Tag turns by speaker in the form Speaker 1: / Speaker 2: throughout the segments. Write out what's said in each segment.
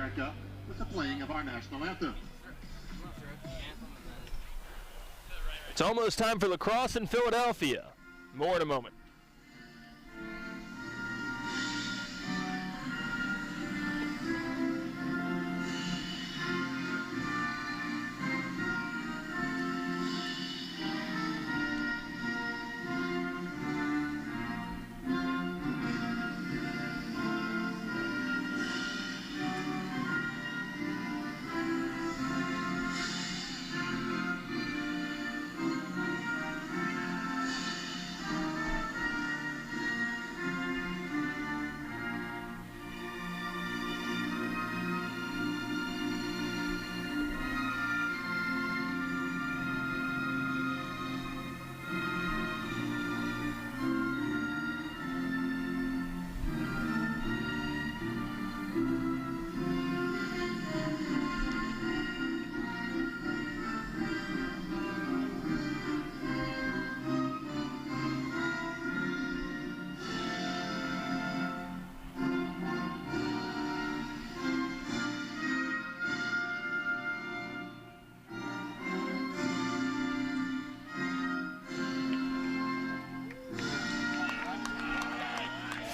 Speaker 1: America with the playing of our national anthem.
Speaker 2: It's almost time for lacrosse in Philadelphia. More in a moment.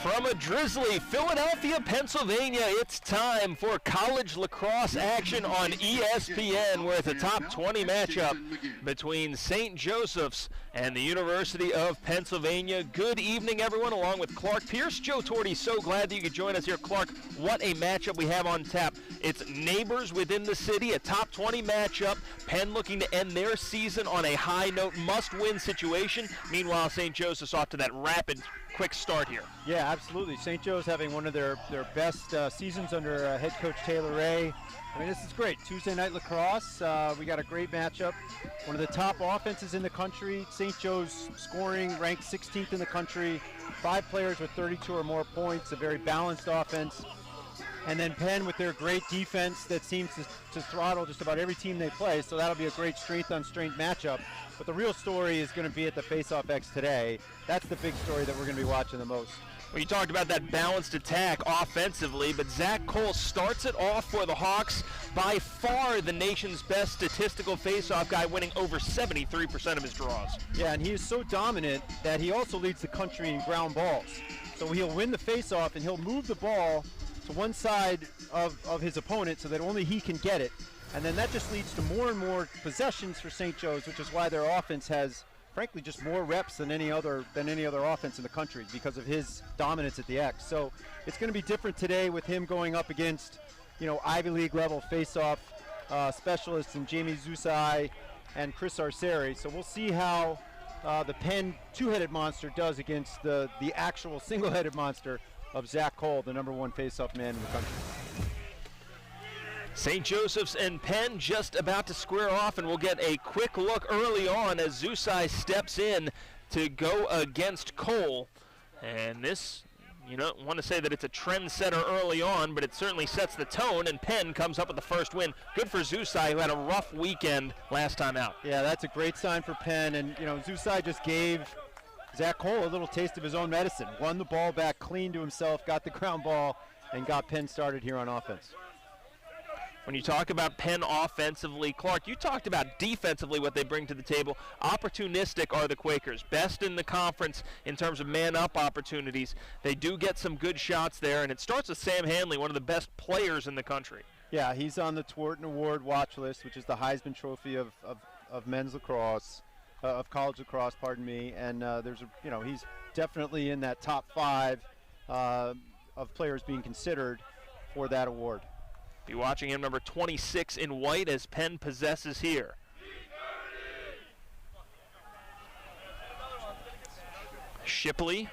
Speaker 2: From a drizzly Philadelphia, Pennsylvania, it's time for college lacrosse action on ESPN, where it's a top 20 matchup between St. Joseph's and the University of Pennsylvania. Good evening, everyone, along with Clark Pierce. Joe Torti, so glad that you could join us here. Clark, what a matchup we have on tap. It's neighbors within the city, a top 20 matchup. Penn looking to end their season on a high note, must-win situation. Meanwhile, St. Joseph's off to that rapid, quick start here.
Speaker 3: Yeah, absolutely. St. Joe's having one of their best seasons under head coach Taylor Ray. I mean, this is great. Tuesday night lacrosse. We got a great matchup. One of the top offenses in the country. St. Joe's scoring ranked 16th in the country. 5 players with 32 or more points. A very balanced offense. And then Penn with their great defense that seems to throttle just about every team they play. So that'll be a great strength-on-strength matchup. But the real story is going to be at the Face-Off X today. That's the big story that we're going to be watching the most.
Speaker 2: Well, you talked about that balanced attack offensively, but Zach Cole starts it off for the Hawks. By far the nation's best statistical face-off guy, winning over 73% of his draws.
Speaker 3: Yeah, and he is so dominant that he also leads the country in ground balls. So he'll win the face-off and he'll move the ball to one side of his opponent so that only he can get it. And then that just leads to more and more possessions for St. Joe's, which is why their offense has, frankly, just more reps than any other offense in the country because of his dominance at the X. So it's going to be different today with him going up against, Ivy League level face-off specialists in Jamie Zusai and Chris Arceri. So we'll see how the Penn two-headed monster does against the actual single-headed monster of Zach Cole, the #1 face-off man in the country.
Speaker 2: St. Joseph's and Penn just about to square off, and we'll get a quick look early on as Zusai steps in to go against Cole. And this, you don't want to say that it's a trendsetter early on, but it certainly sets the tone, and Penn comes up with the first win. Good for Zusai, who had a rough weekend last time out.
Speaker 3: Yeah, that's a great sign for Penn, and Zusai just gave Zach Cole a little taste of his own medicine. Won the ball back clean to himself, got the ground ball, and got Penn started here on offense.
Speaker 2: When you talk about Penn offensively, Clark, you talked about defensively what they bring to the table. Opportunistic are the Quakers. Best in the conference in terms of man-up opportunities. They do get some good shots there, and it starts with Sam Hanley, one of the best players in the country.
Speaker 3: Yeah, he's on the Tworton Award watch list, which is the Heisman Trophy of men's lacrosse, of college lacrosse, pardon me. And he's definitely in that top 5 of players being considered for that award.
Speaker 2: Be watching him, number 26 in white, as Penn possesses here. Shipley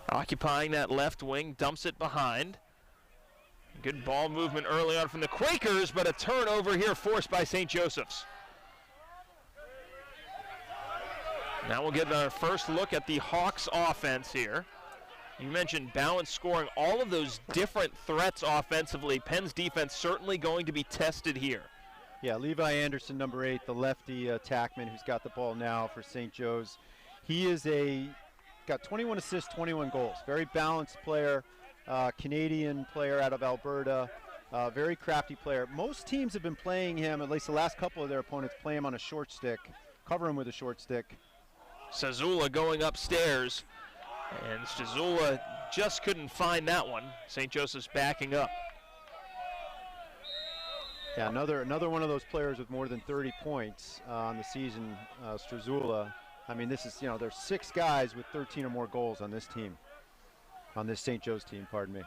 Speaker 2: occupying that left wing, dumps it behind. Good ball movement early on from the Quakers, but a turnover here forced by St. Joseph's. Now we'll get our first look at the Hawks offense here. You mentioned balanced scoring, all of those different threats offensively. Penn's defense certainly going to be tested here.
Speaker 3: Yeah, Levi Anderson, number 8, the lefty attackman who's got the ball now for St. Joe's. He is got 21 assists, 21 goals. Very balanced player, Canadian player out of Alberta. Very crafty player. Most teams have been playing him, at least the last couple of their opponents, play him on a short stick, cover him with a short stick.
Speaker 2: Sazula going upstairs, and Sazula just couldn't find that one. St. Joseph's backing up.
Speaker 3: Yeah, another one of those players with more than 30 points on the season, Strzula. I mean, this is, there's 6 guys with 13 or more goals on this team, on this St. Joe's team, pardon me.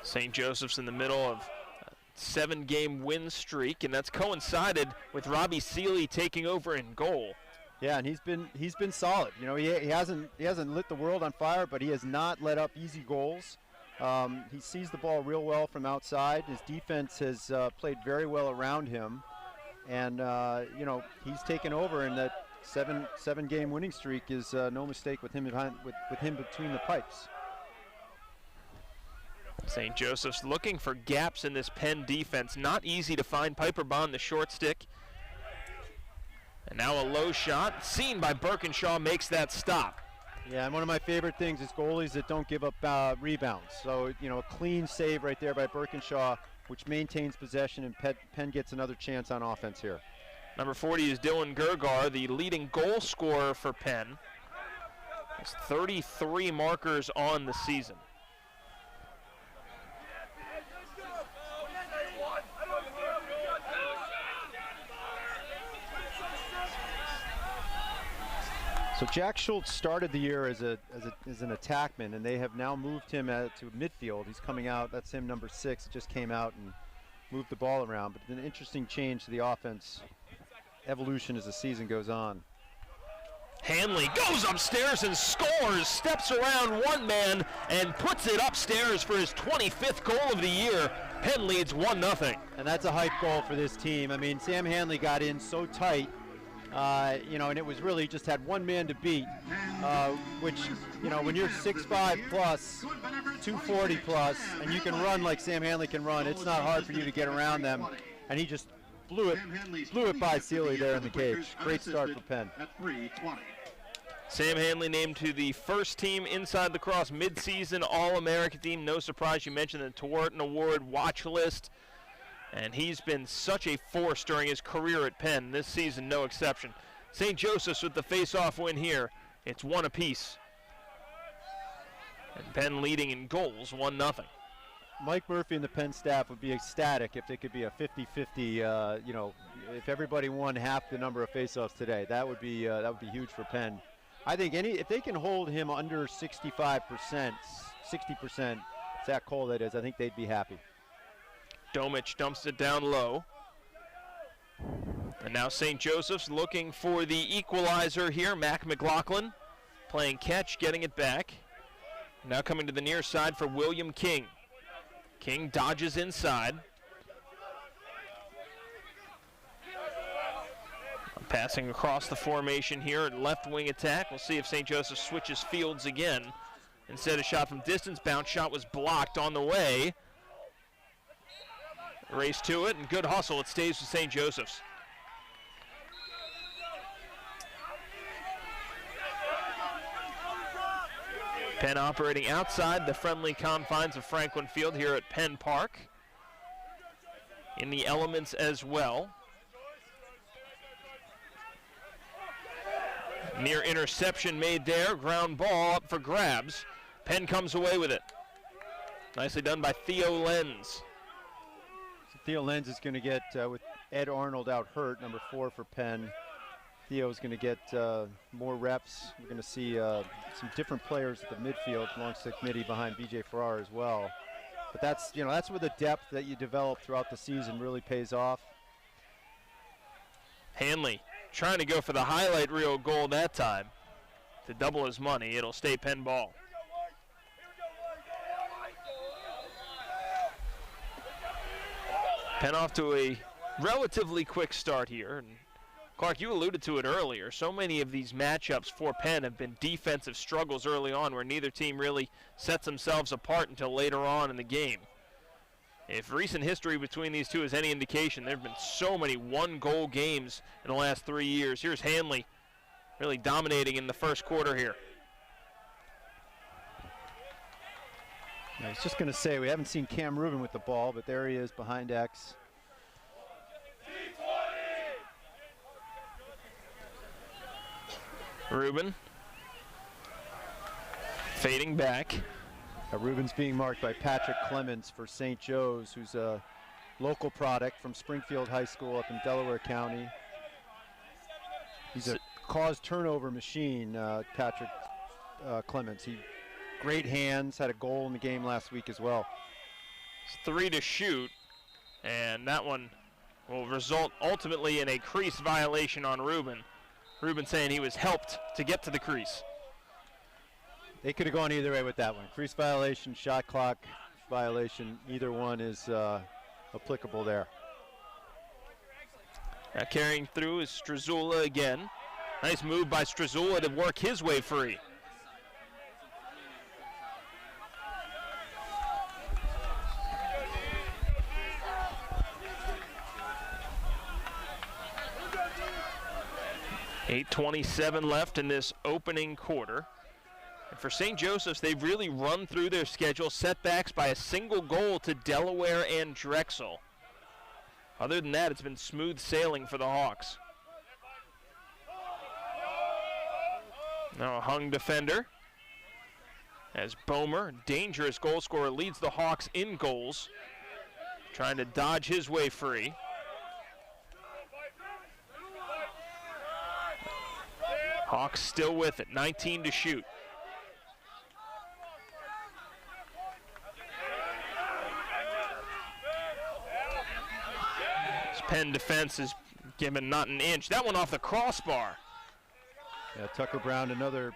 Speaker 2: St. Joseph's in the middle of a 7-game win streak, and that's coincided with Robbie Seeley taking over in goal.
Speaker 3: Yeah, and he's been solid. He hasn't lit the world on fire, but he has not let up easy goals. He sees the ball real well from outside. His defense has played very well around him, and he's taken over. And that seven-game winning streak is no mistake with him with him between the pipes.
Speaker 2: St. Joseph's looking for gaps in this Penn defense. Not easy to find. Piper Bond, the short stick. And now a low shot, seen by Birkinshaw, makes that stop.
Speaker 3: Yeah, and one of my favorite things is goalies that don't give up rebounds. So, a clean save right there by Birkinshaw, which maintains possession, and Penn gets another chance on offense here.
Speaker 2: Number 40 is Dylan Gergar, the leading goal scorer for Penn. Has 33 markers on the season.
Speaker 3: So Jack Schultz started the year as an attackman, and they have now moved him to midfield. He's coming out. That's him, number 6. Just came out and moved the ball around. But an interesting change to the offense evolution as the season goes on.
Speaker 2: Hanley goes upstairs and scores, steps around one man and puts it upstairs for his 25th goal of the year. Penn leads 1-0.
Speaker 3: And that's a hype goal for this team. I mean, Sam Hanley got in so tight. And it was really just had one man to beat, which, when you're 6'5 plus, 240 plus, and you can run like Sam Hanley can run, it's not hard for you to get around them. And he just blew it by Seeley there in the cage. Great start for Penn.
Speaker 2: Sam Hanley named to the first team inside Lacrosse midseason All-American team. No surprise you mentioned the Tewaaraton Award watch list. And he's been such a force during his career at Penn. This season, no exception. St. Joseph's with the face-off win here. It's 1 apiece. And Penn leading in goals, 1-0.
Speaker 3: Mike Murphy and the Penn staff would be ecstatic if they could be a 50-50. If everybody won half the number of face-offs today, that would be huge for Penn. I think if they can hold him under 65%, 60%, Zach Cole that is, I think they'd be happy.
Speaker 2: Domich dumps it down low. And now St. Joseph's looking for the equalizer here. Mac McLaughlin playing catch, getting it back. Now coming to the near side for William King. King dodges inside. Passing across the formation here at left wing attack. We'll see if St. Joseph switches fields again. Instead, a shot from distance. Bounce shot was blocked on the way. Race to it, and good hustle. It stays with St. Joseph's. Penn operating outside the friendly confines of Franklin Field here at Penn Park. In the elements as well. Near interception made there. Ground ball up for grabs. Penn comes away with it. Nicely done by Theo Lenz.
Speaker 3: Theo Lenz is going to get, with Ed Arnold out hurt, number 4 for Penn. Theo's going to get more reps. We're going to see some different players at the midfield, amongst the committee behind B.J. Farrar as well. But that's where the depth that you develop throughout the season really pays off.
Speaker 2: Hanley trying to go for the highlight reel goal that time to double his money. It'll stay Penn ball. Penn off to a relatively quick start here. And Clark, you alluded to it earlier. So many of these matchups for Penn have been defensive struggles early on where neither team really sets themselves apart until later on in the game. If recent history between these two is any indication, there have been so many one-goal games in the last 3 years. Here's Hanley really dominating in the first quarter here.
Speaker 3: I was just going to say, we haven't seen Cam Rubin with the ball, but there he is behind X.
Speaker 2: Rubin fading back.
Speaker 3: Rubin's being marked by Patrick Clements for St. Joe's, who's a local product from Springfield High School up in Delaware County. He's a cause turnover machine, Patrick Clements. Great hands, had a goal in the game last week as well.
Speaker 2: It's 3 to shoot, and that one will result ultimately in a crease violation on Rubin. Rubin saying he was helped to get to the crease.
Speaker 3: They could have gone either way with that one. Crease violation, shot clock violation, either one is applicable there.
Speaker 2: Now carrying through is Strazula again. Nice move by Strazula to work his way free. .8:27 left in this opening quarter. And for St. Joseph's, they've really run through their schedule, setbacks by a single goal to Delaware and Drexel. Other than that, it's been smooth sailing for the Hawks. Now a hung defender as Bomer, dangerous goal scorer, leads the Hawks in goals, trying to dodge his way free. Hawks still with it, 19 to shoot. This Penn defense is given not an inch. That one off the crossbar.
Speaker 3: Yeah, Tucker Brown, another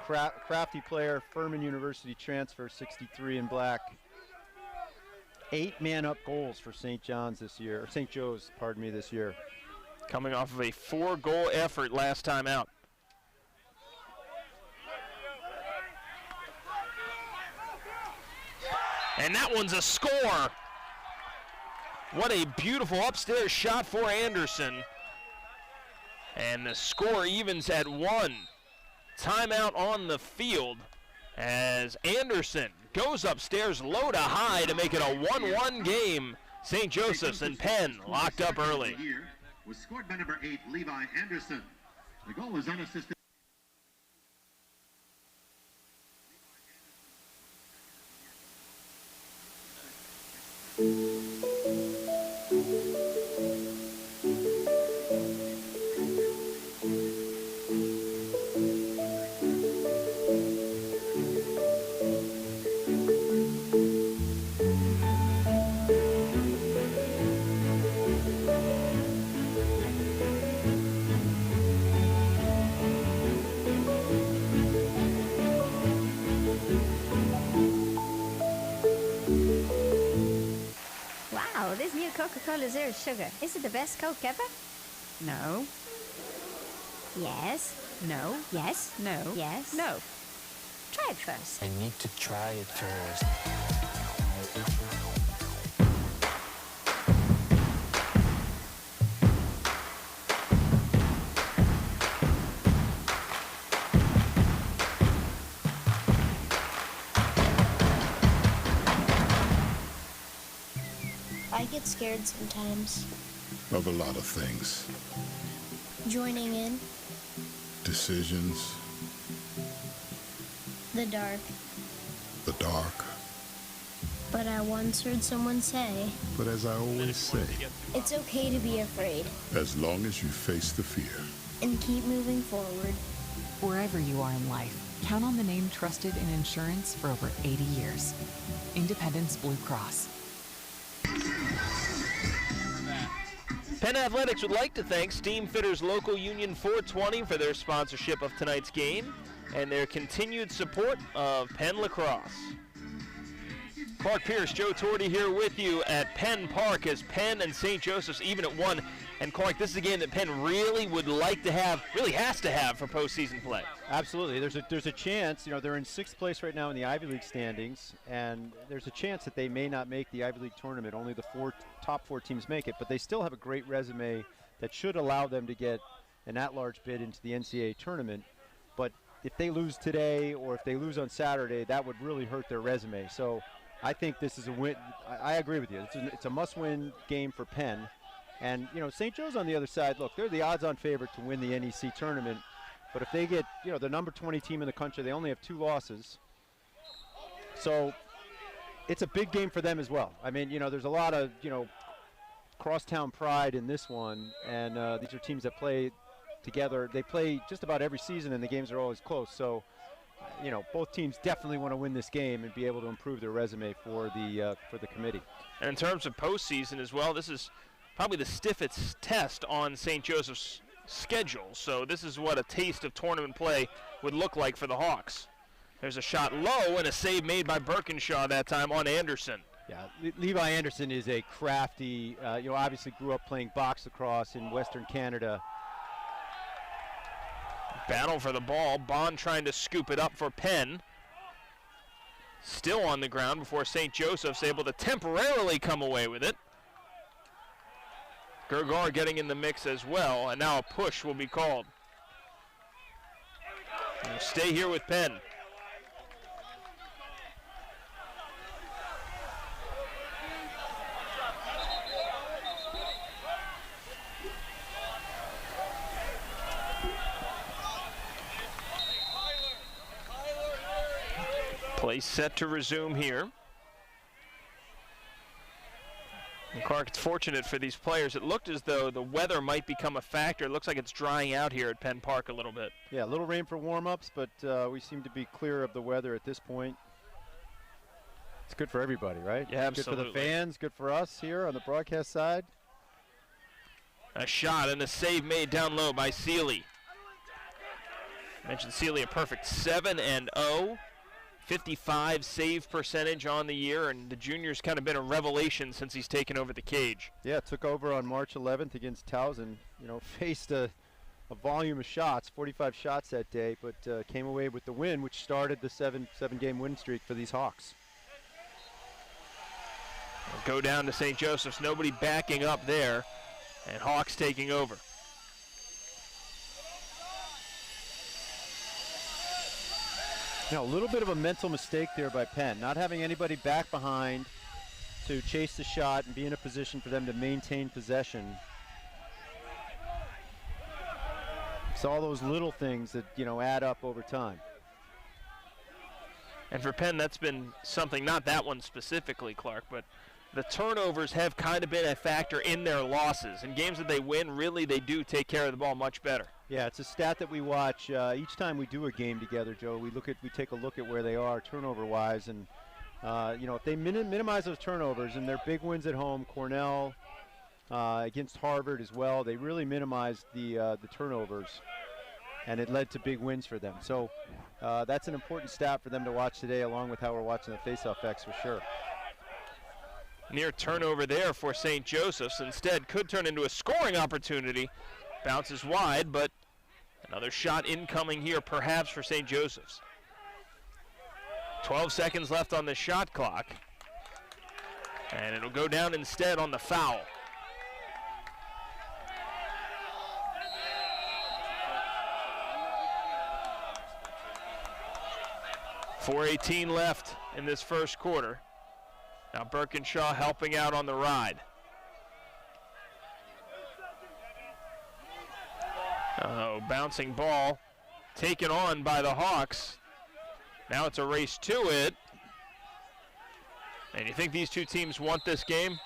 Speaker 3: crafty player, Furman University transfer, 63 in black. 8 man-up goals for St. John's this year, or St. Joe's, pardon me, this year.
Speaker 2: Coming off of a 4-goal effort last time out. And that one's a score. What a beautiful upstairs shot for Anderson. And the score evens at 1. Timeout on the field as Anderson goes upstairs low to high to make it a 1-1 game. St. Joseph's and Penn locked up early.
Speaker 1: Was scored by number 8, Levi Anderson. The goal was unassisted.
Speaker 4: Coca-Cola Zero Sugar. Is it the best Coke ever?
Speaker 5: No.
Speaker 4: Yes.
Speaker 5: No.
Speaker 4: Yes.
Speaker 5: No.
Speaker 4: Yes.
Speaker 5: No.
Speaker 4: Try it first.
Speaker 6: I need to try it first.
Speaker 7: I get scared sometimes.
Speaker 8: Of a lot of things.
Speaker 7: Joining in.
Speaker 8: Decisions.
Speaker 7: The dark.
Speaker 8: The dark.
Speaker 7: But I once heard someone say,
Speaker 8: But as I always say,
Speaker 7: it's okay to be afraid
Speaker 8: as long as you face the fear.
Speaker 7: and keep moving forward.
Speaker 5: Wherever you are in life, count on the name trusted in insurance for over 80 years. Independence Blue Cross.
Speaker 2: Penn Athletics would like to thank Steam Fitters Local Union 420 for their sponsorship of tonight's game and their continued support of Penn Lacrosse. Clark Pierce, Joe Torty here with you at Penn Park as Penn and St. Joseph's even at 1. And Clark, this is a game that Penn really would like to have, really has to have for postseason play.
Speaker 3: Absolutely. There's a chance, they're in 6th place right now in the Ivy League standings, and there's a chance that they may not make the Ivy League tournament. Only the top four teams make it, but they still have a great resume that should allow them to get an at-large bid into the NCAA tournament. But if they lose today or if they lose on Saturday, that would really hurt their resume. So I think this is a win. I agree with you. It's a must-win game for Penn. And, you know, St. Joe's on the other side, look, they're the odds-on favorite to win the NEC tournament. But if they get, you know, the number 20 team in the country, they only have 2 losses. So it's a big game for them as well. I mean, you know, there's a lot of, you know, crosstown pride in this one. And these are teams that play together. They play just about every season, and the games are always close. So, you know, both teams definitely want to win this game and be able to improve their resume for the committee.
Speaker 2: And in terms of postseason as well, this is probably the stiffest test on St. Joseph's schedule. So this is what a taste of tournament play would look like for the Hawks. There's a shot low and a save made by Birkinshaw that time on Anderson.
Speaker 3: Yeah, Levi Anderson is a crafty, you know, obviously grew up playing box lacrosse in Western Canada.
Speaker 2: Battle for the ball. Bond trying to scoop it up for Penn. Still on the ground before St. Joseph's able to temporarily come away with it. Gergar getting in the mix as well, and now a push will be called. We'll stay here with Penn. Play set to resume here. And Clark, it's fortunate for these players. It looked as though the weather might become a factor. It looks like it's drying out here at Penn Park a little bit.
Speaker 3: Yeah, a little rain for warm-ups, but we seem to be clear of the weather at this point. It's good for everybody, right?
Speaker 2: Yeah, absolutely.
Speaker 3: Good for the fans, good for us here on the broadcast side.
Speaker 2: A shot and a save made down low by Seeley. Mentioned Seeley a perfect 7-0. 55 save percentage on the year, and the junior's kind of been a revelation since he's taken over the cage.
Speaker 3: Yeah, took over on March 11th against Towson. You know, faced a volume of shots, 45 shots that day, but came away with the win, which started the seven-game win streak for these Hawks.
Speaker 2: We'll go down to St. Joseph's, nobody backing up there, and Hawks taking over.
Speaker 3: You know, a little bit of a mental mistake there by Penn, not having anybody back behind to chase the shot and be in a position for them to maintain possession. It's all those little things that, you know, add up over time.
Speaker 2: And for Penn, that's been something, not that one specifically, Clark, but the turnovers have kind of been a factor in their losses. In games that they win, really, they do take care of the ball much better.
Speaker 3: Yeah, it's a stat that we watch each time we do a game together, Joe. We take a look at where they are turnover-wise, and you know, if they minimize those turnovers, and their big wins at home, Cornell against Harvard as well, they really minimized the turnovers, and it led to big wins for them. So that's an important stat for them to watch today, along with how we're watching the face-off X for sure.
Speaker 2: Near turnover there for St. Joseph's. Instead, could turn into a scoring opportunity. Bounces wide, but another shot incoming here perhaps for St. Joseph's. 12 seconds left on the shot clock. And it'll go down instead on the foul. .418 left in this first quarter. Now Birkinshaw helping out on the ride. Bouncing ball taken on by the Hawks. Now it's a race to it. And you think these two teams want this game?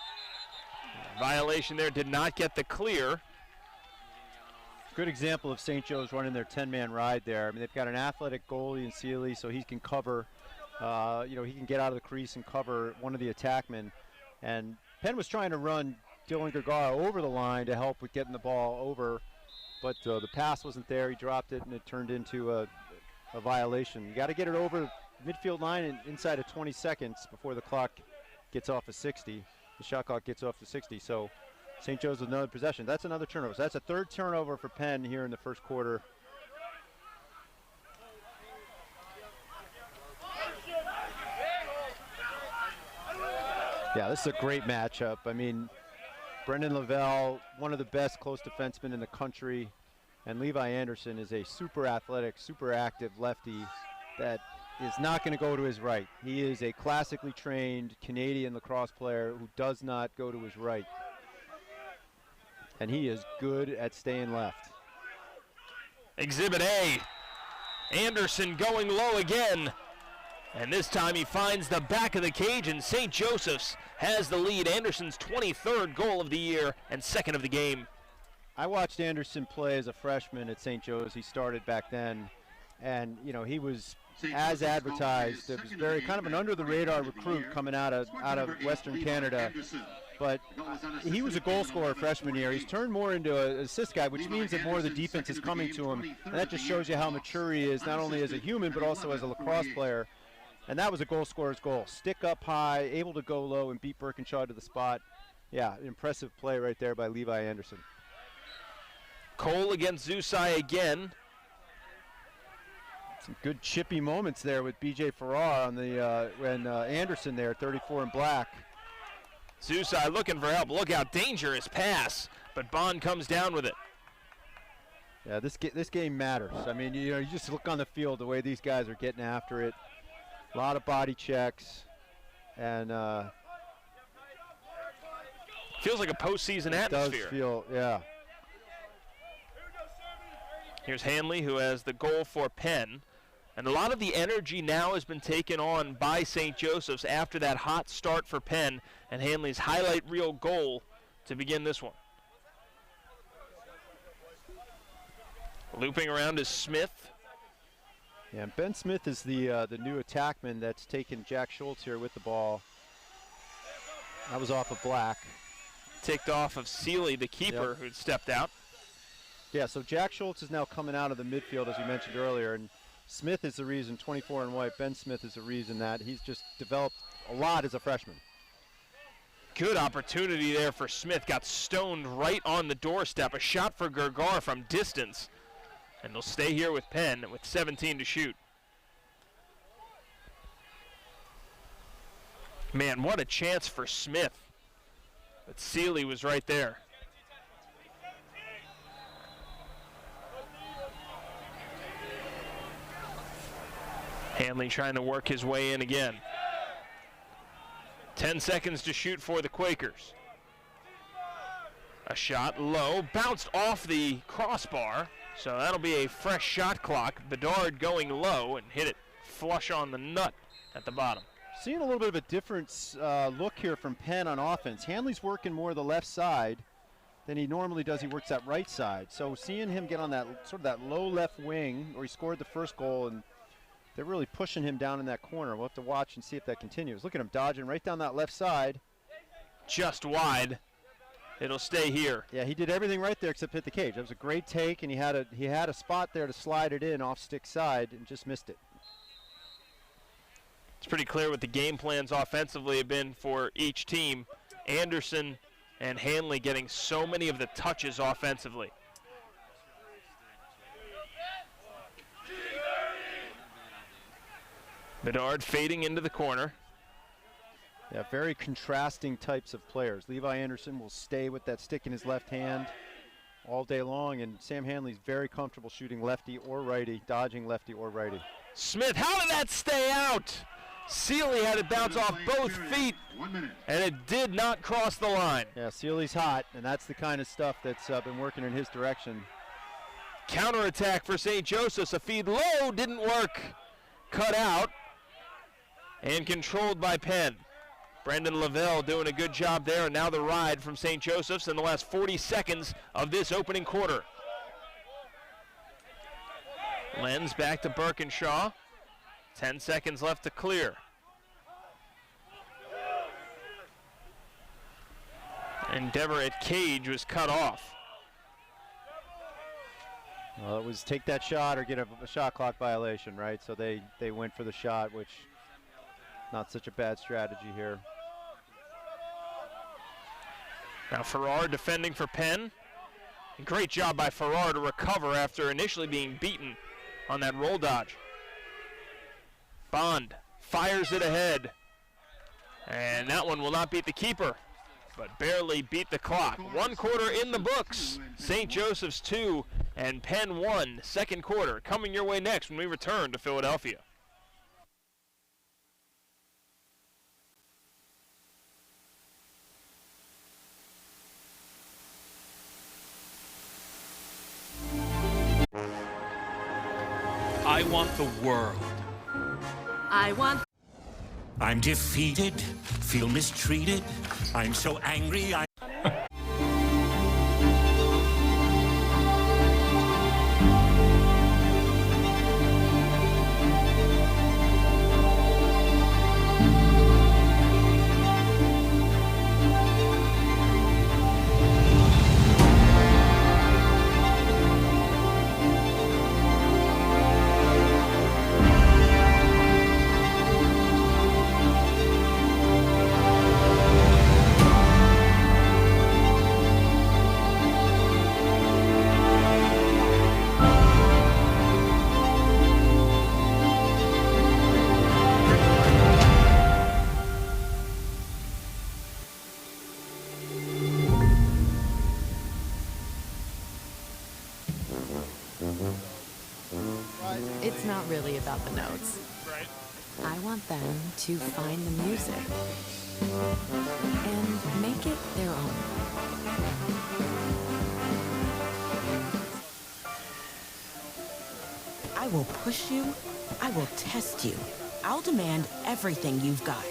Speaker 2: Violation there, did not get the clear.
Speaker 3: Good example of St. Joe's running their 10-man ride there. I mean, they've got an athletic goalie in Seeley, so he can cover. You know, he can get out of the crease and cover one of the attackmen. And Penn was trying to run Dylan Gergar over the line to help with getting the ball over, but the pass wasn't there. He dropped it, and it turned into a violation. You got to get it over midfield line and inside of 20 seconds before the clock gets off of 60. The shot clock gets off to 60. So St. Joe's with another possession. That's another turnover. So that's a third turnover for Penn here in the first quarter. Yeah, this is a great matchup. I mean, Brendan Lavelle, one of the best close defensemen in the country, and Levi Anderson is a super athletic, super active lefty that is not going to go to his right. He is a classically trained Canadian lacrosse player who does not go to his right. And he is good at staying left.
Speaker 2: Exhibit A. Anderson going low again. And this time he finds the back of the cage, and St. Joseph's has the lead. Anderson's 23rd goal of the year and second of the game.
Speaker 3: I watched Anderson play as a freshman at St. Joe's. He started back then. And, you know, he was, as advertised, it was very kind of an under-the-radar recruit coming out of Western Canada. But he was a goal scorer freshman year. He's turned more into an assist guy, which means that more of the defense is coming to him. And that just shows you how mature he is, not only as a human, but also as a lacrosse player. And that was a goal scorer's goal. Stick up high, able to go low and beat Birkinshaw to the spot. Yeah, impressive play right there by Levi Anderson.
Speaker 2: Cole against Zusai again.
Speaker 3: Some good chippy moments there with B.J. Farrar on the when Anderson there, 34 in black.
Speaker 2: Zusai looking for help. Look out, dangerous pass, but Bond comes down with it.
Speaker 3: Yeah, this game matters. I mean, you know, you just look on the field the way these guys are getting after it. A lot of body checks, and
Speaker 2: feels like a postseason atmosphere.
Speaker 3: Does feel, yeah.
Speaker 2: Here's Hanley, who has the goal for Penn. And a lot of the energy now has been taken on by St. Joseph's after that hot start for Penn and Hanley's highlight reel goal to begin this one. Looping around is Smith.
Speaker 3: Yeah, and Ben Smith is the new attackman that's taken Jack Schultz here with the ball. That was off of Black.
Speaker 2: Ticked off of Seeley, the keeper, who'd stepped out.
Speaker 3: Yeah, so Jack Schultz is now coming out of the midfield, as we mentioned earlier, and Smith is the reason, 24 in white. Ben Smith is the reason that he's just developed a lot as a freshman.
Speaker 2: Good opportunity there for Smith. Got stoned right on the doorstep. A shot for Gergar from distance. And they'll stay here with Penn with 17 to shoot. Man, what a chance for Smith. But Seeley was right there. Hanley trying to work his way in again. 10 seconds to shoot for the Quakers. A shot low, bounced off the crossbar, so that'll be a fresh shot clock. Bedard going low and hit it flush on the nut at the bottom.
Speaker 3: Seeing a little bit of a different look here from Penn on offense. Hanley's working more the left side than he normally does. He works that right side. So seeing him get on that sort of that low left wing where he scored the first goal, and they're really pushing him down in that corner. We'll have to watch and see if that continues. Look at him dodging right down that left side.
Speaker 2: Just wide. It'll stay here.
Speaker 3: Yeah, he did everything right there except hit the cage. That was a great take, and he had a spot there to slide it in off stick side and just missed it.
Speaker 2: It's pretty clear what the game plans offensively have been for each team. Anderson and Hanley getting so many of the touches offensively. Bedard fading into the corner.
Speaker 3: Yeah, very contrasting types of players. Levi Anderson will stay with that stick in his left hand all day long, and Sam Hanley's very comfortable shooting lefty or righty, dodging lefty or righty.
Speaker 2: Smith, how did that stay out? Seeley had it bounce off both feet, and it did not cross the line.
Speaker 3: Yeah, Seeley's hot, and that's the kind of stuff that's been working in his direction.
Speaker 2: Counterattack for St. Joseph's. A feed low, didn't work. Cut out and controlled by Penn. Brendan Lavelle doing a good job there, and now the ride from St. Joseph's in the last 40 seconds of this opening quarter. Lenz back to Birkinshaw. 10 seconds left to clear. Endeavor at cage was cut off.
Speaker 3: Well, it was take that shot or get a shot clock violation, right? So they went for the shot, which not such a bad strategy here.
Speaker 2: Now Farrar defending for Penn. Great job by Farrar to recover after initially being beaten on that roll dodge. Bond fires it ahead. And that one will not beat the keeper, but barely beat the clock. 1 quarter in the books. St. Joseph's 2 and Penn 1. Second quarter coming your way next when we return to Philadelphia.
Speaker 9: I want the world.
Speaker 10: I want...
Speaker 9: I'm defeated, feel mistreated. I'm so angry,
Speaker 5: It's not really about the notes.
Speaker 2: Right.
Speaker 5: I want them to find the music and make it their own.
Speaker 10: I will push you. I will test you. I'll demand everything you've got.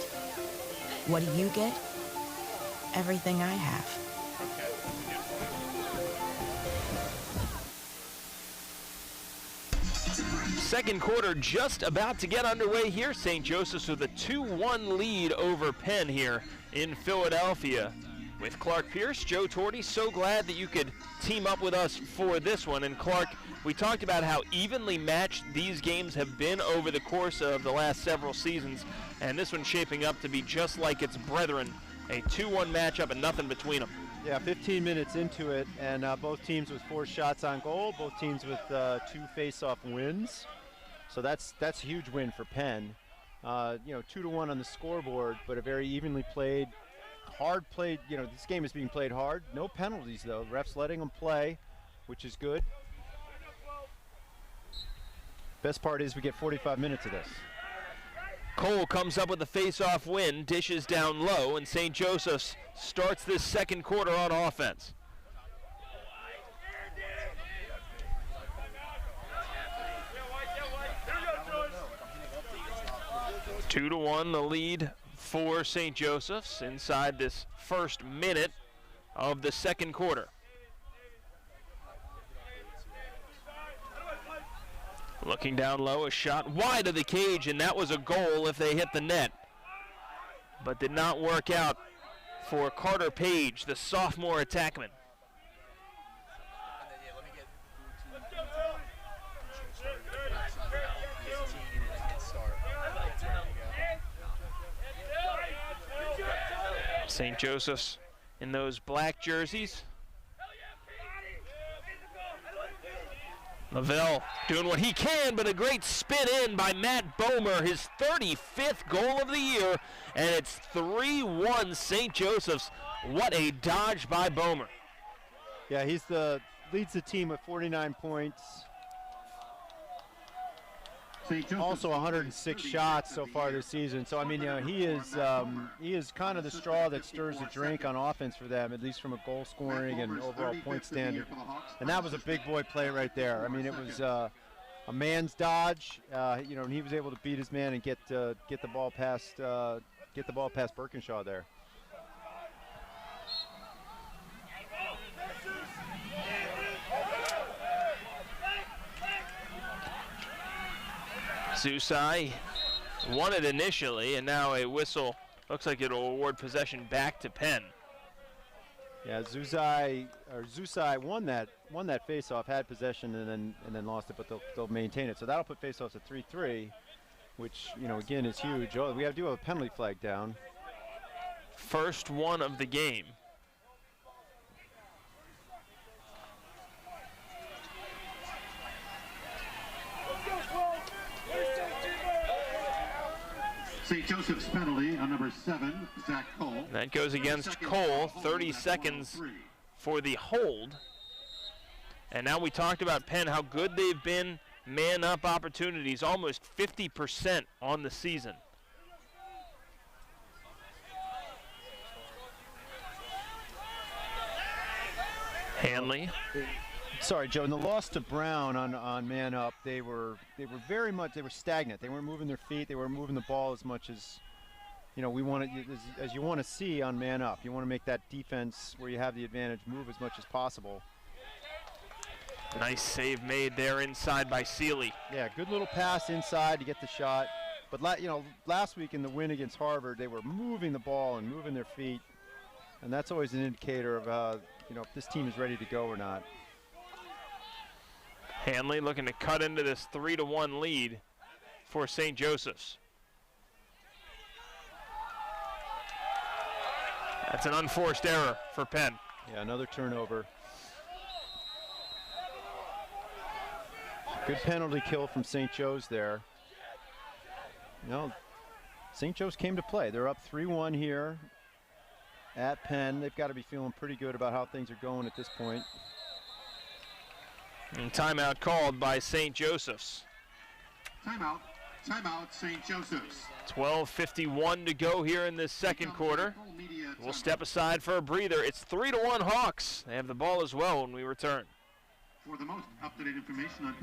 Speaker 10: What do you get? Everything I have.
Speaker 2: Second quarter just about to get underway here. St. Joseph's with a 2-1 lead over Penn here in Philadelphia. With Clark Pierce, Joe Torty, so glad that you could team up with us for this one. And Clark, we talked about how evenly matched these games have been over the course of the last several seasons, and this one's shaping up to be just like its brethren, a 2-1 matchup and nothing between them.
Speaker 3: Yeah, 15 minutes into it, and both teams with 4 shots on goal, both teams with 2 face-off wins. So that's a huge win for Penn. 2-1 on the scoreboard, but a very evenly played, hard played. This game is being played hard. No penalties though. Refs letting them play, which is good. Best part is we get 45 minutes of this.
Speaker 2: Cole comes up with a face-off win, dishes down low, and St. Joseph's starts this second quarter on offense. Two to 1 the lead for St. Joseph's inside this first minute of the second quarter. Looking down low, a shot wide of the cage, and that was a goal if they hit the net. But did not work out for Carter Page, the sophomore attackman. St. Joseph's in those black jerseys. Lavelle doing what he can, but a great spin in by Matt Bomer, his 35th goal of the year, and it's 3-1 St. Joseph's. What a dodge by Bomer.
Speaker 3: Yeah, leads the team with 49 points. Also 106 shots so far this season. So I mean, he is kind of the straw that stirs the drink on offense for them, at least from a goal scoring and overall point standard. And that was a big boy play right there. I mean, it was a man's dodge. And he was able to beat his man and get the ball past Birkinshaw there.
Speaker 2: Zusai won it initially, and now a whistle looks like it'll award possession back to Penn.
Speaker 3: Yeah, Zusai won that face-off, had possession, and then lost it, but they'll maintain it. So that'll put face-offs at 3-3, which again is huge. Oh, we do have a penalty flag down.
Speaker 2: First one of the game.
Speaker 1: St. Joseph's penalty on number 7, Zach Cole.
Speaker 2: That goes against Cole, 30 seconds for the hold. And now we talked about Penn, how good they've been, man-up opportunities, almost 50% on the season. Hanley
Speaker 3: Sorry, Joe. In the loss to Brown on man up, they were stagnant. They weren't moving their feet. They weren't moving the ball as much as we want as you want to see on man up. You want to make that defense where you have the advantage move as much as possible.
Speaker 2: Nice save made there inside by Seeley.
Speaker 3: Yeah, good little pass inside to get the shot. But last week in the win against Harvard, they were moving the ball and moving their feet, and that's always an indicator of if this team is ready to go or not.
Speaker 2: Hanley looking to cut into this 3-1 lead for St. Joseph's. That's an unforced error for Penn.
Speaker 3: Yeah, another turnover. Good penalty kill from St. Joe's there. St. Joe's came to play. They're up 3-1 here at Penn. They've got to be feeling pretty good about how things are going at this point.
Speaker 2: And timeout called by St. Joseph's.
Speaker 1: Timeout, St. Joseph's.
Speaker 2: 12:51 to go here in this second quarter. We'll step aside for a breather. It's 3-1 Hawks. They have the ball as well when we return.
Speaker 1: For the most up-to-date information on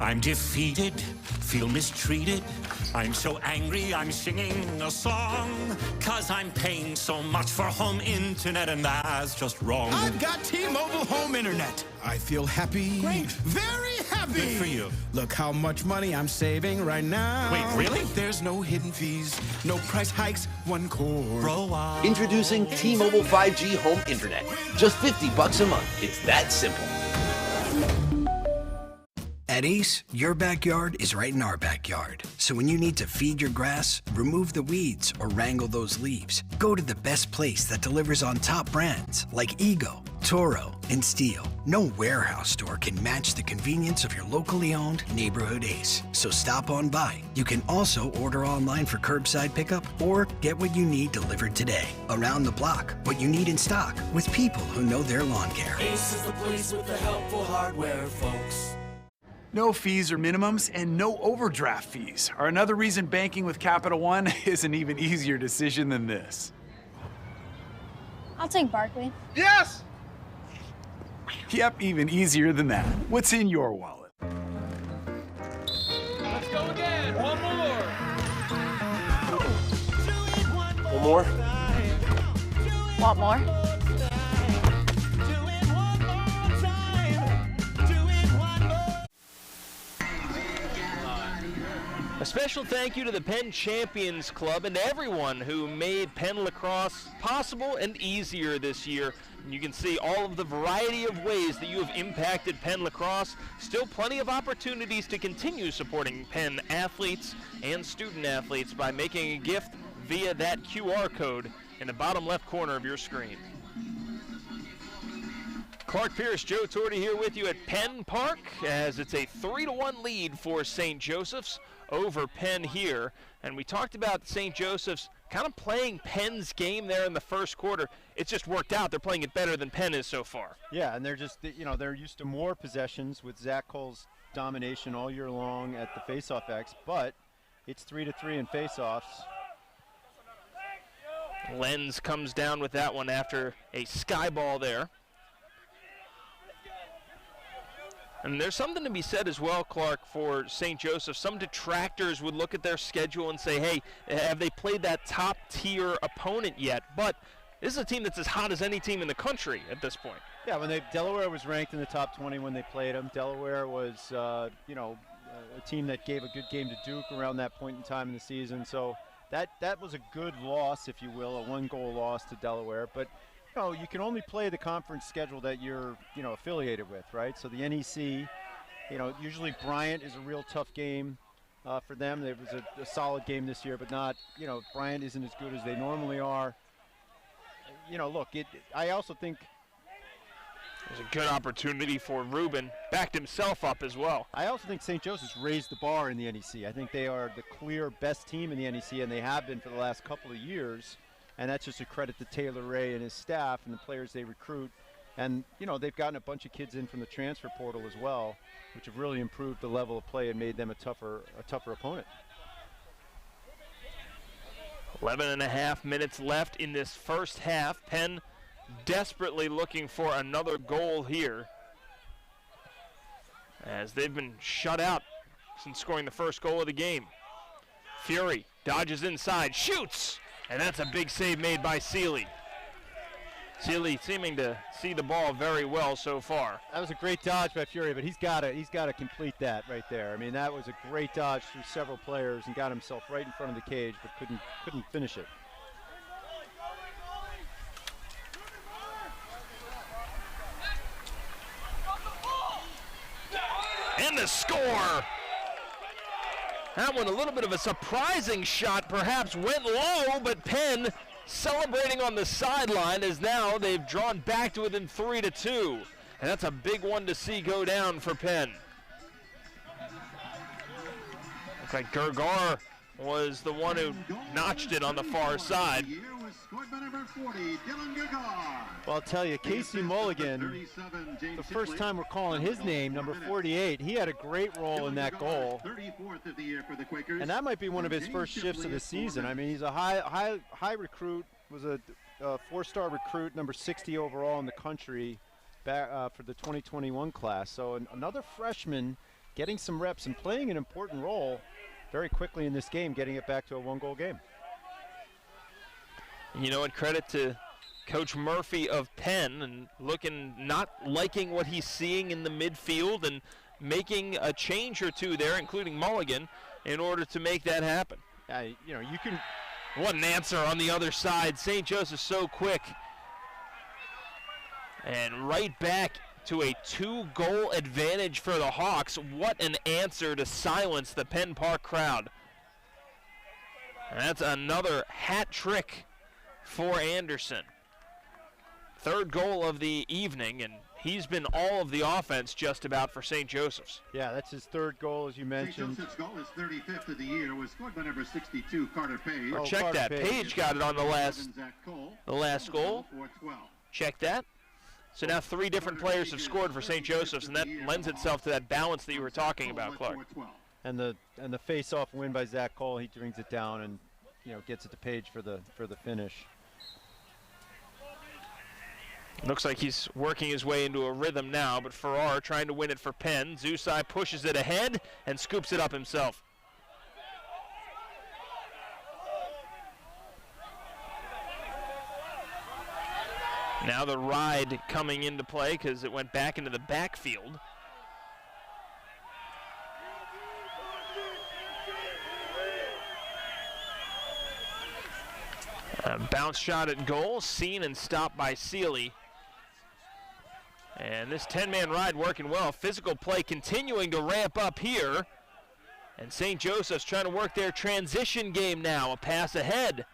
Speaker 9: I'm defeated, feel mistreated. I'm so angry, I'm singing a song. 'Cause I'm paying so much for home internet, and that's just wrong.
Speaker 11: I've got T-Mobile home internet. I feel happy.
Speaker 9: Great.
Speaker 11: Very happy.
Speaker 9: Good for you.
Speaker 11: Look how much money I'm saving right now.
Speaker 9: Wait, really?
Speaker 11: There's no hidden fees, no price hikes, one cord.
Speaker 9: Bro,
Speaker 12: Introducing T-Mobile 5G home internet. Just $50 a month. It's that simple.
Speaker 13: At Ace, your backyard is right in our backyard. So when you need to feed your grass, remove the weeds, or wrangle those leaves, go to the best place that delivers on top brands like Ego, Toro, and Steel. No warehouse store can match the convenience of your locally owned neighborhood Ace. So stop on by. You can also order online for curbside pickup or get what you need delivered today. Around the block, what you need in stock with people who know their lawn care.
Speaker 14: Ace is the place with the helpful hardware, folks.
Speaker 15: No fees or minimums and no overdraft fees are another reason banking with Capital One is an even easier decision than this.
Speaker 16: I'll take Barkley.
Speaker 15: Yes! Yep, even easier than that. What's in your wallet?
Speaker 14: Let's go again. One more.
Speaker 12: One more?
Speaker 16: Want more?
Speaker 2: A special thank you to the Penn Champions Club and everyone who made Penn lacrosse possible and easier this year. And you can see all of the variety of ways that you have impacted Penn lacrosse. Still plenty of opportunities to continue supporting Penn athletes and student athletes by making a gift via that QR code in the bottom left corner of your screen. Clark Pierce, Joe Torti here with you at Penn Park as it's a 3-1 lead for St. Joseph's over Penn here. And we talked about St. Joseph's kind of playing Penn's game there in the first quarter. It's just worked out. They're playing it better than Penn is so far.
Speaker 3: Yeah, and they're just, they're used to more possessions with Zach Cole's domination all year long at the faceoff X, but it's 3-3 in faceoffs.
Speaker 2: Lenz comes down with that one after a sky ball there. And there's something to be said as well, Clark, for St. Joseph. Some detractors would look at their schedule and say, hey, have they played that top-tier opponent yet? But this is a team that's as hot as any team in the country at this point.
Speaker 3: Yeah, Delaware was ranked in the top 20 when they played them. Delaware was, a team that gave a good game to Duke around that point in time in the season. So that was a good loss, if you will, a one-goal loss to Delaware. But you can only play the conference schedule that you're, affiliated with, right? So the NEC, usually Bryant is a real tough game for them. It was a solid game this year, but not, Bryant isn't as good as they normally are. Look, I also think
Speaker 2: there's a good opportunity for Rubin. Backed himself up as well.
Speaker 3: I also think St. Joseph's raised the bar in the NEC. I think they are the clear best team in the NEC, and they have been for the last couple of years. And that's just a credit to Taylor Ray and his staff and the players they recruit. And, you know, they've gotten a bunch of kids in from the transfer portal as well, which have really improved the level of play and made them a tougher opponent.
Speaker 2: 11.5 minutes left in this first half. Penn desperately looking for another goal here, as they've been shut out since scoring the first goal of the game. Fury dodges inside, shoots, and that's a big save made by Seeley. Seeley seeming to see the ball very well so far.
Speaker 3: That was a great dodge by Fury, but he's got to complete that right there. I mean, that was a great dodge through several players and got himself right in front of the cage, but couldn't finish it.
Speaker 2: And the score! That one a little bit of a surprising shot, perhaps went low, but Penn celebrating on the sideline as now they've drawn back to within 3-2. And that's a big one to see go down for Penn. Looks like Gergar was the one who notched it on the far side.
Speaker 3: Well, I'll tell you, Casey Mulligan, the first time we're calling his name, number 48, he had a great role in that goal. And that might be one of his first shifts of the season. I mean, he's a high recruit, was a four-star recruit, number 60 overall in the country for the 2021 class. So another freshman getting some reps and playing an important role very quickly in this game, getting it back to a one-goal game.
Speaker 2: You know what, credit to Coach Murphy of Penn, and not liking what he's seeing in the midfield and making a change or two there, including Mulligan, in order to make that happen.
Speaker 3: You know, you can.
Speaker 2: What an answer on the other side. St. Joseph's so quick. And right back to a 2-goal advantage for the Hawks. What an answer to silence the Penn Park crowd. And that's another hat trick for Anderson. Third goal of the evening, and he's been all of the offense just about for St. Joseph's.
Speaker 3: Yeah, that's his third goal, as you mentioned.
Speaker 1: St. Joseph's goal, his 35th of the year, was scored by number 62, Carter Page.
Speaker 2: Or check
Speaker 3: Carter
Speaker 2: that. Page got it on the last goal. Check that. So now 3 different players have scored for St. Joseph's, and that lends itself to that balance that you were talking about, Clark.
Speaker 3: And the face-off win by Zach Cole, he brings it down and, you know, gets it to Page for the finish.
Speaker 2: Looks like he's working his way into a rhythm now, but Farrar trying to win it for Penn. Zusai pushes it ahead and scoops it up himself. Now the ride coming into play because it went back into the backfield. A bounce shot at goal, seen and stopped by Seeley. And this 10-man ride working well. Physical play continuing to ramp up here. And St. Joseph's trying to work their transition game now. A pass ahead.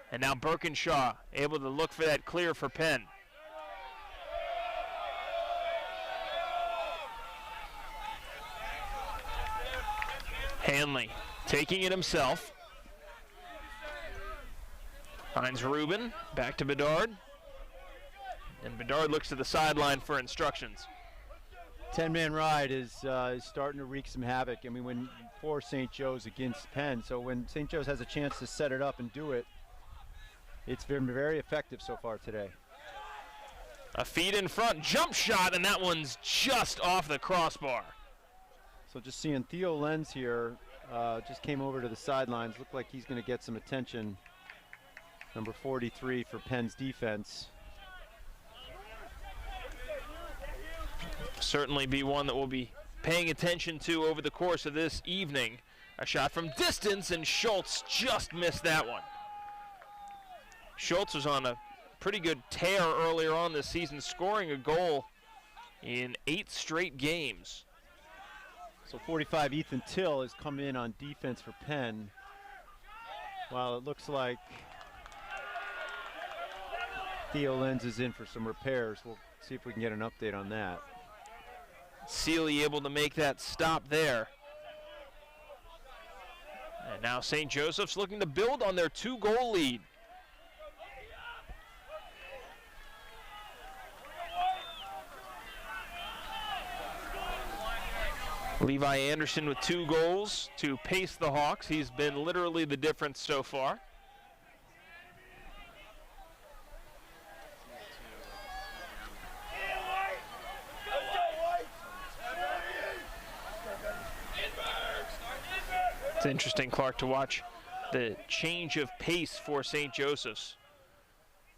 Speaker 2: And now Birkinshaw able to look for that clear for Penn. Hanley taking it himself. Finds Rubin, back to Bedard. And Bedard looks to the sideline for instructions.
Speaker 3: 10-man ride is starting to wreak some havoc. I mean, for St. Joe's against Penn. So when St. Joe's has a chance to set it up and do it, it's been very effective so far today.
Speaker 2: A feed in front, jump shot, and that one's just off the crossbar.
Speaker 3: So just seeing Theo Lenz here, just came over to the sidelines. Looked like he's going to get some attention. Number 43 for Penn's defense.
Speaker 2: Certainly be one that we'll be paying attention to over the course of this evening. A shot from distance, and Schultz just missed that one. Schultz was on a pretty good tear earlier on this season, scoring a goal in 8 straight games.
Speaker 3: So 45 Ethan Till has come in on defense for Penn. While it looks like Theo Lenz is in for some repairs. We'll see if we can get an update on that.
Speaker 2: Seeley able to make that stop there. And now St. Joseph's looking to build on their 2-goal lead. Levi Anderson with 2 goals to pace the Hawks. He's been literally the difference so far. It's interesting, Clark, to watch the change of pace for St. Joseph's.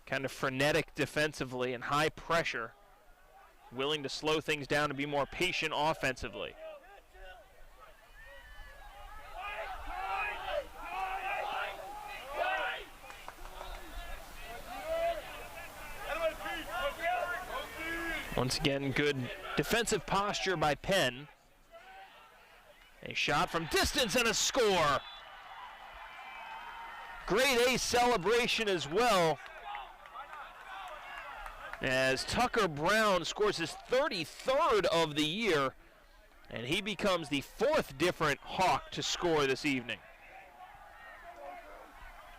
Speaker 2: Kind of frenetic defensively and high pressure, willing to slow things down and be more patient offensively. Once again, good defensive posture by Penn. A shot from distance and a score. Grade A celebration as well, as Tucker Brown scores his 33rd of the year, and he becomes the 4th different Hawk to score this evening.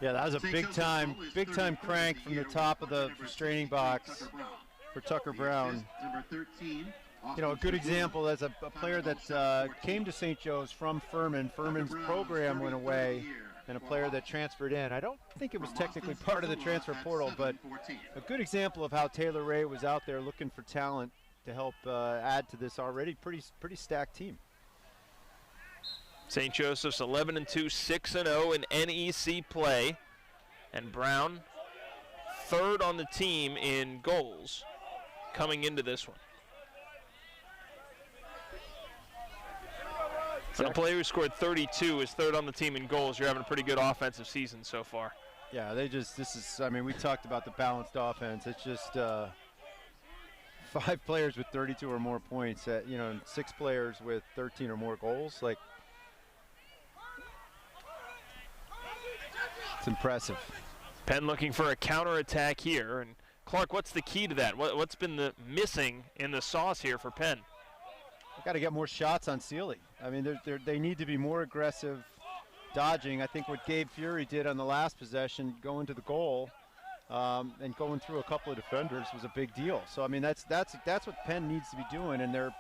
Speaker 3: Yeah, that was a big time crank from the top of the restraining box for Tucker Brown. You know, a good example as a player that came to St. Joe's from Furman. Furman's program went away, and a player that transferred in. I don't think it was technically part of the transfer portal, but a good example of how Taylor Ray was out there looking for talent to help add to this already pretty stacked team.
Speaker 2: St. Joseph's 11-2, 6-0 in NEC play, and Brown 3rd on the team in goals coming into this one. For a player who scored 32 is 3rd on the team in goals, you're having a pretty good offensive season so far.
Speaker 3: Yeah, I mean, we talked about the balanced offense. It's just 5 players with 32 or more points, you know, and 6 players with 13 or more goals. Like, it's impressive.
Speaker 2: Penn looking for a counterattack here. And Clark, what's the key to that? What's been the missing in the sauce here for Penn?
Speaker 3: Got to get more shots on Sealy. I mean, they need to be more aggressive dodging. I think what Gabe Fury did on the last possession, going to the goal and going through a couple of defenders, was a big deal. So I mean, that's what Penn needs to be doing, and they're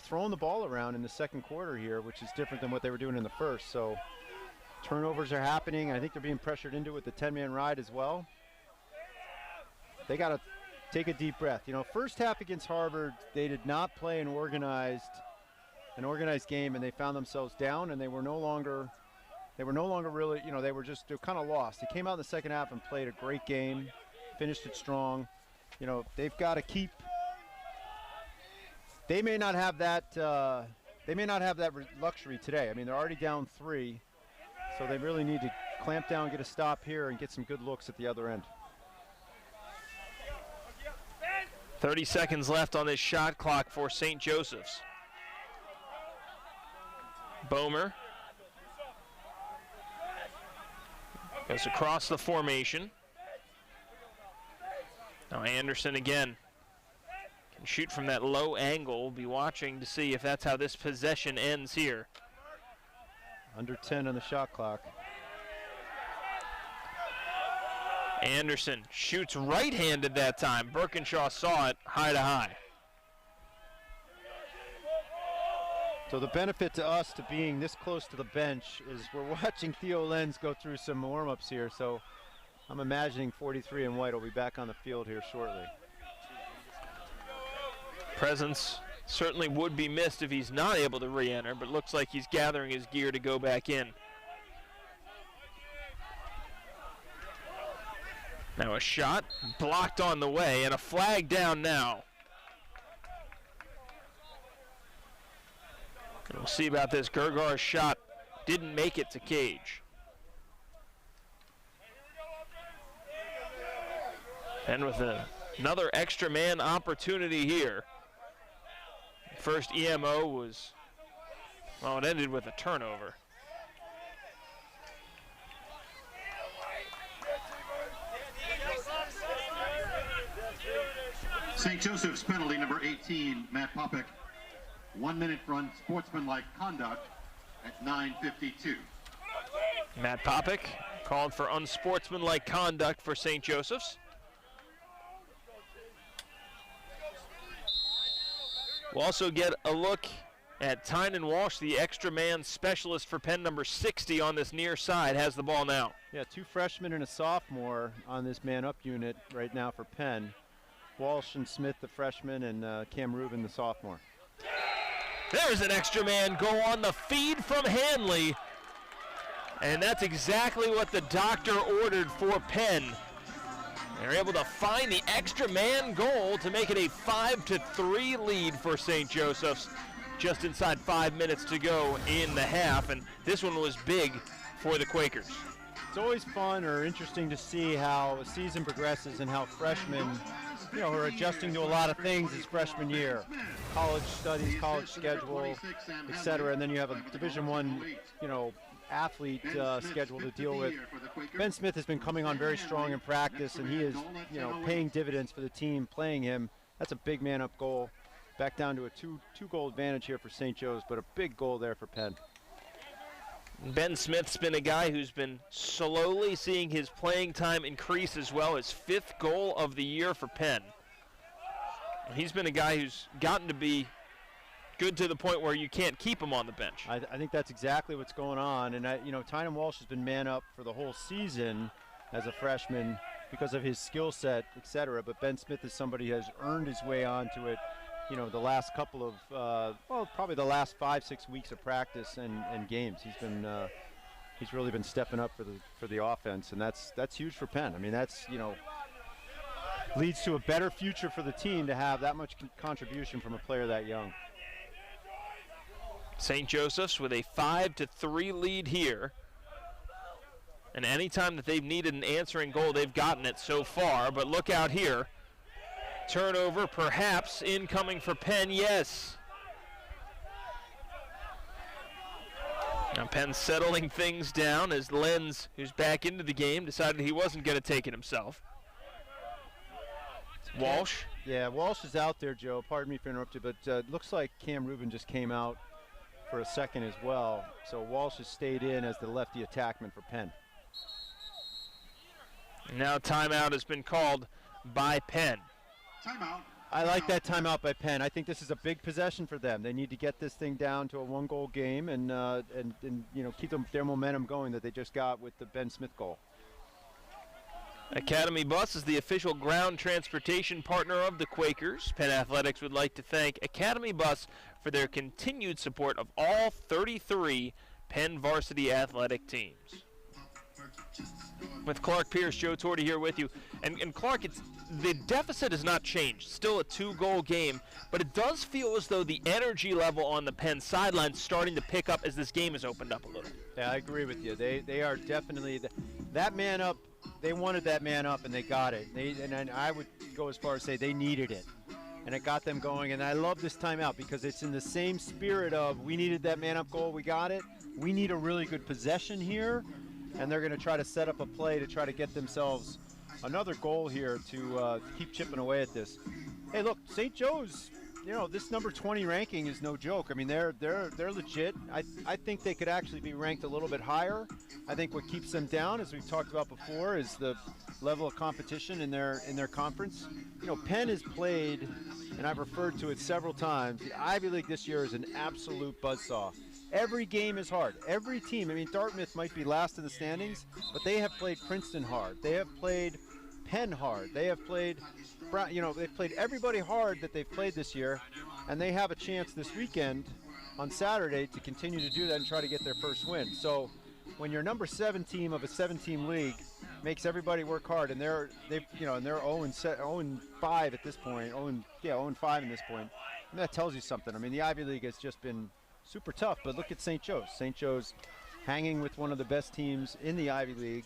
Speaker 3: throwing the ball around in the second quarter here, which is different than what they were doing in the first. So turnovers are happening. I think they're being pressured into it with the 10-man ride as well. They got to take a deep breath. You know, first half against Harvard, they did not play an organized game, and they found themselves down, and they were no longer really, you know, they're kind of lost. They came out in the second half and played a great game, finished it strong. You know, they've got to keep. They may not have that. Luxury today. I mean, they're already down 3, so they really need to clamp down, get a stop here, and get some good looks at the other end.
Speaker 2: 30 seconds left on this shot clock for St. Joseph's. Bomer goes across the formation. Now Anderson again can shoot from that low angle. We'll be watching to see if that's how this possession ends here.
Speaker 3: Under 10 on the shot clock.
Speaker 2: Anderson shoots right-handed that time. Birkinshaw saw it high to high.
Speaker 3: So the benefit to us to being this close to the bench is we're watching Theo Lenz go through some warm-ups here. So I'm imagining 43 and White will be back on the field here shortly.
Speaker 2: Presence certainly would be missed if he's not able to re-enter, but looks like he's gathering his gear to go back in. Now a shot blocked on the way, and a flag down now. And we'll see about this. Gergar's shot didn't make it to cage. And with another extra man opportunity here. First EMO was, well, it ended with a turnover.
Speaker 1: St. Joseph's penalty number 18, Matt Popek. 1 minute for unsportsmanlike conduct at 9:52.
Speaker 2: Matt Popek called for unsportsmanlike conduct for St. Joseph's. We'll also get a look at Tynan Walsh, the extra man specialist for Penn, number 60 on this near side, has the ball now.
Speaker 3: Yeah, 2 freshmen and a sophomore on this man-up unit right now for Penn. Walsh and Smith, the freshman, and Cam Rubin, the sophomore.
Speaker 2: There's an extra man goal on the feed from Hanley. And that's exactly what the doctor ordered for Penn. They're able to find the extra man goal to make it a 5-3 lead for St. Joseph's. Just inside 5 minutes to go in the half, and this one was big for the Quakers.
Speaker 3: It's always fun or interesting to see how a season progresses and how freshmen, are adjusting to a lot of things this freshman year. College studies, college schedule, etc. And then you have a Division I, athlete schedule to deal with. Ben Smith has been coming on very strong in practice, and he is, paying dividends for the team playing him. That's a big man-up goal. Back down to a two-goal advantage here for St. Joe's, but a big goal there for Penn.
Speaker 2: Ben Smith's been a guy who's been slowly seeing his playing time increase as well. His 5th goal of the year for Penn. And he's been a guy who's gotten to be good to the point where you can't keep him on the bench.
Speaker 3: I think that's exactly what's going on. And, Tynan Walsh has been man up for the whole season as a freshman because of his skill set, etc. But Ben Smith is somebody who has earned his way onto it, the last couple of, probably the last 5-6 weeks of practice and games. He's really been stepping up for the offense, and that's huge for Penn. I mean, that's, leads to a better future for the team to have that much contribution from a player that young.
Speaker 2: St. Joseph's with a 5-3 lead here. And anytime that they've needed an answering goal, they've gotten it so far. But look out here. Turnover perhaps incoming for Penn, yes. Now Penn settling things down as Lenz, who's back into the game, decided he wasn't going to take it himself. Walsh?
Speaker 3: Yeah, Walsh is out there, Joe. Pardon me for interrupting, but it looks like Cam Rubin just came out for a second as well. So Walsh has stayed in as the lefty attackman for Penn.
Speaker 2: Now timeout has been called by Penn.
Speaker 1: Timeout.
Speaker 3: I like that timeout by Penn. I think this is a big possession for them. They need to get this thing down to a 1-goal game and keep their momentum going that they just got with the Ben Smith goal.
Speaker 2: Academy Bus is the official ground transportation partner of the Quakers. Penn Athletics would like to thank Academy Bus for their continued support of all 33 Penn varsity athletic teams. With Clark Pierce, Joe Torti here with you. And Clark, the deficit has not changed. Still a 2-goal game, but it does feel as though the energy level on the Penn sideline is starting to pick up as this game has opened up a little.
Speaker 3: Yeah, I agree with you. They are definitely that man up. They wanted that man up, and they got it. And I would go as far as say they needed it, and it got them going. And I love this timeout because it's in the same spirit of we needed that man up goal, we got it. We need a really good possession here, and they're going to try to set up a play to try to get themselves another goal here to keep chipping away at this. Hey, look, St. Joe's, this number 20 ranking is no joke. I mean, they're legit. I think they could actually be ranked a little bit higher. I think what keeps them down, as we've talked about before, is the level of competition in their conference. Penn has played, and I've referred to it several times, the Ivy League this year is an absolute buzzsaw. Every game is hard. Every team, Dartmouth might be last in the standings, but they have played Princeton hard. They have played Penn hard. They have played, they've played everybody hard that they've played this year, and they have a chance this weekend on Saturday to continue to do that and try to get their first win. So when your number 7 team of a 7-team league makes everybody work hard, and they're 0-5 at this point, 0-5 in this point, and that tells you something. I mean, the Ivy League has just been super tough, but look at St. Joe's. St. Joe's hanging with one of the best teams in the Ivy League,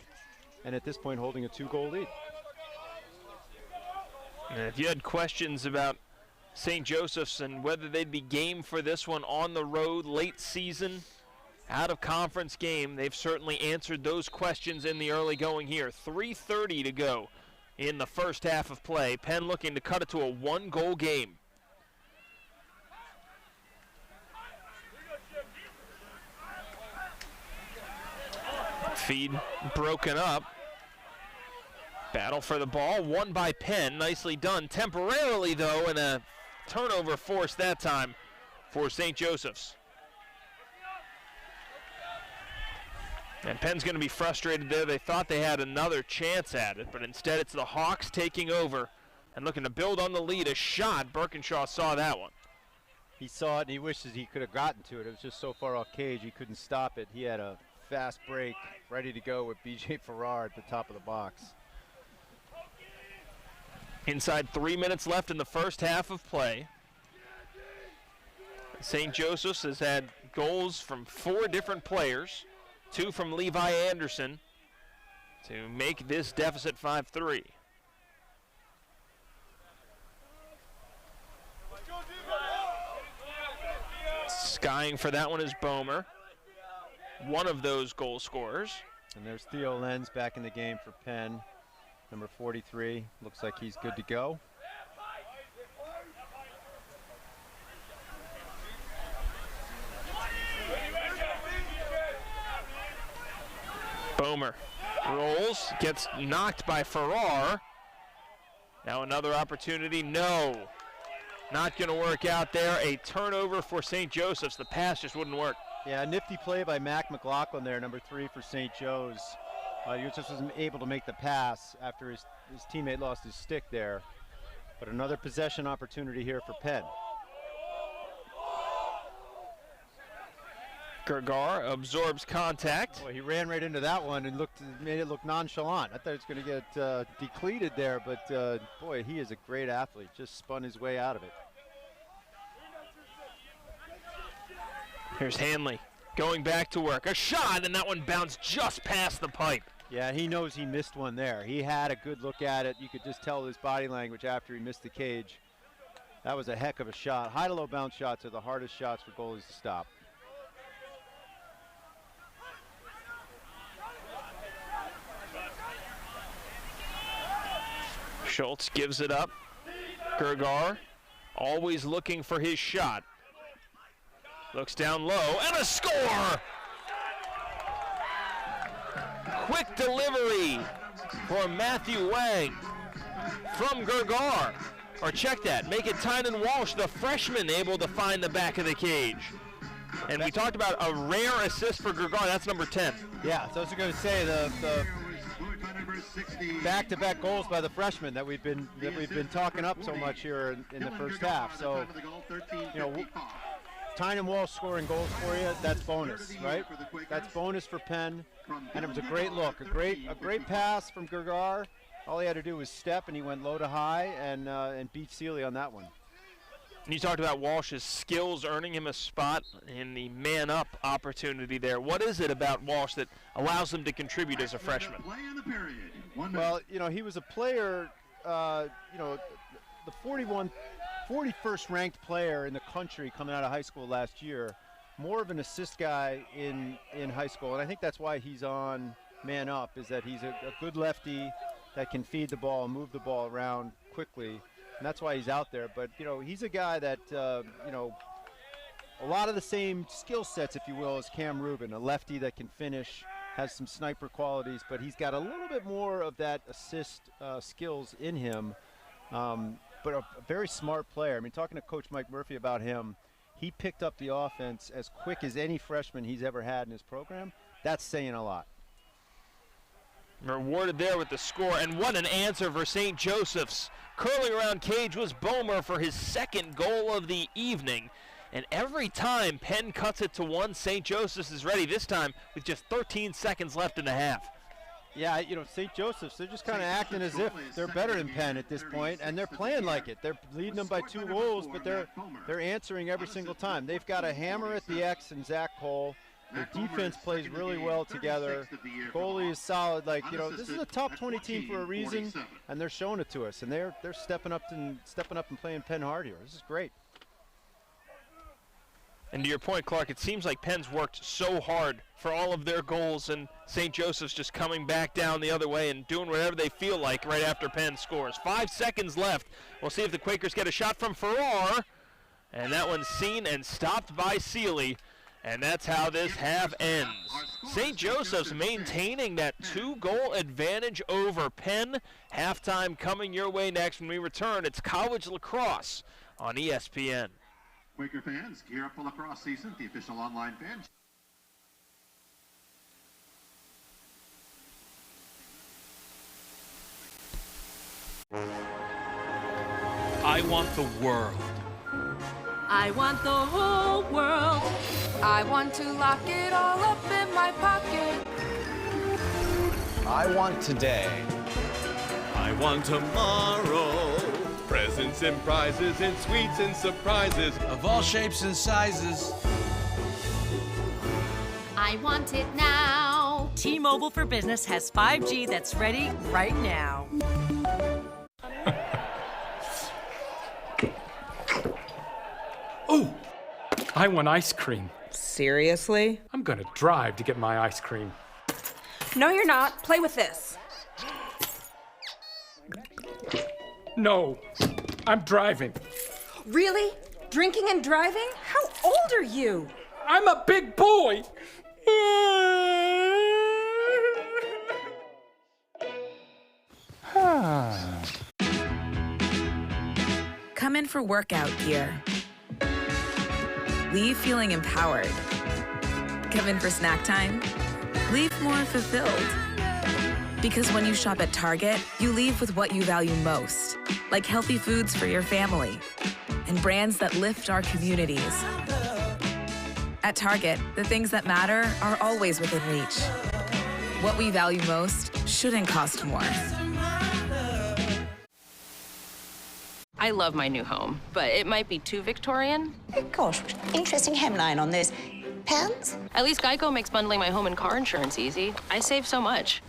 Speaker 3: and at this point holding a 2-goal lead.
Speaker 2: And if you had questions about St. Joseph's and whether they'd be game for this one on the road, late season, out of conference game, they've certainly answered those questions in the early going here. 3:30 to go in the first half of play. Penn looking to cut it to a 1-goal game. Feed broken up. Battle for the ball, won by Penn, nicely done. Temporarily though, and a turnover forced that time for St. Joseph's. And Penn's going to be frustrated there. They thought they had another chance at it, but instead it's the Hawks taking over and looking to build on the lead. A shot. Birkinshaw saw that one.
Speaker 3: He saw it and he wishes he could have gotten to it. It was just so far off cage he couldn't stop it. He had a fast break ready to go with B.J. Farrar at the top of the box.
Speaker 2: Inside 3 minutes left in the first half of play. St. Joseph's has had goals from 4 different players, 2 from Levi Anderson, to make this deficit 5-3. Skying for that one is Bomer, one of those goal scorers.
Speaker 3: And there's Theo Lenz back in the game for Penn, number 43. Looks like he's good to go.
Speaker 2: Bomer rolls, gets knocked by Farrar. Now another opportunity, no. Not going to work out there. A turnover for St. Joseph's. The pass just wouldn't work.
Speaker 3: Yeah, a nifty play by Mac McLaughlin there, number 3 for St. Joe's. He just wasn't able to make the pass after his teammate lost his stick there. But another possession opportunity here for Penn.
Speaker 2: Gergar absorbs contact.
Speaker 3: Boy, he ran right into that one and made it look nonchalant. I thought he was going to get decleated there, but boy, he is a great athlete. Just spun his way out of it.
Speaker 2: Here's Hanley going back to work. A shot, and that one bounced just past the pipe.
Speaker 3: Yeah, he knows he missed one there. He had a good look at it. You could just tell his body language after he missed the cage. That was a heck of a shot. High to low bounce shots are the hardest shots for goalies to stop.
Speaker 2: Schultz gives it up. Gergar always looking for his shot. Looks down low, and a score! Quick delivery for Matthew Wang from Gergar. Or check that, make it Tynan Walsh, the freshman, able to find the back of the cage. And we talked about a rare assist for Gergar. That's number 10.
Speaker 3: Yeah, so I was going to say the back-to-back goals by the freshman that we've been talking up so much here in the first half. So, you know, Tynan Walsh scoring goals for you, that's bonus, right? That's bonus for Penn. And it was a great look, a great pass from Gergar. All he had to do was step, and he went low to high and beat Sealy on that one.
Speaker 2: You talked about Walsh's skills earning him a spot in the man-up opportunity there. What is it about Walsh that allows him to contribute as a freshman?
Speaker 3: Well, you know, he was a player, you know, the 41st ranked player in the country coming out of high school last year. More of an assist guy in high school, and I think that's why he's on man-up, is that he's a good lefty that can feed the ball and move the ball around quickly. And that's why he's out there. But, you know, he's a guy that, you know, a lot of the same skill sets, if you will, as Cam Rubin, a lefty that can finish, has some sniper qualities, but he's got a little bit more of that assist skills in him. But a very smart player. I mean, talking to Coach Mike Murphy about him, he picked up the offense as quick as any freshman he's ever had in his program. That's saying a lot.
Speaker 2: Rewarded there with the score, and what an answer for St. Joseph's. Curling around cage was Bomer for his second goal of the evening. And every time Penn cuts it to one, St. Joseph's is ready, this time with just 13 seconds left in the half.
Speaker 3: Yeah, you know, St. Joseph's, they're just kind of acting as if they're better than Penn at this point, and they're playing like it. They're leading them by 2 goals, but they're answering every single time. They've got a hammer at the X and Zach Cole. Their defense plays really well together. Goalie is solid. Like, you know, this is a top 20 team for a reason, and they're showing it to us. And they're stepping up and playing Penn hard here. This is great.
Speaker 2: And to your point, Clark, it seems like Penn's worked so hard for all of their goals, and St. Joseph's just coming back down the other way and doing whatever they feel like right after Penn scores. 5 seconds left. We'll see if the Quakers get a shot from Farrar. And that one's seen and stopped by Sealy. And that's how this half ends. St. Joseph's maintaining that 2-goal advantage over Penn. Halftime coming your way next when we return. It's college lacrosse on ESPN.
Speaker 1: Quaker fans, gear up for lacrosse season at the official online fan.
Speaker 14: I want the world.
Speaker 17: I want the whole world. I want to lock it all up in my pocket.
Speaker 18: I want today.
Speaker 19: I want tomorrow. Presents and prizes and sweets and surprises
Speaker 11: of all shapes and sizes.
Speaker 17: I want it now.
Speaker 20: T-Mobile for Business has 5G that's ready right now.
Speaker 21: Oh, I want ice cream.
Speaker 22: Seriously?
Speaker 21: I'm gonna drive to get my ice cream.
Speaker 22: No, you're not. Play with this.
Speaker 21: No, I'm driving.
Speaker 22: Really? Drinking and driving? How old are you?
Speaker 21: I'm a big boy.
Speaker 10: Come in for workout gear. Leave feeling empowered. Come in for snack time. Leave more fulfilled. Because when you shop at Target, you leave with what you value most, like healthy foods for your family and brands that lift our communities. At Target, the things that matter are always within reach. What we value most shouldn't cost more.
Speaker 23: I love my new home, but it might be too Victorian.
Speaker 24: Gosh, interesting hemline on this. Pounds?
Speaker 23: At least Geico makes bundling my home and car insurance easy. I save so much.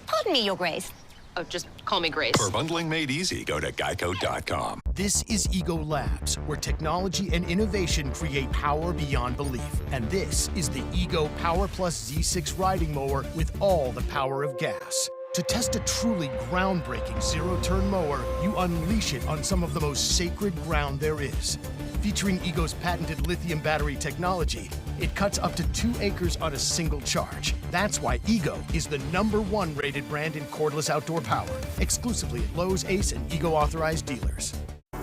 Speaker 24: Pardon me, Your Grace.
Speaker 23: Oh, just call me Grace.
Speaker 25: For bundling made easy, go to geico.com.
Speaker 26: This is Ego Labs, where technology and innovation create power beyond belief. And this is the Ego Power Plus Z6 riding mower with all the power of gas. To test a truly groundbreaking zero-turn mower, you unleash it on some of the most sacred ground there is. Featuring Ego's patented lithium battery technology, it cuts up to 2 acres on a single charge. That's why Ego is the #1 rated brand in cordless outdoor power, exclusively at Lowe's, Ace, and Ego authorized dealers.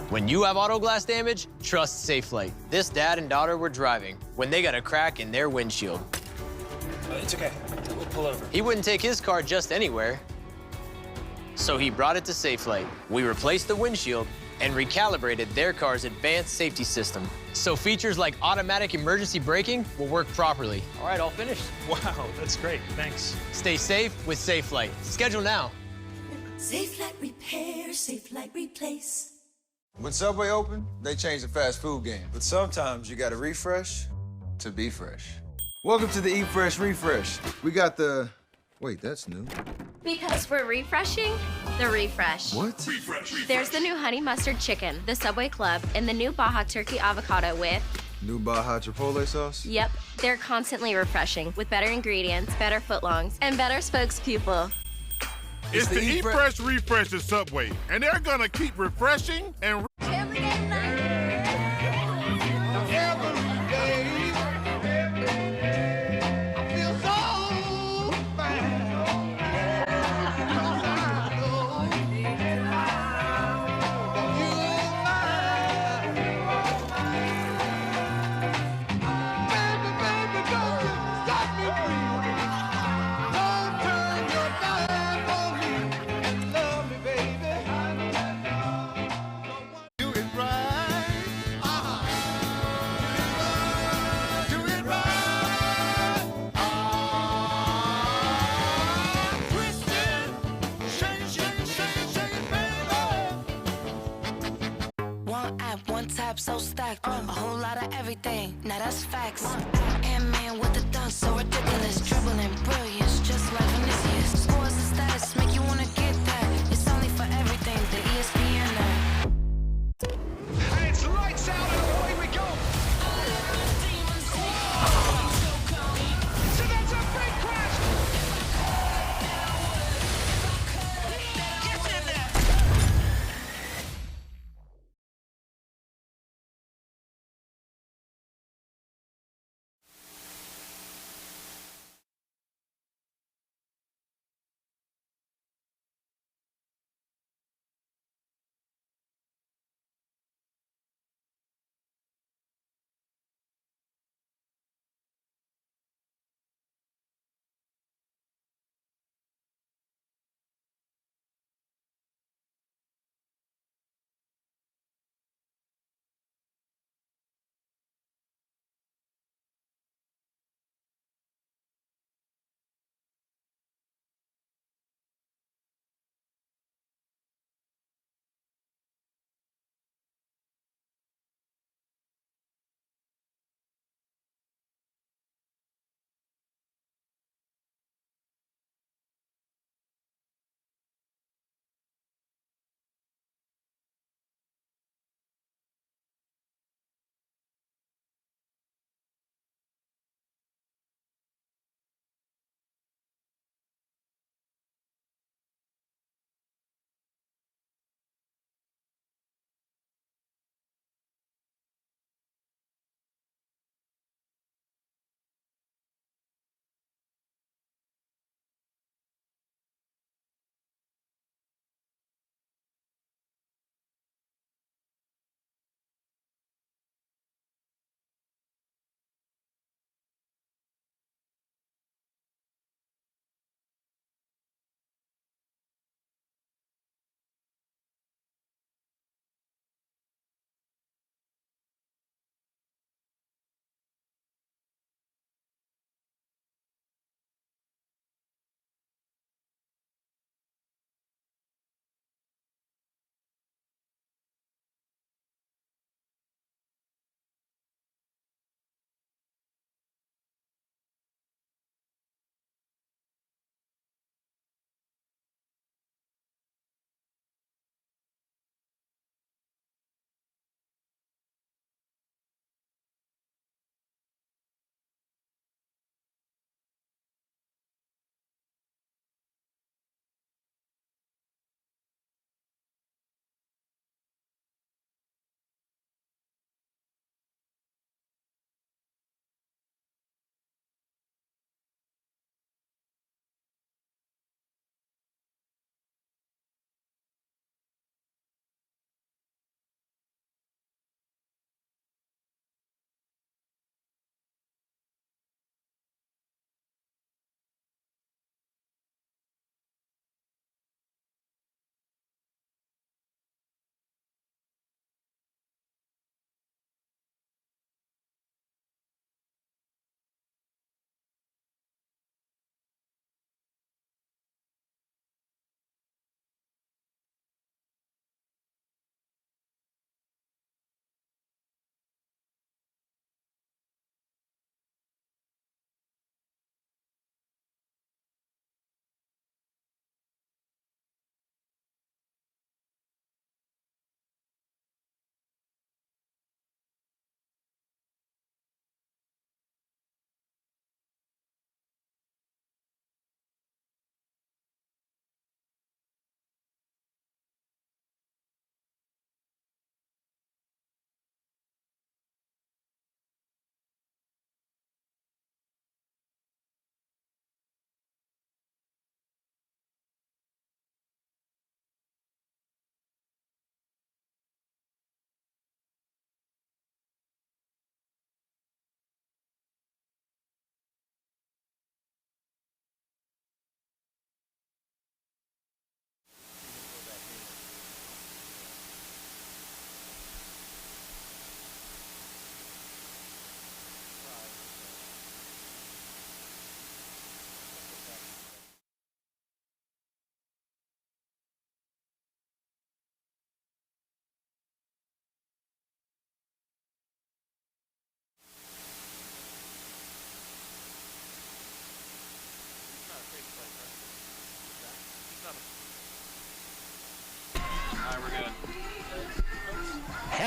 Speaker 27: When you have auto glass damage, trust SafeLight. This dad and daughter were driving when they got a crack in their windshield.
Speaker 6: It's okay. We'll pull over.
Speaker 27: He wouldn't take his car just anywhere, so he brought it to SafeLight. We replaced the windshield and recalibrated their car's advanced safety system, so features like automatic emergency braking will work properly. All right, all finished.
Speaker 6: Wow, that's great. Thanks.
Speaker 27: Stay safe with SafeLight. Schedule now.
Speaker 28: SafeLight Repair, SafeLight Replace.
Speaker 29: When Subway opened, they changed the fast food game. But sometimes you gotta refresh to be fresh. Welcome to the Eat Fresh Refresh. We got the... Wait, that's new.
Speaker 30: Because we're refreshing the refresh.
Speaker 29: What?
Speaker 30: Refresh. There's the new honey mustard chicken, the Subway Club, and the new Baja turkey avocado with...
Speaker 29: New Baja Chipotle sauce?
Speaker 30: Yep, they're constantly refreshing with better ingredients, better footlongs, and better spokespeople.
Speaker 31: It's the Eat Fresh Refresh at Subway, and they're gonna keep refreshing and...
Speaker 28: One tap, so stacked. A whole lot of everything. Now that's facts. And man with the dunk, so ridiculous. Dribbling brilliance, just like Vinicius. Scores and stats make you wanna get that. It's only for everything. The ESPN app.
Speaker 14: And it's lights out and away we go. So that's a big crash. Get in there.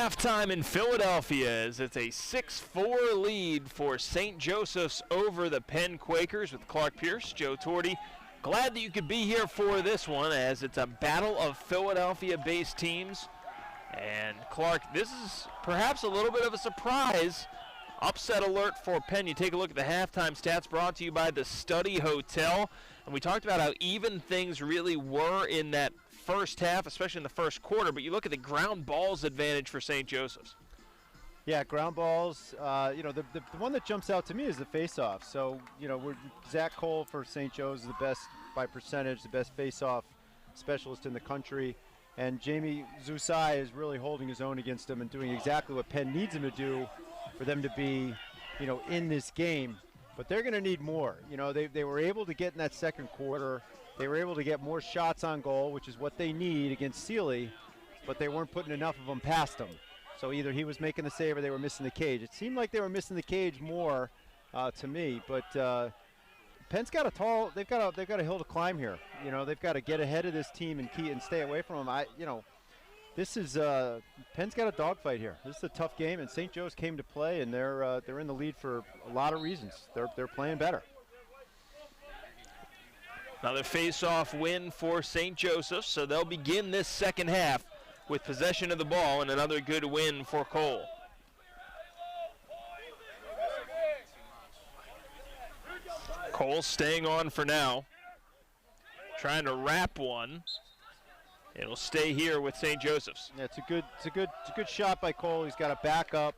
Speaker 2: Halftime in Philadelphia as it's a 6-4 lead for St. Joseph's over the Penn Quakers with Clark Pierce, Joe Torti. Glad that you could be here for this one as it's a battle of Philadelphia-based teams. And Clark, this is perhaps a little bit of a surprise. Upset alert for Penn. You take a look at the halftime stats brought to you by the Study Hotel. And we talked about how even things really were in that first half, especially in the first quarter. But you look at the ground balls advantage for St. Joseph's.
Speaker 3: Yeah, ground balls. The one that jumps out to me is the face-off. So, Zach Cole for St. Joe's is the best by percentage, the best face-off specialist in the country. And Jamie Zusai is really holding his own against him and doing exactly what Penn needs him to do for them to be, in this game. But they're going to need more. They were able to get in that second quarter. They were able to get more shots on goal, which is what they need against Sealy, but they weren't putting enough of them past him. So either he was making the save or they were missing the cage. It seemed like they were missing the cage more to me, but Penn's got they've got a hill to climb here. They've got to get ahead of this team and stay away from them. This is Penn's got a dogfight here. This is a tough game, and St. Joe's came to play, and they're in the lead for a lot of reasons. They're playing better.
Speaker 2: Another face-off win for St. Joseph's, so they'll begin this second half with possession of the ball and another good win for Cole. Cole staying on for now, trying to wrap one. It'll stay here with St. Joseph's.
Speaker 3: Yeah, it's a good shot by Cole. He's got a back up.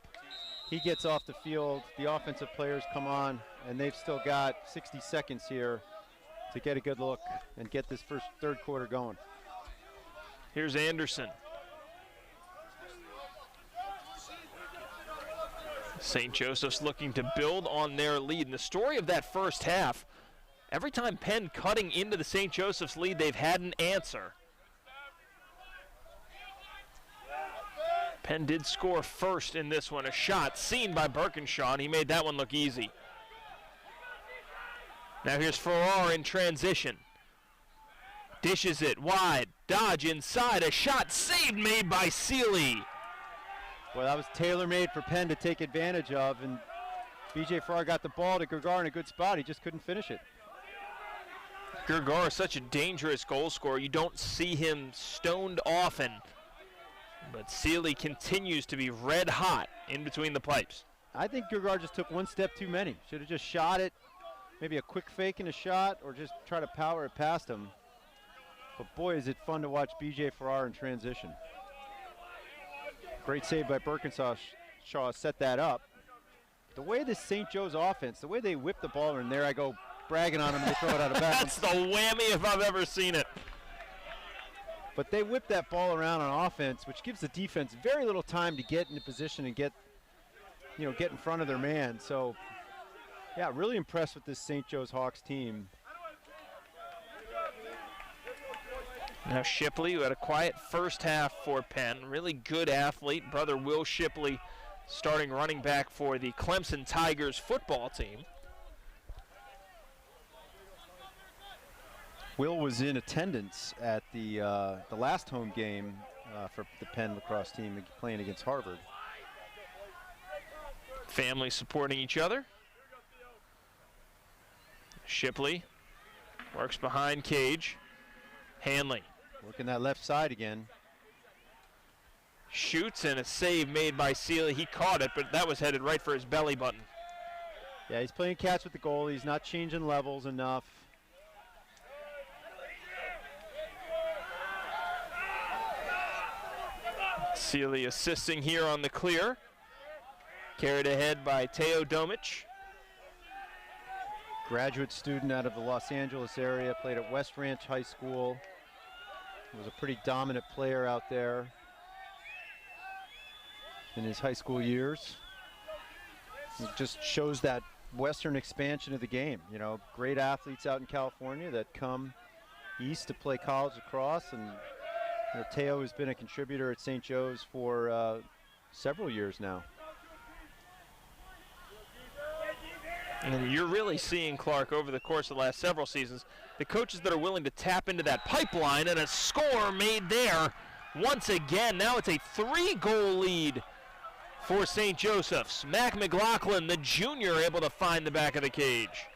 Speaker 3: He gets off the field. The offensive players come on, and they've still got 60 seconds here to get a good look and get this third quarter going.
Speaker 2: Here's Anderson. St. Joseph's looking to build on their lead. And the story of that first half, every time Penn cutting into the St. Joseph's lead, they've had an answer. Penn did score first in this one. A shot seen by Birkinshaw, and he made that one look easy. Now here's Farrar in transition. Dishes it wide. Dodge inside. A shot saved, made by Sealy.
Speaker 3: Well, that was tailor-made for Penn to take advantage of, and B.J. Farrar got the ball to Gergar in a good spot. He just couldn't finish it.
Speaker 2: Gergar is such a dangerous goal scorer. You don't see him stoned often, but Sealy continues to be red hot in between the pipes.
Speaker 3: I think Gergar just took one step too many. Should have just shot it, maybe a quick fake in a shot, or just try to power it past him. But boy, is it fun to watch B.J. Farrar in transition. Great save by Birkinshaw. Shaw set that up. The way this St. Joe's offense, the way they whip the ball, and there I go bragging on them and they throw it out of bounds.
Speaker 2: That's the whammy if I've ever seen it.
Speaker 3: But they whip that ball around on offense, which gives the defense very little time to get into position and get in front of their man. So, yeah, really impressed with this St. Joe's Hawks team.
Speaker 2: Now Shipley, who had a quiet first half for Penn, really good athlete. Brother Will Shipley, starting running back for the Clemson Tigers football team.
Speaker 3: Will was in attendance at the last home game for the Penn lacrosse team playing against Harvard.
Speaker 2: Family supporting each other. Shipley works behind Cage. Hanley.
Speaker 3: Working that left side again.
Speaker 2: Shoots, and a save made by Sealy. He caught it, but that was headed right for his belly button.
Speaker 3: Yeah, he's playing catch with the goal. He's not changing levels enough.
Speaker 2: Sealy assisting here on the clear. Carried ahead by Teo Domich.
Speaker 3: Graduate student out of the Los Angeles area, played at West Ranch High School. Was a pretty dominant player out there in his high school years. It just shows that Western expansion of the game. Great athletes out in California that come east to play college lacrosse, and Teo has been a contributor at St. Joe's for several years now.
Speaker 2: And you're really seeing, Clark, over the course of the last several seasons, the coaches that are willing to tap into that pipeline, and a score made there once again. Now it's a 3-goal lead for St. Joseph's. Mac McLaughlin, the junior, able to find the back of the cage.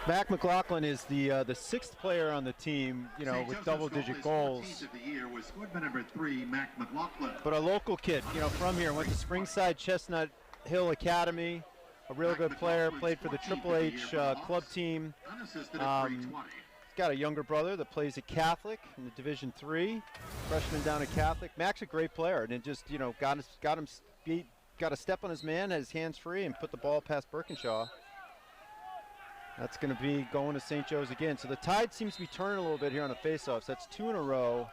Speaker 3: Mac McLaughlin is the 6th player on the team, you know, with double-digit goals.
Speaker 1: Of the year was squad number 3, Mac McLaughlin.
Speaker 3: But a local kid, you know, from here, went to Springside Chestnut Hill Academy, a real good player, played for the Triple H club team. Got a younger brother that plays at Catholic in the Division III, freshman down at Catholic. Mac's a great player, and it just, you know, got a step on his man, had his hands free, and put the ball past Birkinshaw. That's going to be going to St. Joe's again. So the tide seems to be turning a little bit here on the faceoffs. That's 2 in a row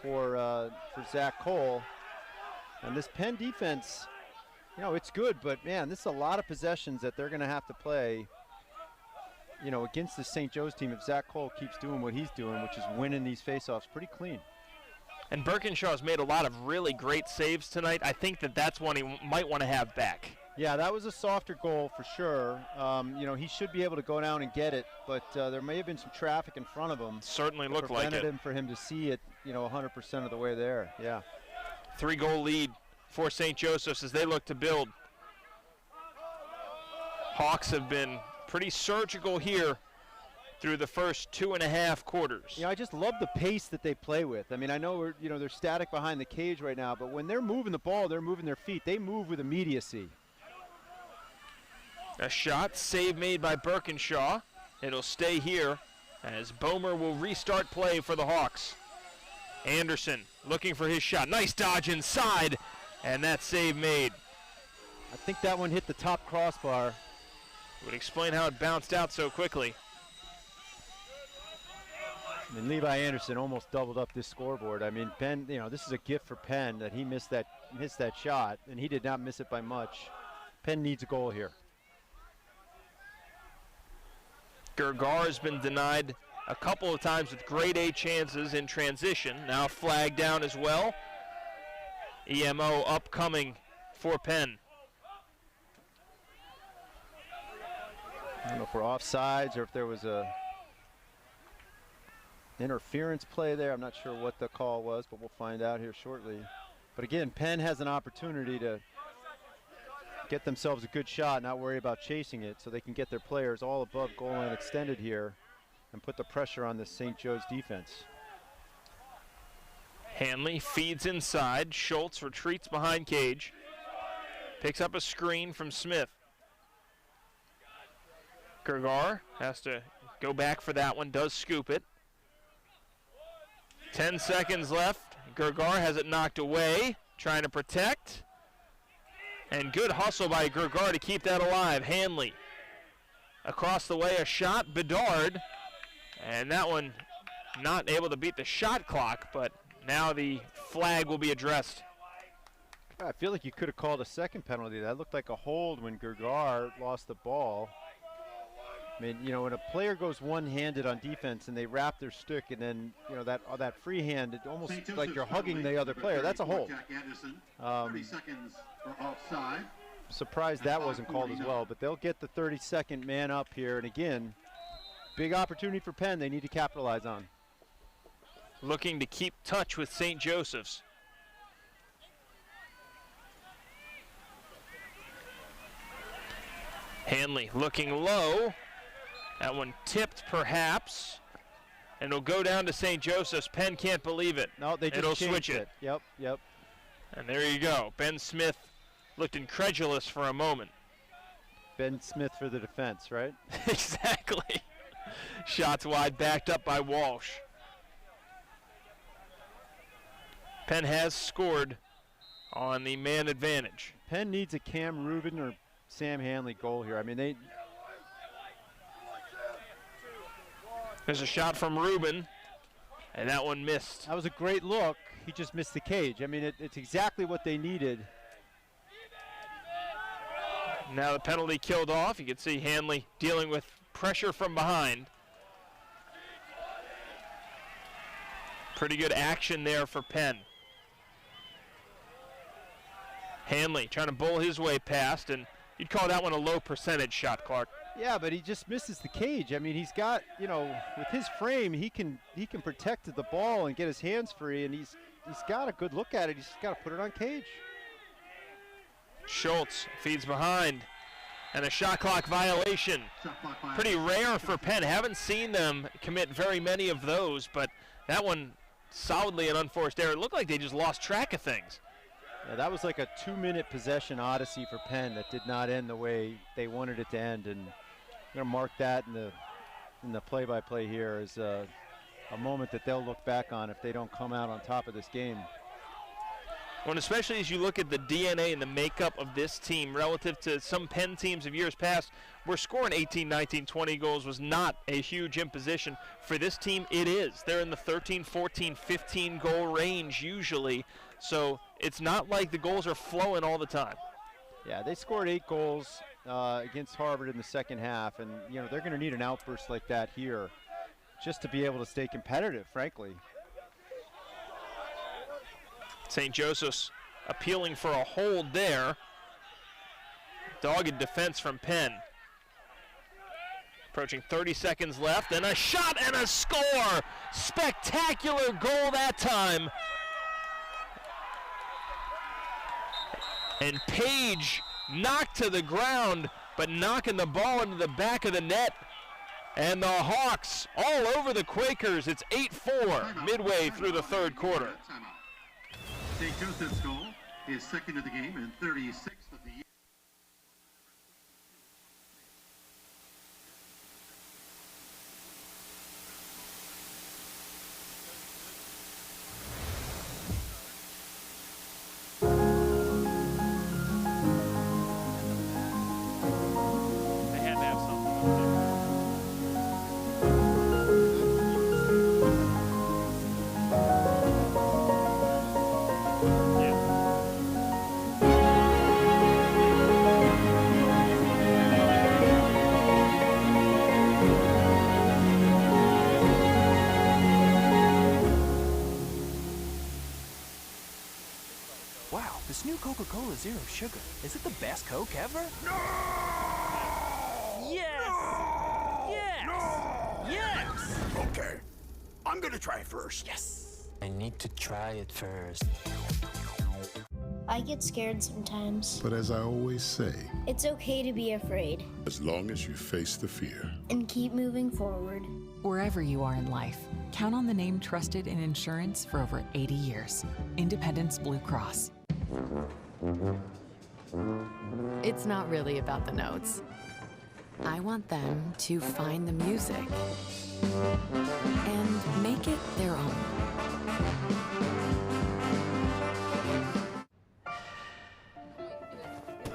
Speaker 3: for Zach Cole. And this Penn defense, you know, it's good, but man, this is a lot of possessions that they're going to have to play, you know, against the St. Joe's team if Zach Cole keeps doing what he's doing, which is winning these faceoffs pretty clean.
Speaker 2: And Birkinshaw's made a lot of really great saves tonight. I think that's one he might want to have back.
Speaker 3: Yeah, that was a softer goal for sure. You know, he should be able to go down and get it, but there may have been some traffic in front of him.
Speaker 2: Certainly looked like it.
Speaker 3: Prevented him for him to see it, you know, 100% of the way there. Yeah.
Speaker 2: 3-goal lead for St. Joseph's as they look to build. Hawks have been pretty surgical here through the first 2.5 quarters.
Speaker 3: You know, I just love the pace that they play with. I mean, I know they're static behind the cage right now, but when they're moving the ball, they're moving their feet. They move with immediacy.
Speaker 2: A shot, save made by Birkinshaw. It'll stay here as Bomer will restart play for the Hawks. Anderson looking for his shot. Nice dodge inside, and that save made.
Speaker 3: I think that one hit the top crossbar.
Speaker 2: Would explain how it bounced out so quickly.
Speaker 3: I mean, Levi Anderson almost doubled up this scoreboard. I mean, Penn, you know, this is a gift for Penn that he missed that shot, and he did not miss it by much. Penn needs a goal here.
Speaker 2: Gergar has been denied a couple of times with grade A chances in transition. Now flagged down as well. EMO upcoming for Penn.
Speaker 3: I don't know if we're offsides or if there was a interference play there. I'm not sure what the call was, but we'll find out here shortly. But again, Penn has an opportunity to get themselves a good shot, not worry about chasing it, so they can get their players all above goal line extended here and put the pressure on the St. Joe's defense.
Speaker 2: Hanley feeds inside. Schultz retreats behind cage. Picks up a screen from Smith. Gergar has to go back for that one, does scoop it. 10 seconds left. Gergar has it knocked away, trying to protect. And good hustle by Gergar to keep that alive. Hanley across the way, a shot. Bedard, and that one not able to beat the shot clock, but now the flag will be addressed.
Speaker 3: I feel like you could have called a second penalty. That looked like a hold when Gergar lost the ball. I mean, you know, when a player goes one-handed on defense and they wrap their stick, and then, you know, that free hand, it almost like you're hugging the other player. That's a hold.
Speaker 1: 30 seconds for offside.
Speaker 3: Surprised that wasn't called as well, but they'll get the 32nd man up here. And again, big opportunity for Penn they need to capitalize on.
Speaker 2: Looking to keep touch with St. Joseph's. Hanley looking low. That one tipped perhaps, and it'll go down to St. Joseph's. Penn can't believe it.
Speaker 3: No, they just
Speaker 2: It'll
Speaker 3: changed
Speaker 2: switch it.
Speaker 3: Yep.
Speaker 2: And there you go. Ben Smith looked incredulous for a moment.
Speaker 3: Ben Smith for the defense, right?
Speaker 2: Exactly. Shots wide, backed up by Walsh. Penn has scored on the man advantage.
Speaker 3: Penn needs a Cam Rubin or Sam Hanley goal here. I mean,
Speaker 2: there's a shot from Rubin, and that one missed.
Speaker 3: That was a great look. He just missed the cage. I mean, it's exactly what they needed.
Speaker 2: Now the penalty killed off. You can see Hanley dealing with pressure from behind. Pretty good action there for Penn. Hanley trying to bowl his way past, and you'd call that one a low percentage shot, Clark.
Speaker 3: Yeah, but he just misses the cage. I mean, he's got, you know, with his frame, he can protect the ball and get his hands free, and he's got a good look at it. He's just got to put it on cage.
Speaker 2: Schultz feeds behind, and a shot clock violation. Pretty rare for Penn. Haven't seen them commit very many of those, but that one solidly an unforced error. It looked like they just lost track of things.
Speaker 3: Yeah, that was like a 2-minute possession odyssey for Penn that did not end the way they wanted it to end, and I'm going to mark that in the play-by-play here as a moment that they'll look back on if they don't come out on top of this game.
Speaker 2: Well, and especially as you look at the DNA and the makeup of this team relative to some Penn teams of years past, where scoring 18, 19, 20 goals was not a huge imposition. For this team, it is. They're in the 13, 14, 15 goal range usually, so it's not like the goals are flowing all the time.
Speaker 3: Yeah, they scored 8 goals against Harvard in the second half, and you know they're going to need an outburst like that here just to be able to stay competitive, frankly.
Speaker 2: St. Joseph's appealing for a hold there. Dogged defense from Penn. Approaching 30 seconds left, and a shot and a score! Spectacular goal that time. And Page knocked to the ground, but knocking the ball into the back of the net. And the Hawks all over the Quakers. It's 8-4 midway through the third quarter.
Speaker 1: St. Joseph's goal is second of the game and 36th of the year.
Speaker 2: They had to have something up there.
Speaker 4: Wow, this new Coca-Cola Zero Sugar. Is it the best Coke ever?
Speaker 11: No!
Speaker 4: Yes!
Speaker 11: No!
Speaker 4: Yes!
Speaker 11: No!
Speaker 4: Yes!
Speaker 11: Okay, I'm gonna try first.
Speaker 4: Yes!
Speaker 5: I need to try it first.
Speaker 7: I get scared sometimes.
Speaker 8: But as I always say,
Speaker 7: It's okay to be afraid
Speaker 8: as long as you face the fear.
Speaker 7: and keep moving forward.
Speaker 9: Wherever you are in life, count on the name trusted in insurance for over 80 years. Independence Blue Cross.
Speaker 12: It's not really about the notes. I want them to find the music and make it their own.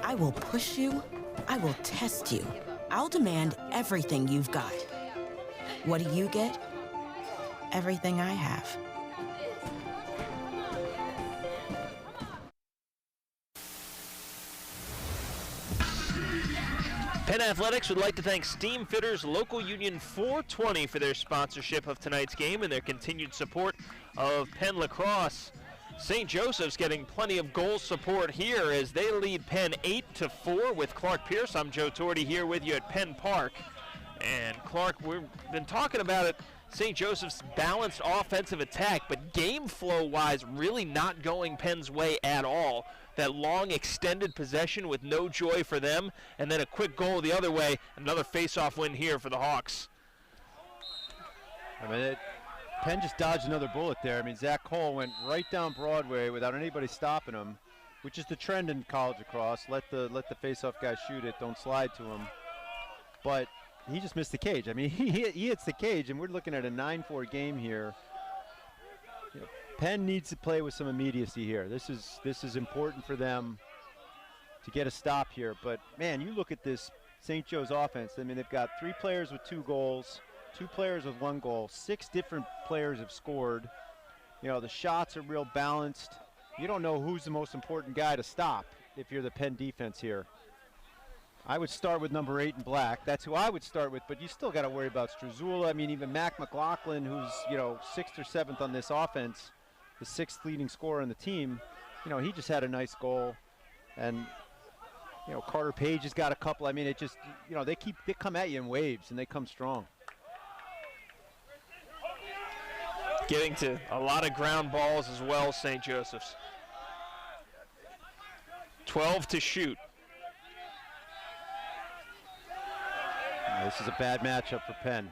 Speaker 13: I will push you. I will test you. I'll demand everything you've got. What do you get? Everything I have.
Speaker 2: Penn Athletics would like to thank Steam Fitters Local Union 420 for their sponsorship of tonight's game and their continued support of Penn Lacrosse. St. Joseph's getting plenty of goal support here as they lead Penn 8-4 with Clark Pierce. I'm Joe Torty here with you at Penn Park. And Clark, we've been talking about it, St. Joseph's balanced offensive attack, but game flow-wise really not going Penn's way at all. That long extended possession with no joy for them, and then a quick goal the other way. Another face-off win here for the Hawks.
Speaker 3: I mean, Penn just dodged another bullet there. I mean, Zach Cole went right down Broadway without anybody stopping him, which is the trend in college lacrosse. Let the face-off guy shoot it. Don't slide to him. But he just missed the cage. I mean, he hits the cage, and we're looking at a 9-4 game here. You know, Penn needs to play with some immediacy here. This is important for them to get a stop here. But man, you look at this St. Joe's offense. I mean, they've got 3 players with 2 goals, 2 players with 1 goal. 6 different players have scored. You know, the shots are real balanced. You don't know who's the most important guy to stop if you're the Penn defense here. I would start with number 8 in black. That's who I would start with, but you still got to worry about Struzula. I mean, even Mac McLaughlin, who's, you know, 6th or 7th on this offense, the 6th leading scorer on the team, you know, he just had a nice goal. And You know, Carter Page has got a couple. I mean, it just, you know, they come at you in waves, and they come strong.
Speaker 2: Getting to a lot of ground balls as well, St. Joseph's. 12 to shoot.
Speaker 3: This is a bad matchup for Penn.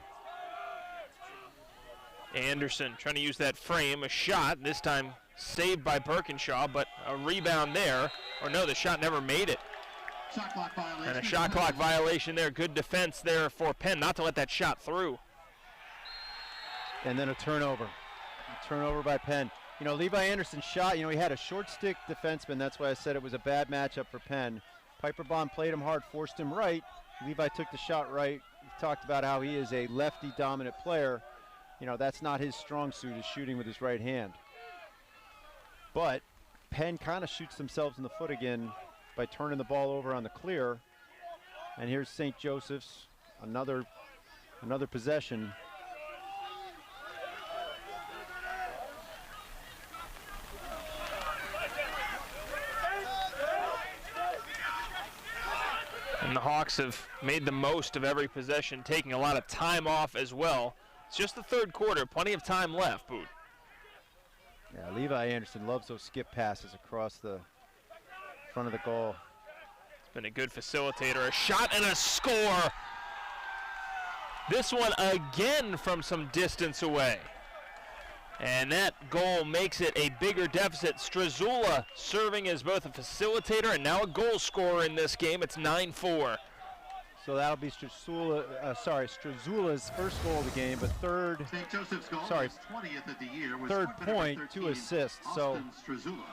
Speaker 2: Anderson trying to use that frame, a shot, this time saved by Birkinshaw, but a rebound there. Or no, the shot never made it.
Speaker 1: Shot clock violation.
Speaker 2: And a shot clock violation there. Good defense there for Penn not to let that shot through.
Speaker 3: And then a turnover. A turnover by Penn. You know, Levi Anderson's shot, you know, he had a short stick defenseman. That's why I said it was a bad matchup for Penn. Piper Bond played him hard, forced him right. Levi took the shot right. We've talked about how he is a lefty dominant player. You know, that's not his strong suit, is shooting with his right hand. But Penn kind of shoots themselves in the foot again by turning the ball over on the clear. And here's St. Joseph's, another possession.
Speaker 2: And the Hawks have made the most of every possession, taking a lot of time off as well. It's just the third quarter, plenty of time left, Boot.
Speaker 3: Yeah, Levi Anderson loves those skip passes across the front of the goal.
Speaker 2: It's been a good facilitator, a shot and a score. This one again from some distance away. And that goal makes it a bigger deficit. Strazula serving as both a facilitator and now a goal scorer in this game. It's 9-4.
Speaker 3: So that'll be Strazula's first goal of the game, but third,
Speaker 1: St. Joseph's goal is 20th of the year with
Speaker 3: third point, 2 assists. So
Speaker 1: Strazula,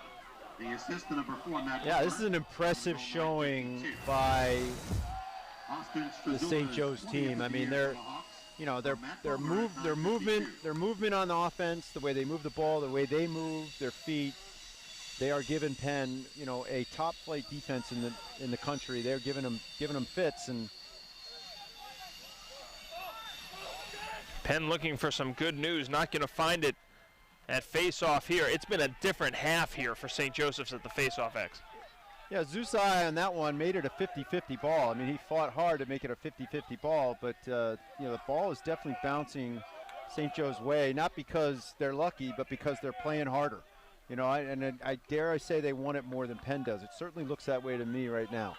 Speaker 1: the assist to number 4 Matt.
Speaker 3: Yeah, this is an impressive showing by the St. Joe's team. I mean, their movement on the offense, the way they move the ball, the way they move their feet, they are giving Penn, you know, a top flight defense in the country. They're giving them fits. And
Speaker 2: Penn looking for some good news, not going to find it at face-off here. It's been a different half here for St. Joseph's at the face-off X.
Speaker 3: Yeah, Zusai on that one made it a 50-50 ball. I mean, he fought hard to make it a 50-50 ball, but you know, the ball is definitely bouncing St. Joe's way, not because they're lucky, but because they're playing harder. You know, I dare I say they want it more than Penn does. It certainly looks that way to me right now.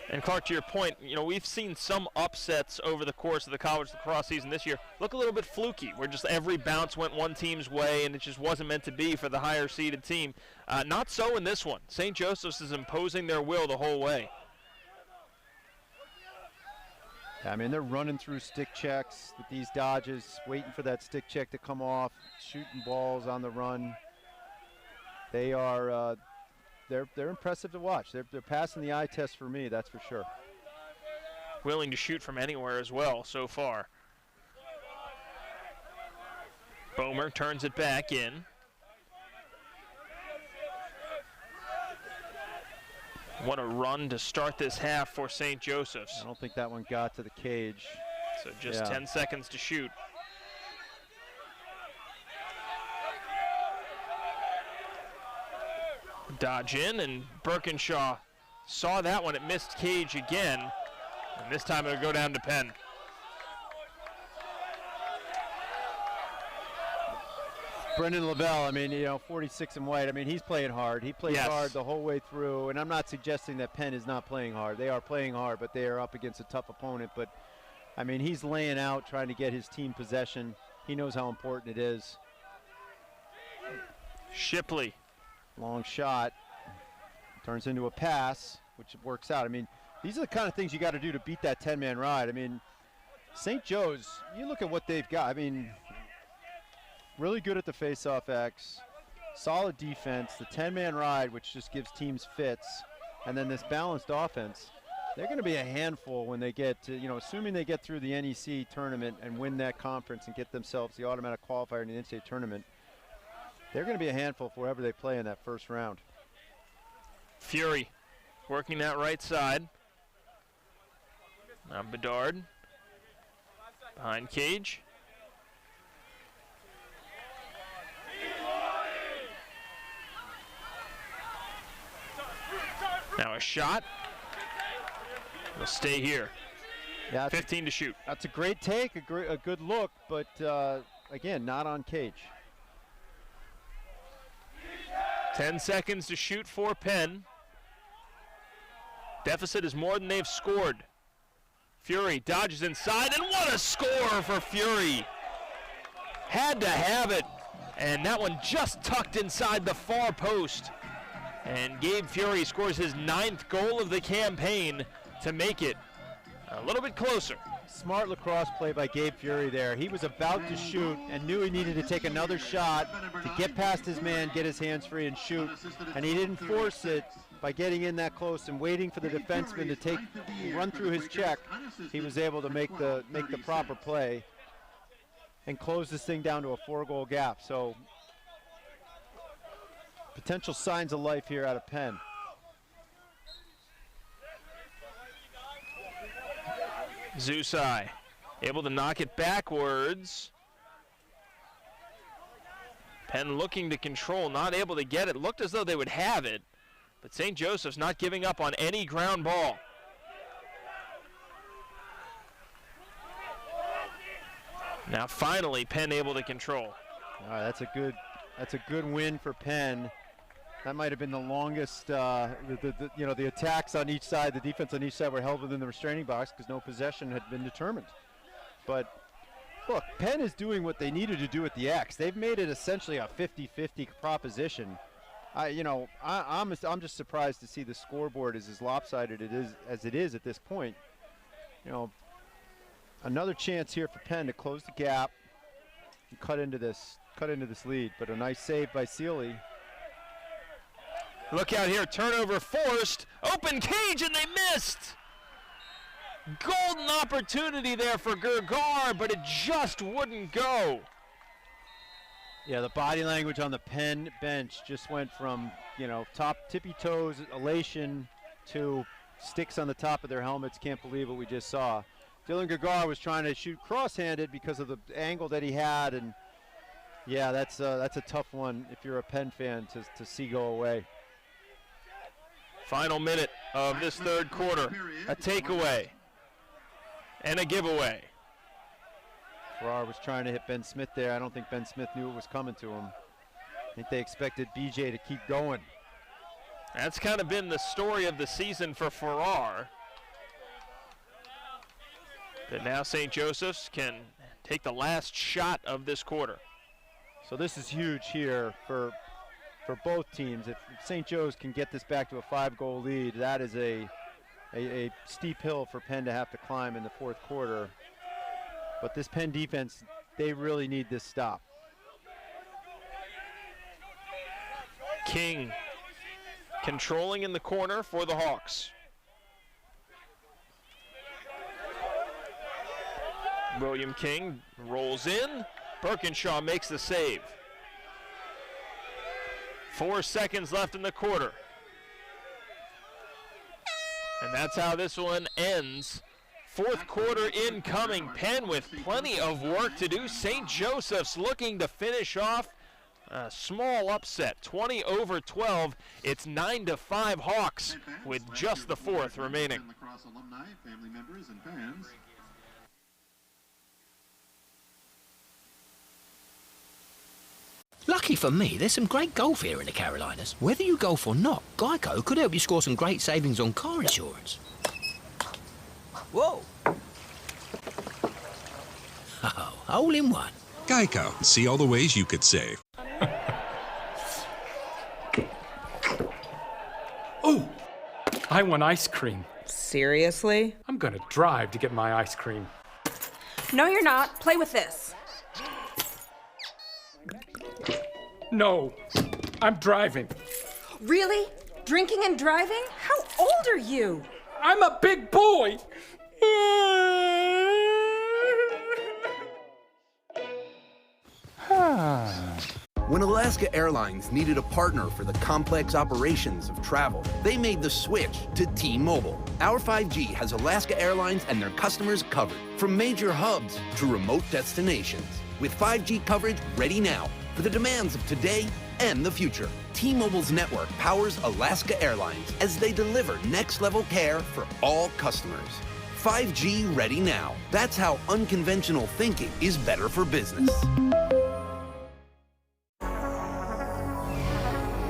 Speaker 2: And Clark, to your point, you know, we've seen some upsets over the course of the college lacrosse season this year look a little bit fluky, where just every bounce went one team's way and it just wasn't meant to be for the higher seeded team. Not so in this one. St. Joseph's is imposing their will the whole way.
Speaker 3: I mean, they're running through stick checks with these dodges, waiting for that stick check to come off, shooting balls on the run. They are they're impressive to watch. They're passing the eye test for me, that's for sure.
Speaker 2: Willing to shoot from anywhere as well so far. Bomer turns it back in. What a run to start this half for St. Joseph's.
Speaker 3: I don't think that one got to the cage.
Speaker 2: So just 10 seconds to shoot. Dodge in, and Birkinshaw saw that one. It missed cage again, and this time it'll go down to Penn.
Speaker 3: Brendan LaBelle, I mean, you know, 46 and white. I mean, he's playing hard. He played hard the whole way through, and I'm not suggesting that Penn is not playing hard. They are playing hard, but they are up against a tough opponent. But, I mean, he's laying out, trying to get his team possession. He knows how important it is.
Speaker 2: Shipley.
Speaker 3: Long shot. Turns into a pass, which works out. I mean, these are the kind of things you got to do to beat that 10-man ride. I mean, St. Joe's, you look at what they've got. I mean, really good at the face-off X, solid defense, the 10-man ride, which just gives teams fits, and then this balanced offense. They're going to be a handful when they get to, you know, assuming they get through the NEC tournament and win that conference and get themselves the automatic qualifier in the NCAA tournament. They're going to be a handful for whoever they play in that first round.
Speaker 2: Fury working that right side. Now Bedard behind cage. Now a shot. We'll stay here.
Speaker 3: Yeah,
Speaker 2: 15 to shoot.
Speaker 3: That's a great take, a good look, but again, not on Cage.
Speaker 2: 10 seconds to shoot for Penn. Deficit is more than they've scored. Fury dodges inside, and what a score for Fury. Had to have it, and that one just tucked inside the far post. And Gabe Fury scores his 9th goal of the campaign to make it a little bit closer.
Speaker 3: Smart lacrosse play by Gabe Fury there. He was about to shoot and knew he needed to take another shot to get past his man, get his hands free and shoot, and he didn't force it by getting in that close and waiting for the defenseman to run through his check. He was able to make the proper play and close this thing down to a 4-goal gap. So potential signs of life here out of Penn.
Speaker 2: Zusai able to knock it backwards. Penn looking to control, not able to get it. Looked as though they would have it, but St. Joseph's not giving up on any ground ball. Now finally Penn able to control.
Speaker 3: All right, that's a good win for Penn. That might have been the longest, the attacks on each side, the defense on each side were held within the restraining box because no possession had been determined. But look, Penn is doing what they needed to do at the X. They've made it essentially a 50-50 proposition. I'm just surprised to see the scoreboard is as lopsided as it is at this point. Another chance here for Penn to close the gap and cut into this lead, but a nice save by Seeley.
Speaker 2: Look out here, turnover forced, open cage, and they missed. Golden opportunity there for Gergar, but it just wouldn't go.
Speaker 3: Yeah, the body language on the Penn bench just went from, top tippy toes, elation, to sticks on the top of their helmets. Can't believe what we just saw. Dylan Gergar was trying to shoot cross-handed because of the angle that he had, and yeah, that's a tough one if you're a Penn fan to see go away.
Speaker 2: Final minute of this third quarter. A takeaway and a giveaway.
Speaker 3: Farrar was trying to hit Ben Smith there. I don't think Ben Smith knew it was coming to him. I think they expected BJ to keep going.
Speaker 2: That's kind of been the story of the season for Farrar. But now St. Joseph's can take the last shot of this quarter.
Speaker 3: So this is huge here for both teams. If St. Joe's can get this back to a 5-goal lead, that is a steep hill for Penn to have to climb in the fourth quarter. But this Penn defense, they really need this stop.
Speaker 2: King controlling in the corner for the Hawks. William King rolls in. Birkinshaw makes the save. 4 seconds left in the quarter. And that's how this one ends. Fourth quarter incoming. Penn with plenty of work to do. St. Joseph's looking to finish off a small upset, 20-12. It's 9-5 Hawks with just the fourth remaining.
Speaker 1: Lacrosse alumni, family members, and fans.
Speaker 10: Lucky for me, there's some great golf here in the Carolinas. Whether you golf or not, Geico could help you score some great savings on car insurance. Whoa! Oh, all in one.
Speaker 25: Geico. See all the ways you could save.
Speaker 15: Oh! I want ice cream.
Speaker 16: Seriously?
Speaker 15: I'm gonna drive to get my ice cream.
Speaker 16: No, you're not. Play with this.
Speaker 15: No, I'm driving.
Speaker 16: Really? Drinking and driving? How old are you?
Speaker 15: I'm a big boy.
Speaker 17: When Alaska Airlines needed a partner for the complex operations of travel, they made the switch to T-Mobile. Our 5G has Alaska Airlines and their customers covered, from major hubs to remote destinations. With 5G coverage ready now for the demands of today and the future. T-Mobile's network powers Alaska Airlines as they deliver next-level care for all customers. 5G ready now. That's how unconventional thinking is better for business.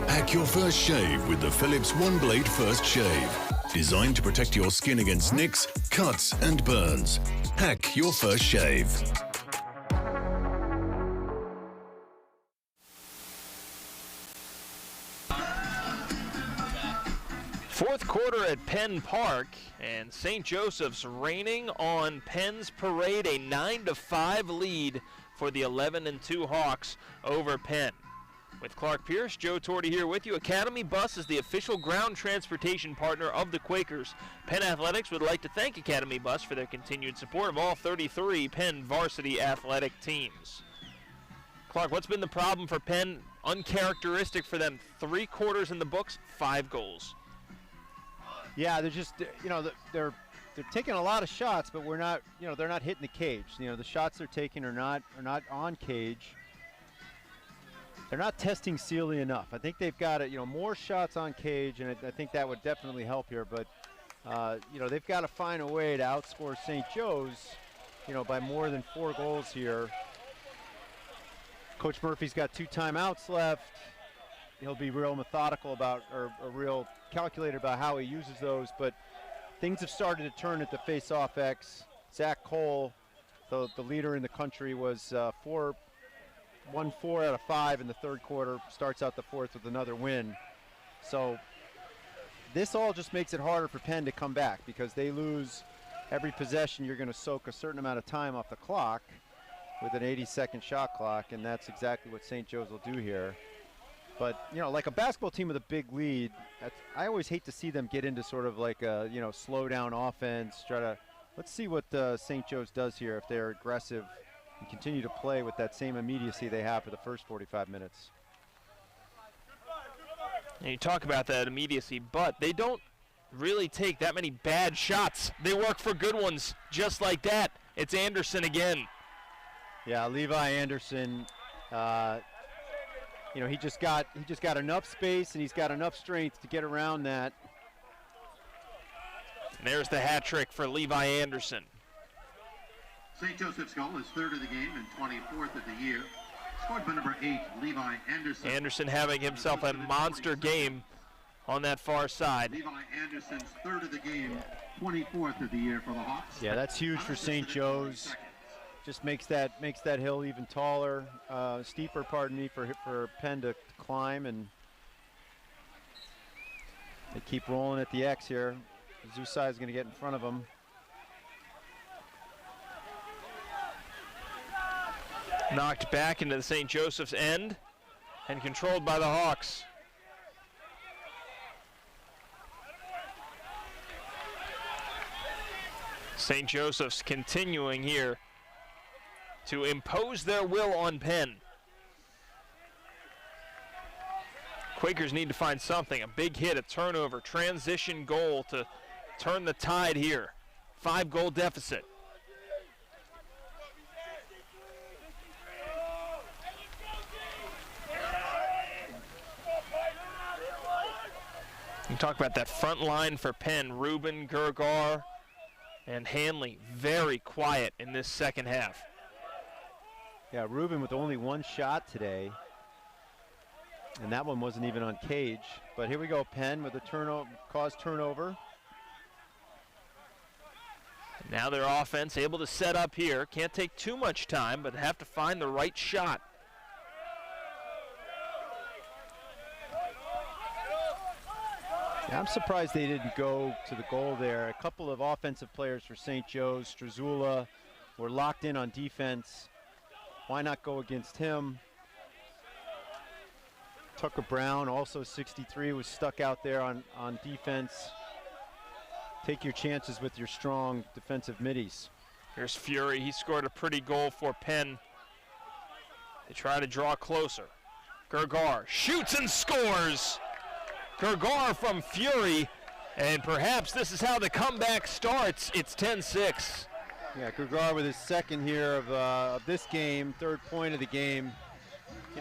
Speaker 6: Hack your first shave with the Philips One Blade First Shave. Designed to protect your skin against nicks, cuts, and burns. Hack your first shave.
Speaker 2: Fourth quarter at Penn Park, and St. Joseph's reigning on Penn's parade, a 9-5 lead for the 11-2 Hawks over Penn. With Clark Pierce, Joe Torti here with you. Academy Bus is the official ground transportation partner of the Quakers. Penn Athletics would like to thank Academy Bus for their continued support of all 33 Penn varsity athletic teams. Clark, what's been the problem for Penn? Uncharacteristic for them. 3 quarters in the books, 5 goals.
Speaker 3: Yeah, they're just, they're taking a lot of shots, but we're not, they're not hitting the cage. The shots they're taking are not on cage. They're not testing Sealy enough. I think they've got more shots on cage, and I think that would definitely help here. But they've got to find a way to outscore St. Joe's, by more than 4 goals here. Coach Murphy's got 2 timeouts left. He'll be real methodical about, or real calculated about how he uses those. But things have started to turn at the face-off X. Zach Cole, the leader in the country, was 1 4 out of 5 in the third quarter, starts out the fourth with another win. So this all just makes it harder for Penn to come back, because they lose every possession. You're going to soak a certain amount of time off the clock with an 80-second shot clock, and that's exactly what St. Joe's will do here. But, like a basketball team with a big lead, I always hate to see them get into sort of like a, slow down offense. Let's see what St. Joe's does here if they're aggressive and continue to play with that same immediacy they have for the first 45 minutes.
Speaker 2: And you talk about that immediacy, but they don't really take that many bad shots. They work for good ones just like that. It's Anderson again.
Speaker 3: Yeah, Levi Anderson, he just got enough space, and he's got enough strength to get around that.
Speaker 2: And there's the hat trick for Levi Anderson.
Speaker 1: St. Joseph's goal is 3rd of the game and 24th of the year. Scored by number 8, Levi Anderson.
Speaker 2: Anderson having himself a monster game on that far side.
Speaker 1: Levi Anderson's 3rd of the game, 24th of the year for the Hawks.
Speaker 3: Yeah, that's huge for St. Joe's. Just makes that hill even taller, steeper, pardon me, for Penn to climb, and they keep rolling at the X here. Zusai is going to get in front of them.
Speaker 2: Knocked back into the St. Joseph's end and controlled by the Hawks. St. Joseph's continuing here to impose their will on Penn. Quakers need to find something, a big hit, a turnover, transition goal to turn the tide here. 5-goal deficit. You talk about that front line for Penn. Rubin, Gergar, and Hanley very quiet in this second half.
Speaker 3: Yeah, Rubin with only 1 shot today, and that one wasn't even on cage. But here we go, Penn with a turnover.
Speaker 2: Now their offense able to set up here. Can't take too much time, but have to find the right shot.
Speaker 3: Yeah, I'm surprised they didn't go to the goal there. A couple of offensive players for St. Joe's. Struzula were locked in on defense. Why not go against him? Tucker Brown, also 63, was stuck out there on defense. Take your chances with your strong defensive middies.
Speaker 2: Here's Fury. He scored a pretty goal for Penn. They try to draw closer. Gergar shoots and scores. Gergar from Fury, and perhaps this is how the comeback starts. It's 10-6.
Speaker 3: Yeah, Gergar with his second here of this game, 3rd point of the game.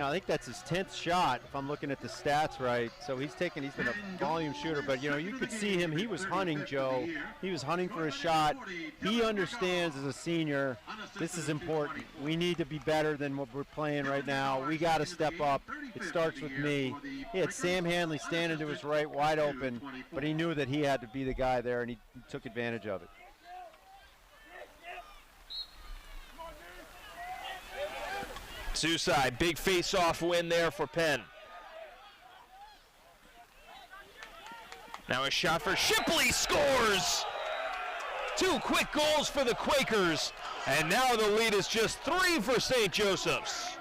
Speaker 3: I think that's his 10th shot, if I'm looking at the stats right. So he's been a volume shooter, but you could see him, he was hunting, Joe. He was hunting for a shot. He understands as a senior, this is important. We need to be better than what we're playing right now. We got to step up. It starts with me. He had Sam Hanley standing to his right, wide open, but he knew that he had to be the guy there, and he took advantage of it.
Speaker 2: Susai, big face-off win there for Penn. Now a shot for Shipley, scores! 2 quick goals for the Quakers, and now the lead is just 3 for St. Joseph's.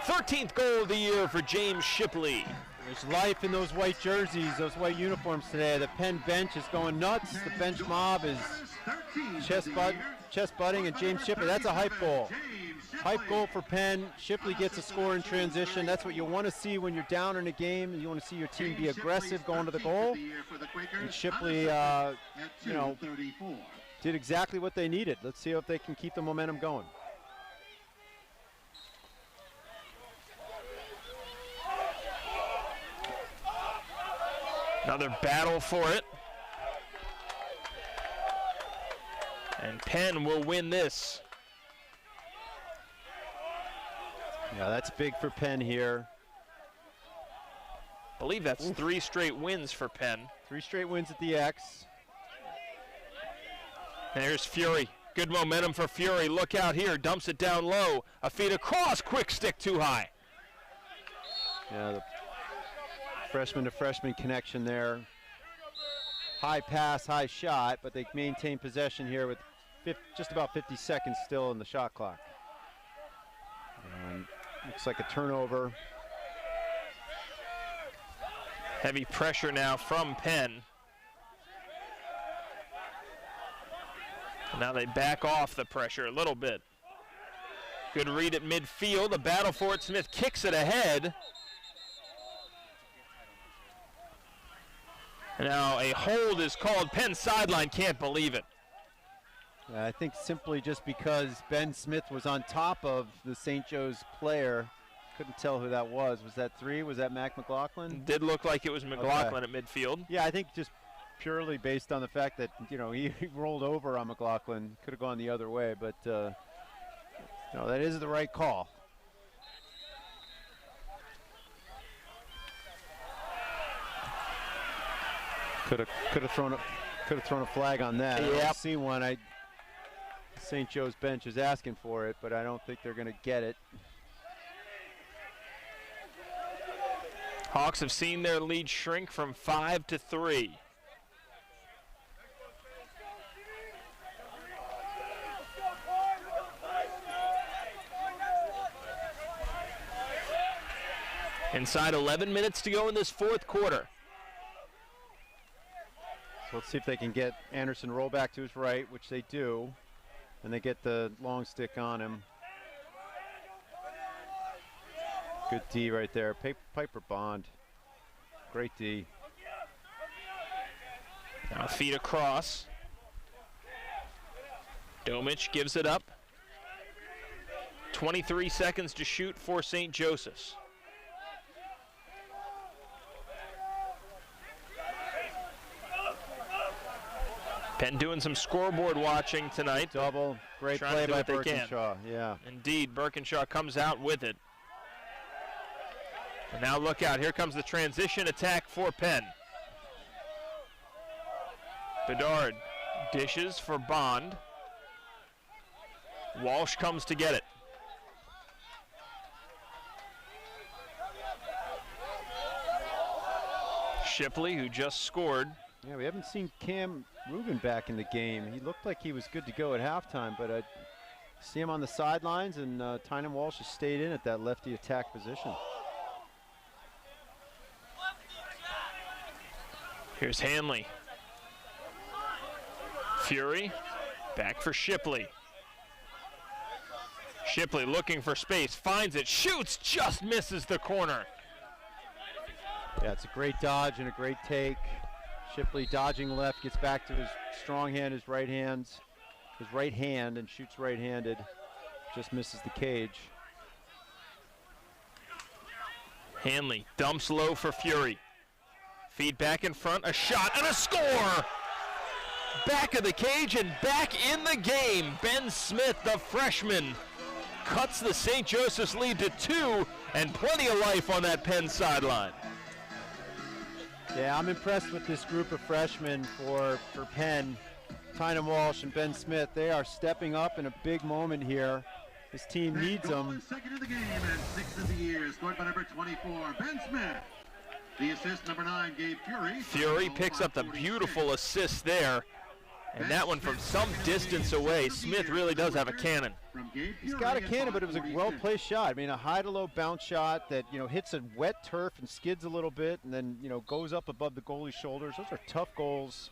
Speaker 2: 13th goal of the year for James Shipley.
Speaker 3: There's life in those white jerseys, those white uniforms today. The Penn bench is going nuts. The bench mob is chest butting, and James Shipley, that's a hype goal. Hype goal for Penn. Shipley gets a score in transition. That's what you want to see when you're down in a game. You want to see your team be aggressive going to the goal. And Shipley, did exactly what they needed. Let's see if they can keep the momentum going.
Speaker 2: Another battle for it. And Penn will win this.
Speaker 3: Yeah, that's big for Penn here.
Speaker 2: I believe that's 3 straight wins for Penn.
Speaker 3: 3 straight wins at the X.
Speaker 2: And here's Fury. Good momentum for Fury. Look out here. Dumps it down low. A feed across. Quick stick too high.
Speaker 3: Yeah, the freshman to freshman connection there. High pass, high shot, but they maintain possession here with just about 50 seconds still in the shot clock. And looks like a turnover.
Speaker 2: Heavy pressure now from Penn. Now they back off the pressure a little bit. Good read at midfield. A battle for it. Smith kicks it ahead. Now a hold is called. Penn sideline, can't believe it.
Speaker 3: I think simply just because Ben Smith was on top of the St. Joe's player. Couldn't tell who that was. Was that 3? Was that Mac McLaughlin?
Speaker 2: Did look like it was McLaughlin at midfield.
Speaker 3: Yeah, I think just purely based on the fact that, he rolled over on McLaughlin. Could have gone the other way, but that is the right call. Could have thrown a flag on that.
Speaker 2: Yep.
Speaker 3: I don't see one. St. Joe's bench is asking for it, but I don't think they're going to get it.
Speaker 2: Hawks have seen their lead shrink from 5 to 3. Inside 11 minutes to go in this 4th quarter.
Speaker 3: So let's see if they can get Anderson roll back to his right, which they do. And they get the long stick on him. Good D right there. Piper Bond. Great D.
Speaker 2: Now a feed across. Domich gives it up. 23 seconds to shoot for St. Joseph's. Penn doing some scoreboard watching tonight.
Speaker 3: Double. Great play by Birkinshaw. Yeah.
Speaker 2: Indeed, Birkinshaw comes out with it. And now look out. Here comes the transition attack for Penn. Bedard dishes for Bond. Walsh comes to get it. Shipley, who just scored.
Speaker 3: Yeah, we haven't seen Cam Rubin back in the game. He looked like he was good to go at halftime, but I see him on the sidelines, and Tynan Walsh has stayed in at that lefty attack position.
Speaker 2: Here's Hanley. Fury, back for Shipley. Shipley looking for space, finds it, shoots, just misses the corner.
Speaker 3: Yeah, it's a great dodge and a great take. Shipley dodging left, gets back to his strong hand, his right hand, and shoots right-handed. Just misses the cage.
Speaker 2: Hanley dumps low for Fury. Feed back in front, a shot and a score! Back of the cage and back in the game. Ben Smith, the freshman, cuts the St. Joseph's lead to 2, and plenty of life on that Penn sideline.
Speaker 3: Yeah, I'm impressed with this group of freshmen for Penn. Tynan Walsh and Ben Smith, they are stepping up in a big moment here. This team needs them.
Speaker 1: Second of the game and 6th of the year, scored by number 24, Ben Smith. The assist, number 9, gave Fury.
Speaker 2: Fury picks up the beautiful assist there. And that one from some distance away. Smith really does have a cannon.
Speaker 3: He's got a cannon, but it was a well-placed shot. I mean, a high-to-low bounce shot that, hits a wet turf and skids a little bit and then, goes up above the goalie's shoulders. Those are tough goals,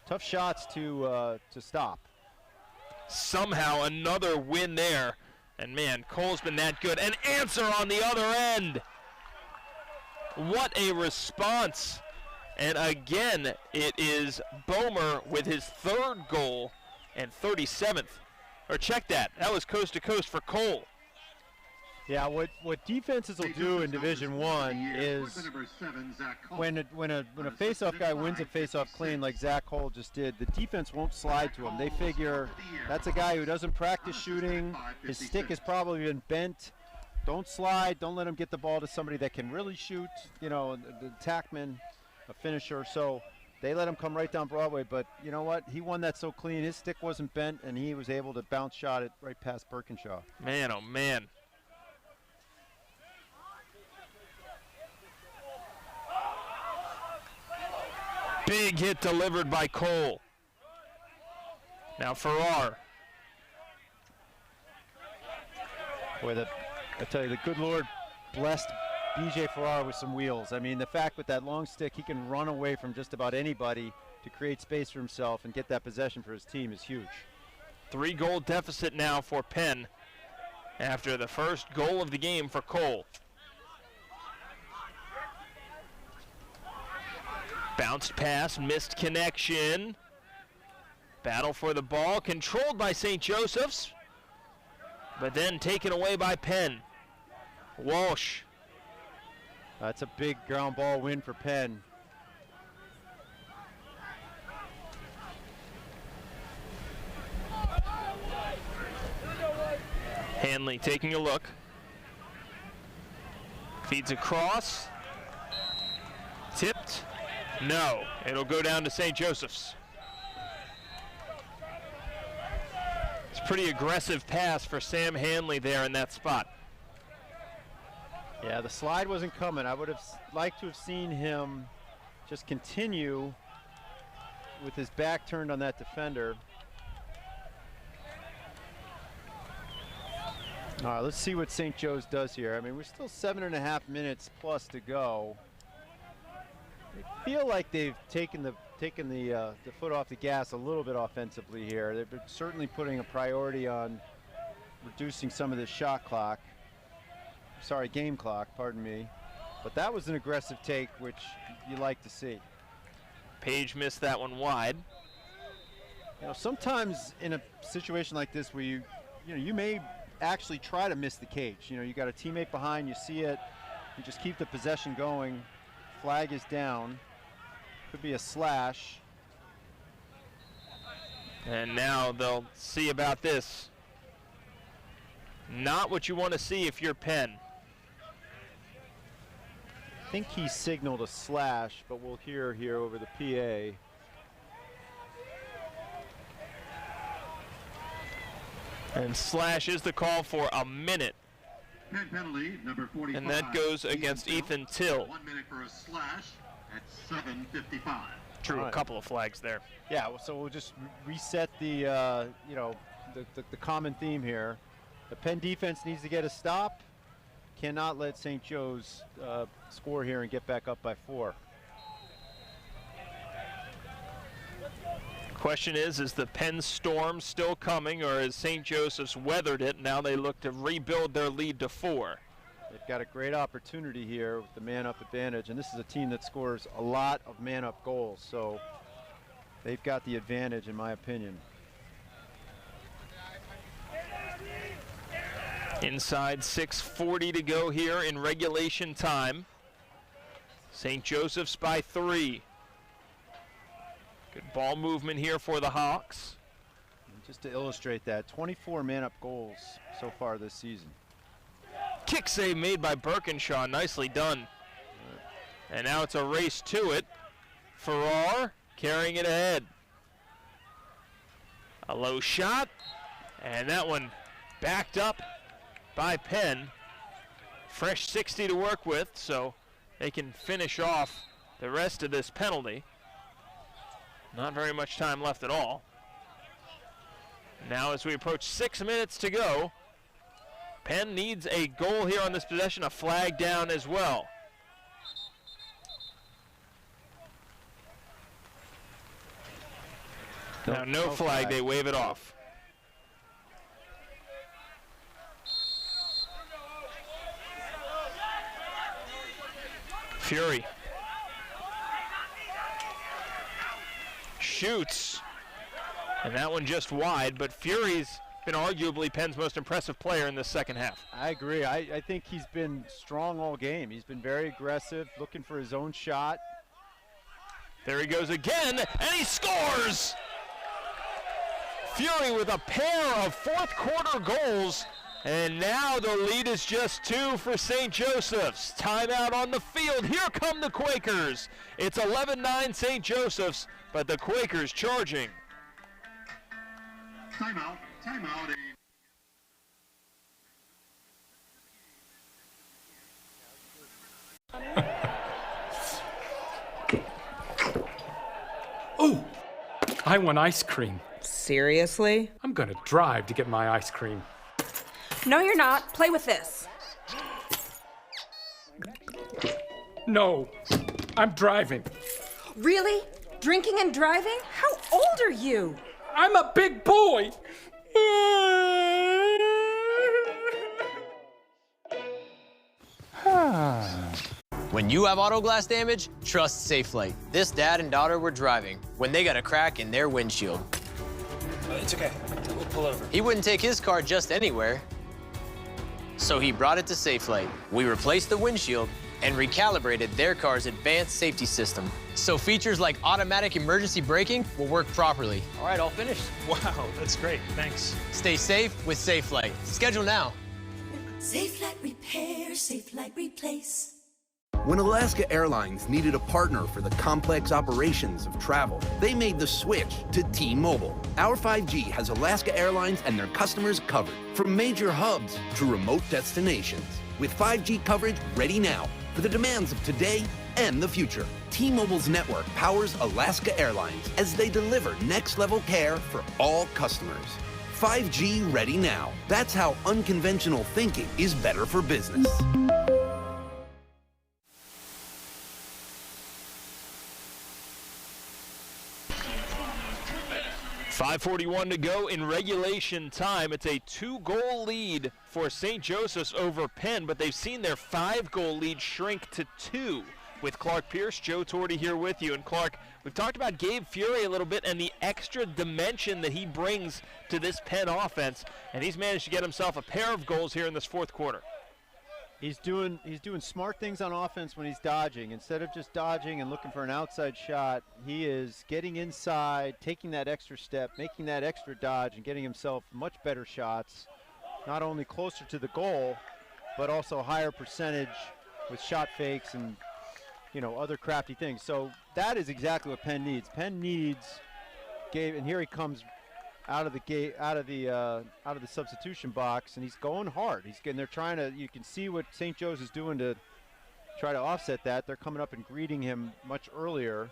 Speaker 3: tough shots to stop.
Speaker 2: Somehow another win there. And, man, Cole's been that good. An answer on the other end. What a response. And again, it is Bomer with his 3rd goal and 37th. Or check that. That was coast to coast for Cole.
Speaker 3: Yeah, what defenses will do in Division I is when a face-off guy wins a face-off clean like Zach Cole just did, the defense won't slide to him. They figure that's a guy who doesn't practice shooting. His stick has probably been bent. Don't slide. Don't let him get the ball to somebody that can really shoot, the attackman, a finisher. So they let him come right down Broadway, but you know what? He won that so clean. His stick wasn't bent, and he was able to bounce shot it right past Birkinshaw.
Speaker 2: Man, oh man. Big hit delivered by Cole. Now Farrar.
Speaker 3: Boy, I tell you, the good Lord blessed B.J. Farrar with some wheels. I mean, the fact with that long stick, he can run away from just about anybody to create space for himself and get that possession for his team is huge.
Speaker 2: 3-goal deficit now for Penn after the first goal of the game for Cole. Bounced pass, missed connection. Battle for the ball, controlled by St. Joseph's, but then taken away by Penn. Walsh.
Speaker 3: That's a big ground ball win for Penn.
Speaker 2: Hanley taking a look. Feeds across. Tipped. No. It'll go down to St. Joseph's. It's a pretty aggressive pass for Sam Hanley there in that spot.
Speaker 3: Yeah, the slide wasn't coming. I would have liked to have seen him just continue with his back turned on that defender. All right, let's see what St. Joe's does here. I mean, we're still 7.5 minutes plus to go. I feel like they've taken the foot off the gas a little bit offensively here. They've been certainly putting a priority on reducing some of this shot clock. Sorry, game clock, pardon me. But that was an aggressive take, which you like to see.
Speaker 2: Page missed that one wide.
Speaker 3: Sometimes in a situation like this where you may actually try to miss the cage. You got a teammate behind, you see it, you just keep the possession going. Flag is down. Could be a slash.
Speaker 2: And now they'll see about this. Not what you want to see if you're Penn.
Speaker 3: I think he signaled a slash, but we'll hear here over the PA.
Speaker 2: And slash is the call for a minute.
Speaker 1: Penn penalty, number 45.
Speaker 2: And that goes against Ethan Till.
Speaker 1: 1 minute for a slash at 7:55.
Speaker 2: Drew a couple of flags there.
Speaker 3: Yeah, so we'll just reset the common theme here. The Penn defense needs to get a stop. Cannot let St. Joe's score here and get back up by 4.
Speaker 2: Question is the Penn Storm still coming, or has St. Joseph's weathered it? Now they look to rebuild their lead to 4.
Speaker 3: They've got a great opportunity here with the man-up advantage, and this is a team that scores a lot of man-up goals, so they've got the advantage in my opinion.
Speaker 2: Inside 6:40 to go here in regulation time. St. Joseph's by 3. Good ball movement here for the Hawks.
Speaker 3: And just to illustrate that, 24 man-up goals so far this season.
Speaker 2: Kick save made by Birkinshaw, nicely done. And now it's a race to it. Farrar carrying it ahead. A low shot, and that one backed up by Penn. Fresh 60 to work with, so they can finish off the rest of this penalty. Not very much time left at all. Now as we approach 6 minutes to go, Penn needs a goal here on this possession, a flag down as well. Now no flag, they wave it off. Fury shoots, and that one just wide, but Fury's been arguably Penn's most impressive player in the second half.
Speaker 3: I agree. I think he's been strong all game. He's been very aggressive, looking for his own shot.
Speaker 2: There he goes again, and he scores! Fury with a pair of fourth quarter goals, and now the lead is just 2 for St. Joseph's. Timeout on the field. Here come the Quakers. It's 11-9 St. Joseph's, but the Quakers charging.
Speaker 1: Timeout. Timeout.
Speaker 15: Oh, I want ice cream.
Speaker 16: Seriously?
Speaker 15: I'm gonna drive to get my ice cream.
Speaker 16: No, you're not. Play with this.
Speaker 15: No, I'm driving.
Speaker 16: Really? Drinking and driving? How old are you?
Speaker 15: I'm a big boy.
Speaker 18: When you have auto glass damage, trust SafeLight. This dad and daughter were driving when they got a crack in their windshield.
Speaker 19: It's okay. We'll pull over.
Speaker 18: He wouldn't take his car just anywhere, so he brought it to SafeLight. We replaced the windshield and recalibrated their car's advanced safety system, so features like automatic emergency braking will work properly. All right, all finished.
Speaker 19: Wow, that's great. Thanks.
Speaker 18: Stay safe with SafeLight. Schedule now.
Speaker 20: SafeLight Repair, SafeLight Replace.
Speaker 17: When Alaska Airlines needed a partner for the complex operations of travel, they made the switch to T-Mobile. Our 5G has Alaska Airlines and their customers covered, from major hubs to remote destinations. With 5G coverage ready now for the demands of today and the future, T-Mobile's network powers Alaska Airlines as they deliver next-level care for all customers. 5G ready now. That's how unconventional thinking is better for business.
Speaker 2: .541 to go in regulation time. It's a 2-goal lead for St. Joseph's over Penn, but they've seen their 5-goal lead shrink to 2. With Clark Pierce, Joe Torty here with you. And Clark, we've talked about Gabe Fury a little bit and the extra dimension that he brings to this Penn offense, and he's managed to get himself a pair of goals here in this fourth quarter.
Speaker 3: He's doing smart things on offense when he's dodging. Instead of just dodging and looking for an outside shot, he is getting inside, taking that extra step, making that extra dodge, and getting himself much better shots, not only closer to the goal, but also higher percentage with shot fakes and, you know, other crafty things. So that is exactly what Penn needs. Penn needs Gabe, and here he comes out of the gate, out of the substitution box, and he's going hard. They're trying to. You can see what St. Joe's is doing to try to offset that. They're coming up and greeting him much earlier,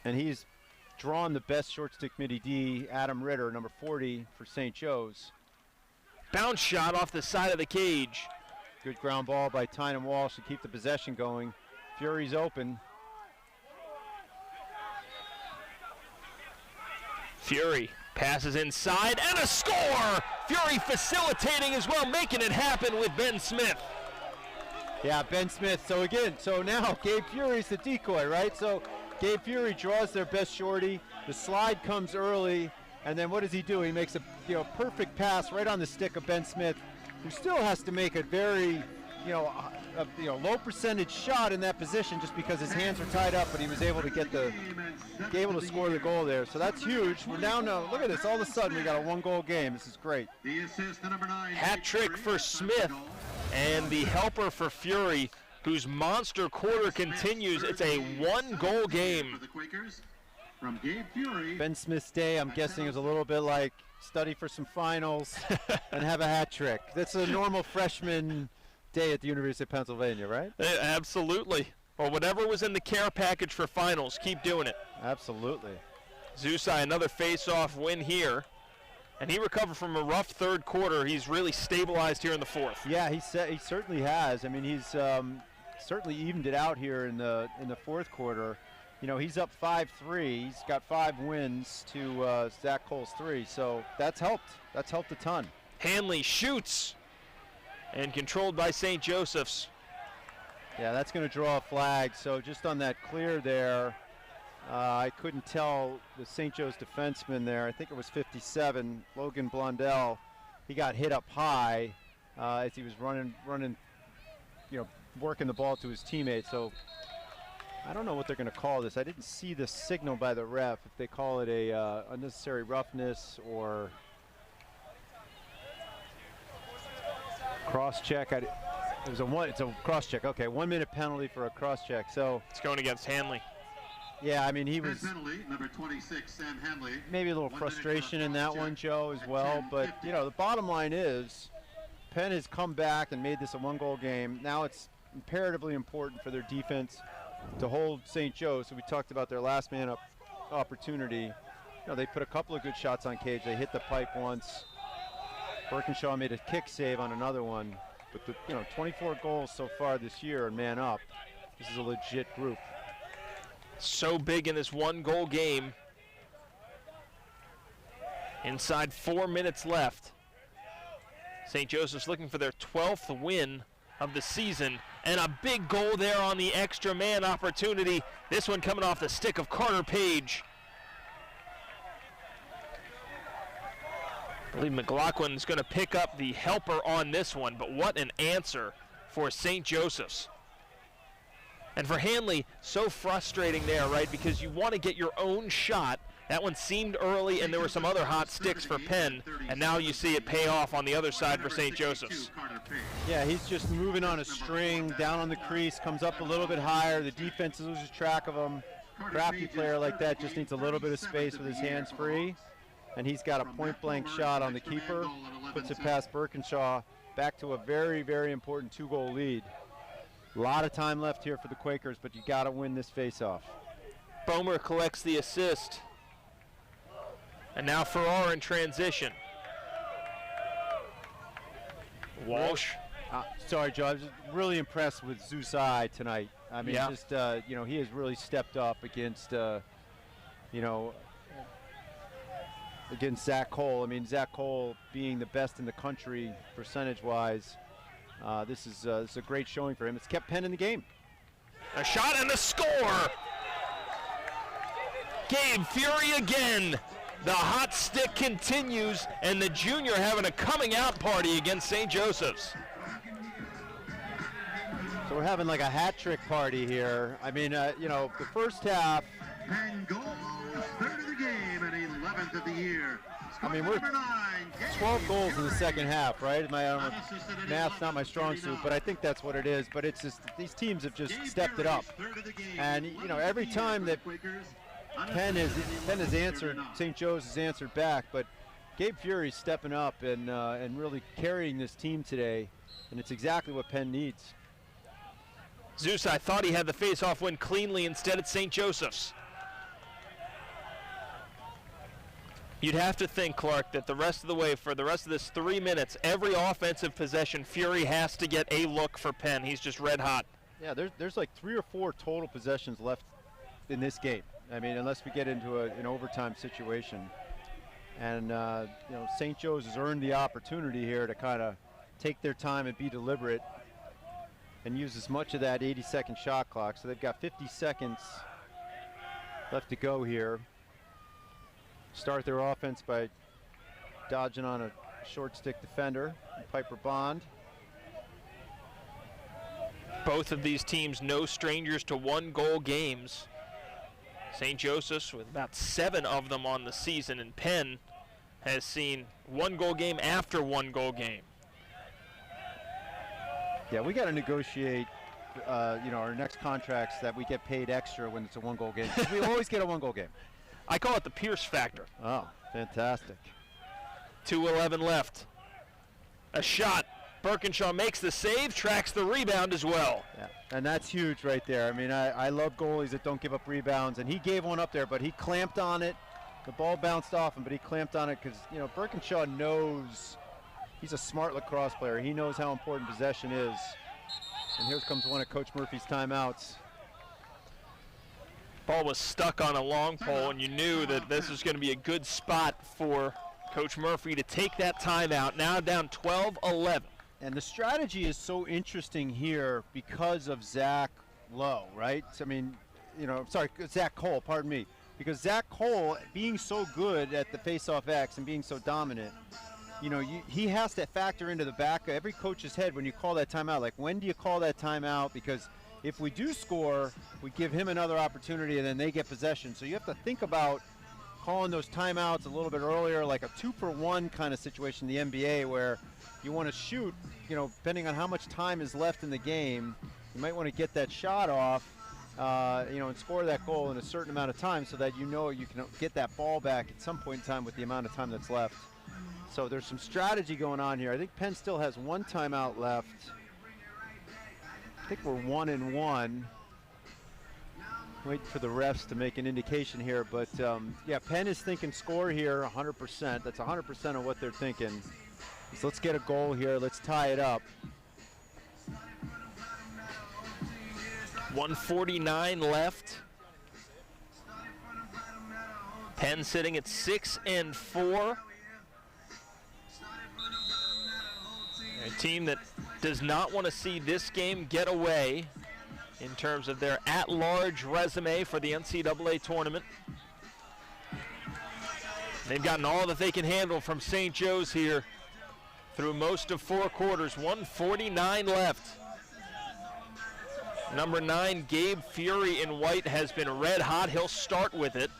Speaker 3: and he's drawn the best short stick midi D, Adam Ritter, number 40 for St. Joe's.
Speaker 2: Bounce shot off the side of the cage.
Speaker 3: Good ground ball by Tynan Walsh to keep the possession going. Fury's open.
Speaker 2: Fury passes inside and a score! Fury facilitating as well, making it happen with Ben Smith.
Speaker 3: Yeah, Ben Smith. So now Gabe Fury's the decoy, right? So Gabe Fury draws their best shorty. The slide comes early, and then what does he do? He makes a perfect pass right on the stick of Ben Smith, who still has to make a very a low percentage shot in that position just because his hands were tied up, but he was able to able to score the goal there. So that's huge. We're now look at this. All of a sudden, we got a 1-goal game. This is great.
Speaker 1: The assist to number 9.
Speaker 2: Hat trick for Smith, and the helper for Fury, whose monster quarter continues. It's a 1-goal game.
Speaker 1: For the Quakers from Gabe Fury.
Speaker 3: Ben Smith's day, I'm guessing, is a little bit like study for some finals and have a hat trick. That's a normal freshman day at the University of Pennsylvania, right?
Speaker 2: Absolutely. Or whatever was in the care package for finals. Keep doing it.
Speaker 3: Absolutely.
Speaker 2: Zusai, another face-off win here. And he recovered from a rough third quarter. He's really stabilized here in the fourth.
Speaker 3: Yeah, he certainly has. I mean, he's certainly evened it out here in the fourth quarter. You know, he's up 5-3. He's got 5 wins to Zach Cole's 3, so that's helped. That's helped a ton.
Speaker 2: Hanley shoots, and controlled by St. Joseph's.
Speaker 3: Yeah, that's going to draw a flag. So just on that clear there, I couldn't tell the St. Joe's defenseman there. I think it was 57, Logan Blondell. He got hit up high as he was running, working the ball to his teammate. So I don't know what they're going to call this. I didn't see the signal by the ref, if they call it a unnecessary roughness or cross check. It's a cross check. Okay, 1 minute penalty for a cross check. So
Speaker 2: it's going against Hanley.
Speaker 3: Yeah, I mean, he was
Speaker 1: penalty, number 26, Sam Hanley.
Speaker 3: Maybe a little frustration in that one, Joe, as well. But the bottom line is, Penn has come back and made this a 1-goal game. Now it's imperatively important for their defense to hold St. Joe's. So we talked about their last man up opportunity. They put a couple of good shots on cage. They hit the pipe once. Birkinshaw made a kick save on another one. But the 24 goals so far this year and man up. This is a legit group.
Speaker 2: So big in this 1-goal game. Inside 4 minutes left. St. Joseph's looking for their 12th win of the season, and a big goal there on the extra man opportunity. This one coming off the stick of Carter Page. I believe McLaughlin's going to pick up the helper on this one, but what an answer for St. Joseph's. And for Hanley, so frustrating there, right? Because you want to get your own shot. That one seemed early, and there were some other hot sticks for Penn, and now you see it pay off on the other side for St. Joseph's.
Speaker 3: Yeah, he's just moving on a string, down on the crease, comes up a little bit higher. The defense loses track of him. Crafty player like that just needs a little bit of space with his hands free, and he's got a point-blank shot on the keeper, puts it past Birkinshaw, back to a very, very important 2-goal lead. A lot of time left here for the Quakers, but you got to win this face-off.
Speaker 2: Bomer collects the assist. And now Farrar in transition. Walsh.
Speaker 3: Sorry, Joe. I was really impressed with Zusai tonight. I mean, he has really stepped up against, against Zach Cole. I mean, Zach Cole being the best in the country percentage-wise. This is a great showing for him. It's kept Penn in the game.
Speaker 2: A shot and a score. Gabe Fury again. The hot stick continues, and the junior having a coming out party against St. Joseph's.
Speaker 3: So we're having like a hat trick party here. I mean, the first half.
Speaker 1: And goals, third of the game and 11th of the year.
Speaker 3: I mean, we're 12 goals in the second half, right? Math's not my strong suit, but I think that's what it is. But it's just these teams have just stepped it up. And, every time that Penn has answered, St. Joe's has answered back, but Gabe Fury's stepping up and really carrying this team today, and it's exactly what Penn needs.
Speaker 2: Zeus, I thought he had the face-off win cleanly. Instead, it's St. Joseph's. You'd have to think, Clark, that the rest of the way, for the rest of this 3 minutes, every offensive possession, Fury has to get a look for Penn. He's just red hot.
Speaker 3: Yeah, there's like 3 or 4 total possessions left in this game. I mean, unless we get into an overtime situation. And, St. Joe's has earned the opportunity here to kind of take their time and be deliberate and use as much of that 80-second shot clock. So they've got 50 seconds left to go here. Start their offense by dodging on a short stick defender, Piper Bond.
Speaker 2: Both of these teams no strangers to one-goal games. St. Joseph's with about 7 of them on the season, and Penn has seen one-goal game after one-goal game.
Speaker 3: Yeah, we got to negotiate, our next contracts that we get paid extra when it's a one-goal game. We always get a one-goal game.
Speaker 2: I call it the Pierce factor.
Speaker 3: Oh, fantastic.
Speaker 2: 2:11 left. A shot. Birkinshaw makes the save, tracks the rebound as well.
Speaker 3: Yeah, and that's huge right there. I mean, I love goalies that don't give up rebounds, and he gave one up there, but he clamped on it. The ball bounced off him, but he clamped on it because, Birkinshaw knows he's a smart lacrosse player. He knows how important possession is. And here comes one of Coach Murphy's timeouts.
Speaker 2: Ball was stuck on a long pole, and you knew that this was going to be a good spot for Coach Murphy to take that timeout. Now down 12-11.
Speaker 3: And the strategy is so interesting here because of Zach Lowe, right? I mean, Zach Cole, pardon me. Because Zach Cole, being so good at the face-off X and being so dominant, he has to factor into the back of every coach's head when you call that timeout. Like, when do you call that timeout? Because if we do score, we give him another opportunity and then they get possession. So you have to think about calling those timeouts a little bit earlier, like a 2-for-1 kind of situation in the NBA where you want to shoot, depending on how much time is left in the game, you might want to get that shot off, and score that goal in a certain amount of time so that you can get that ball back at some point in time with the amount of time that's left. So there's some strategy going on here. I think Penn still has one timeout left. I think we're 1-1. Wait for the refs to make an indication here, but Penn is thinking score here 100%. That's 100% of what they're thinking. So let's get a goal here. Let's tie it up.
Speaker 2: 1:49 left. Penn sitting at 6-4. A team that does not want to see this game get away in terms of their at-large resume for the NCAA tournament. They've gotten all that they can handle from St. Joe's here through most of 4 quarters. 1:49 left. Number 9, Gabe Fury in white, has been red hot. He'll start with it.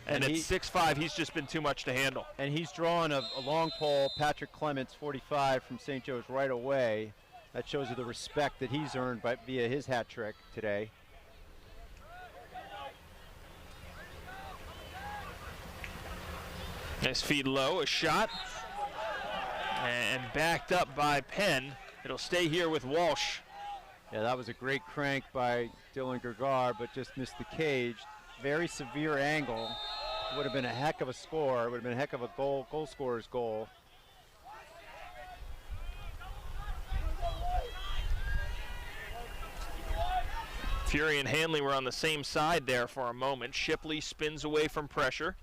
Speaker 2: And at 6'5", he's just been too much to handle.
Speaker 3: And he's drawn a long pole, Patrick Clements, 45, from St. Joe's right away. That shows you the respect that he's earned via his hat trick today.
Speaker 2: Nice feed low, a shot. And backed up by Penn. It'll stay here with Walsh.
Speaker 3: Yeah, that was a great crank by Dylan Gergar, but just missed the cage. Very severe angle. Would have been a heck of a score. Would have been a heck of a goal scorer's goal.
Speaker 2: Fury and Hanley were on the same side there for a moment. Shipley spins away from pressure.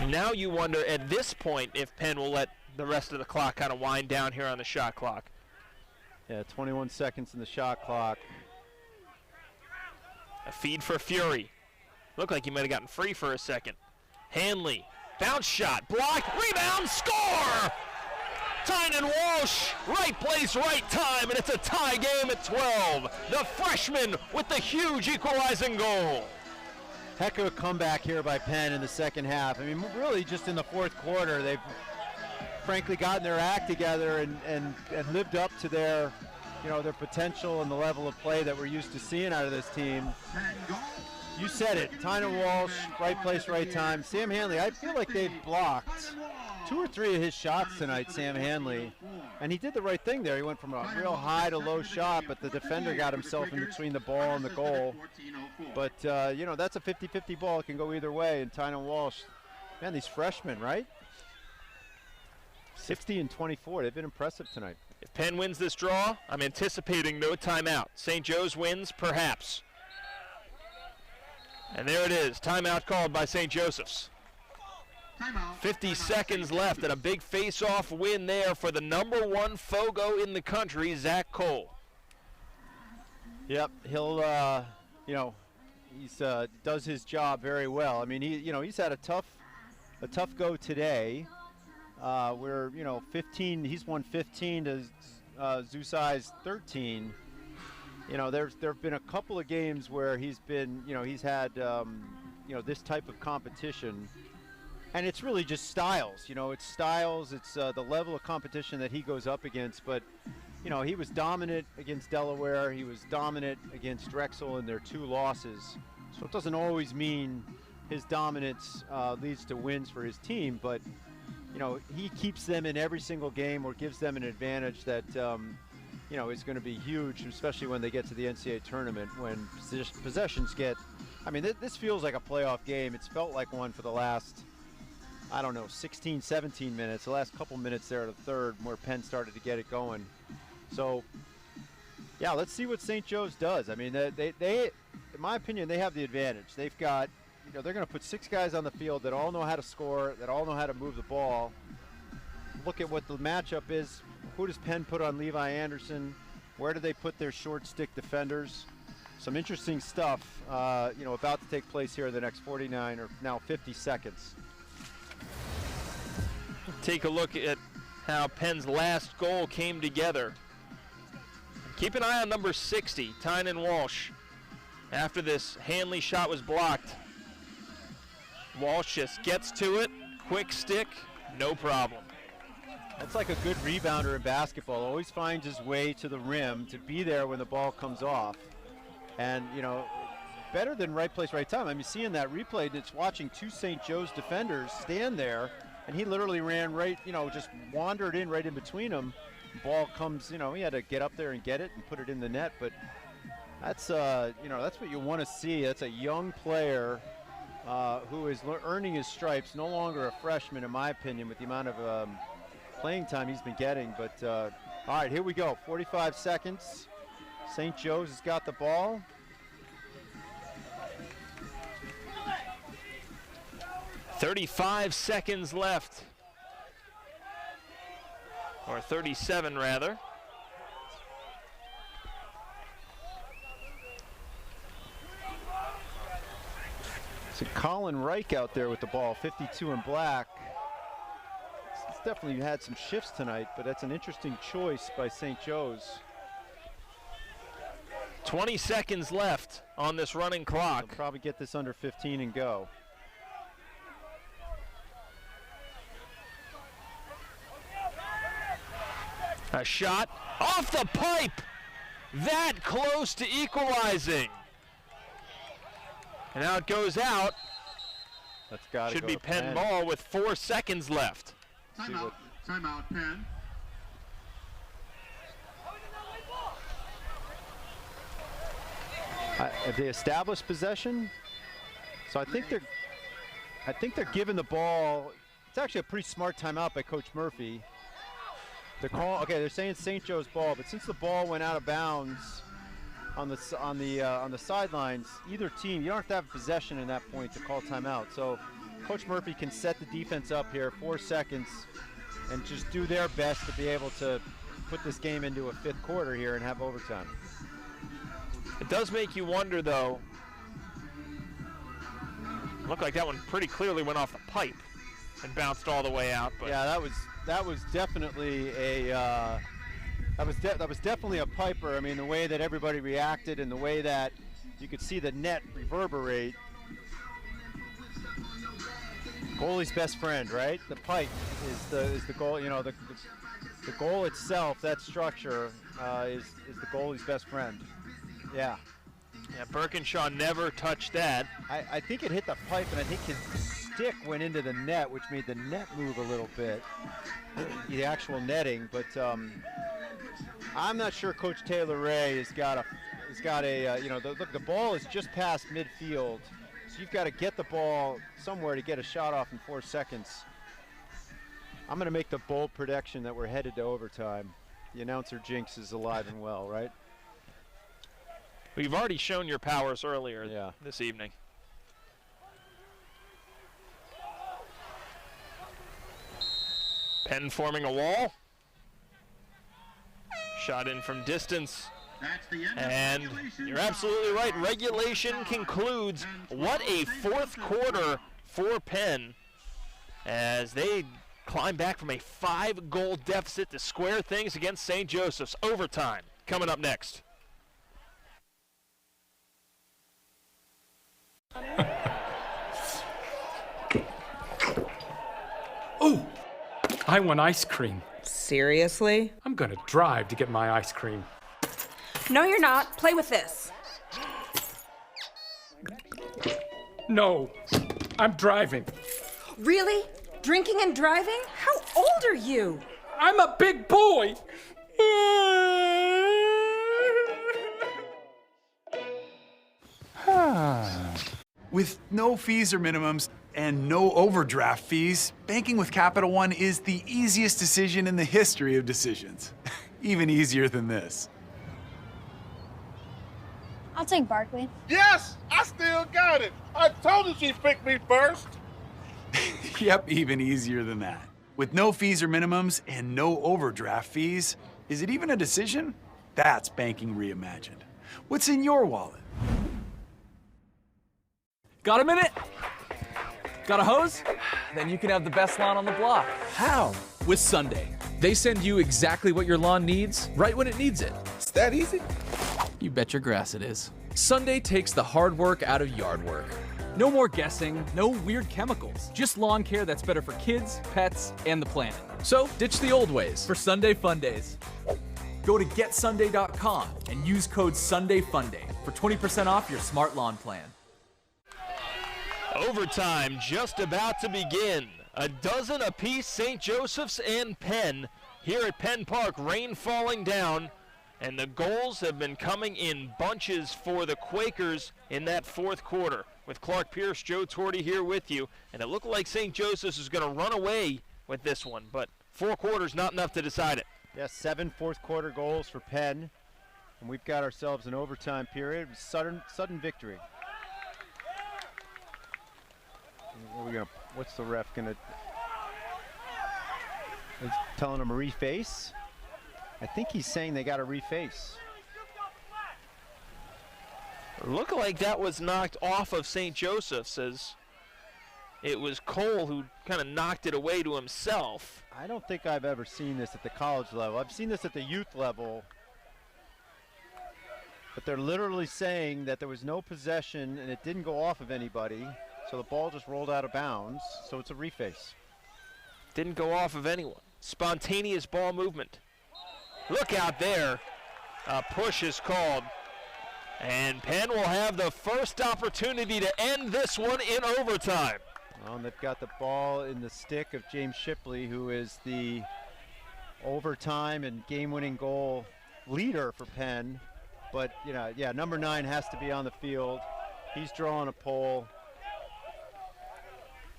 Speaker 2: Now you wonder at this point if Penn will let the rest of the clock kind of wind down here on the shot clock.
Speaker 3: Yeah, 21 seconds in the shot clock.
Speaker 2: A feed for Fury. Looked like he might have gotten free for a second. Hanley, bounce shot, blocked, rebound, score! Tynan Walsh, right place, right time, and it's a tie game at 12. The freshman with the huge equalizing goal.
Speaker 3: Heck of a comeback here by Penn in the second half. I mean, really just in the fourth quarter, they've frankly gotten their act together and lived up to their potential and the level of play that we're used to seeing out of this team. You said it, Tynan Walsh, right place, right time. Sam Hanley, I feel like they've blocked 2 or 3 of his shots tonight, Sam Hanley. And he did the right thing there. He went from a real high to low shot, but the defender got himself in between the ball and the goal. But, that's a 50-50 ball. It can go either way. And Tynan Walsh, man, these freshmen, right? 60 and 24. They've been impressive tonight.
Speaker 2: If Penn wins this draw, I'm anticipating no timeout. St. Joe's wins, perhaps. And there it is. Timeout called by St. Joseph's. 50 seconds left and a big face-off win there for the number 1 Fogo in the country, Zach Cole.
Speaker 3: Yep, he'll, he's does his job very well. I mean, he's had a tough go today. where, 15, he's won 15 to Zusai's 13. There have been a couple of games where he's been, he's had, this type of competition. And it's really just styles, it's styles, it's the level of competition that he goes up against. But, he was dominant against Delaware. He was dominant against Drexel in their 2 losses. So it doesn't always mean his dominance leads to wins for his team. But, he keeps them in every single game or gives them an advantage that, is going to be huge, especially when they get to the NCAA tournament, when possessions get, this feels like a playoff game. It's felt like one for the last, 16, 17 minutes, the last couple minutes there of the third where Penn started to get it going. So, yeah, let's see what St. Joe's does. They in my opinion, they have the advantage. They've got, they're going to put 6 guys on the field that all know how to score, that all know how to move the ball. Look at what the matchup is. Who does Penn put on Levi Anderson? Where do they put their short stick defenders? Some interesting stuff, about to take place here in the next 49 or now 50 seconds.
Speaker 2: Take a look at how Penn's last goal came together. Keep an eye on number 60, Tynan Walsh. After this Hanley shot was blocked, Walsh just gets to it, quick stick, no problem.
Speaker 3: That's like a good rebounder in basketball. Always finds his way to the rim to be there when the ball comes off. And, better than right place, right time. Seeing that replay, it's watching 2 St. Joe's defenders stand there, and he literally ran right, just wandered in right in between them. Ball comes, he had to get up there and get it and put it in the net. But that's, that's what you want to see. That's a young player who is earning his stripes, no longer a freshman, in my opinion, with the amount of playing time he's been getting. But all right, here we go. 45 seconds. St. Joe's has got the ball.
Speaker 2: $35 seconds left, or 37 rather.
Speaker 3: So Colin Reich out there with the ball, 52 in black. It's definitely had some shifts tonight, but that's an interesting choice by St. Joe's.
Speaker 2: 20 seconds left on this running clock.
Speaker 3: They'll probably get this under 15 and go.
Speaker 2: A shot off the pipe, that close to equalizing. And now it goes out.
Speaker 3: That's got to
Speaker 2: Should be Penn ball with 4 seconds left.
Speaker 1: Timeout, Penn.
Speaker 3: Have they established possession? So I think they're giving the ball. It's actually a pretty smart timeout by Coach Murphy. They're saying St. Joe's ball, but since the ball went out of bounds on the sidelines, either team, you don't have to have possession in that point to call timeout. So Coach Murphy can set the defense up here, 4 seconds, and just do their best to be able to put this game into a 5th quarter here and have overtime.
Speaker 2: It does make you wonder, though. Looked like that one pretty clearly went off the pipe and bounced all the way out. But
Speaker 3: yeah, that was definitely a that was definitely a piper. The way that everybody reacted and the way that you could see the net reverberate. Goalie's best friend, right? The pipe is the goal. The goal itself, that structure, is the goalie's best friend. Yeah.
Speaker 2: Yeah, Birkinshaw never touched that.
Speaker 3: I think it hit the pipe, and I think his stick went into the net, which made the net move a little bit, the actual netting. But I'm not sure Coach Taylor Ray has got the ball is just past midfield, so you've got to get the ball somewhere to get a shot off in 4 seconds. I'm going to make the bold prediction that we're headed to overtime. The announcer jinx is alive and well, right?
Speaker 2: You've already shown your powers earlier this evening. Penn forming a wall. Shot in from distance.
Speaker 1: That's the end
Speaker 2: and you're absolutely right. Regulation concludes. What a 4th quarter for Penn, as they climb back from a 5-goal deficit to square things against St. Joseph's. Overtime coming up next.
Speaker 15: Oh, I want ice cream.
Speaker 16: Seriously?
Speaker 15: I'm gonna drive to get my ice cream.
Speaker 16: No, you're not. Play with this.
Speaker 15: No, I'm driving.
Speaker 16: Really? Drinking and driving? How old are you?
Speaker 15: I'm a big boy.
Speaker 14: With no fees or minimums and no overdraft fees, banking with Capital One is the easiest decision in the history of decisions. Even easier than this.
Speaker 21: I'll take Barkley.
Speaker 22: Yes, I still got it. I told you she picked me first.
Speaker 14: Yep, even easier than that. With no fees or minimums and no overdraft fees, is it even a decision? That's banking reimagined. What's in your wallet?
Speaker 23: Got a minute? Got a hose? Then you can have the best lawn on the block.
Speaker 4: How?
Speaker 23: With Sunday. They send you exactly what your lawn needs, right when it needs it.
Speaker 4: It's that easy?
Speaker 23: You bet your grass it is. Sunday takes the hard work out of yard work. No more guessing, no weird chemicals. Just lawn care that's better for kids, pets, and the planet. So ditch the old ways for Sunday Fun Days. Go to getsunday.com and use code SUNDAYFUNDAY for 20% off your smart lawn plan.
Speaker 2: Overtime just about to begin. A dozen apiece, St. Joseph's and Penn. Here at Penn Park, rain falling down, and the goals have been coming in bunches for the Quakers in that fourth quarter. With Clark Pierce, Joe Torty here with you, and it looked like St. Joseph's is going to run away with this one, but 4 quarters not enough to decide it.
Speaker 3: Yes, 7 fourth-quarter goals for Penn, and we've got ourselves an overtime period with sudden victory. What's the ref gonna? He's telling them to reface. I think he's saying they got to reface.
Speaker 2: Looked like that was knocked off of St. Joseph's, as it was Cole who kind of knocked it away to himself.
Speaker 3: I don't think I've ever seen this at the college level. I've seen this at the youth level. But they're literally saying that there was no possession and it didn't go off of anybody. So the ball just rolled out of bounds, so it's a reface.
Speaker 2: Didn't go off of anyone. Spontaneous ball movement. Look out there. A push is called. And Penn will have the first opportunity to end this one in overtime.
Speaker 3: Well, and they've got the ball in the stick of James Shipley, who is the overtime and game-winning goal leader for Penn. But, you know, yeah, number 9 has to be on the field. He's drawing a pole.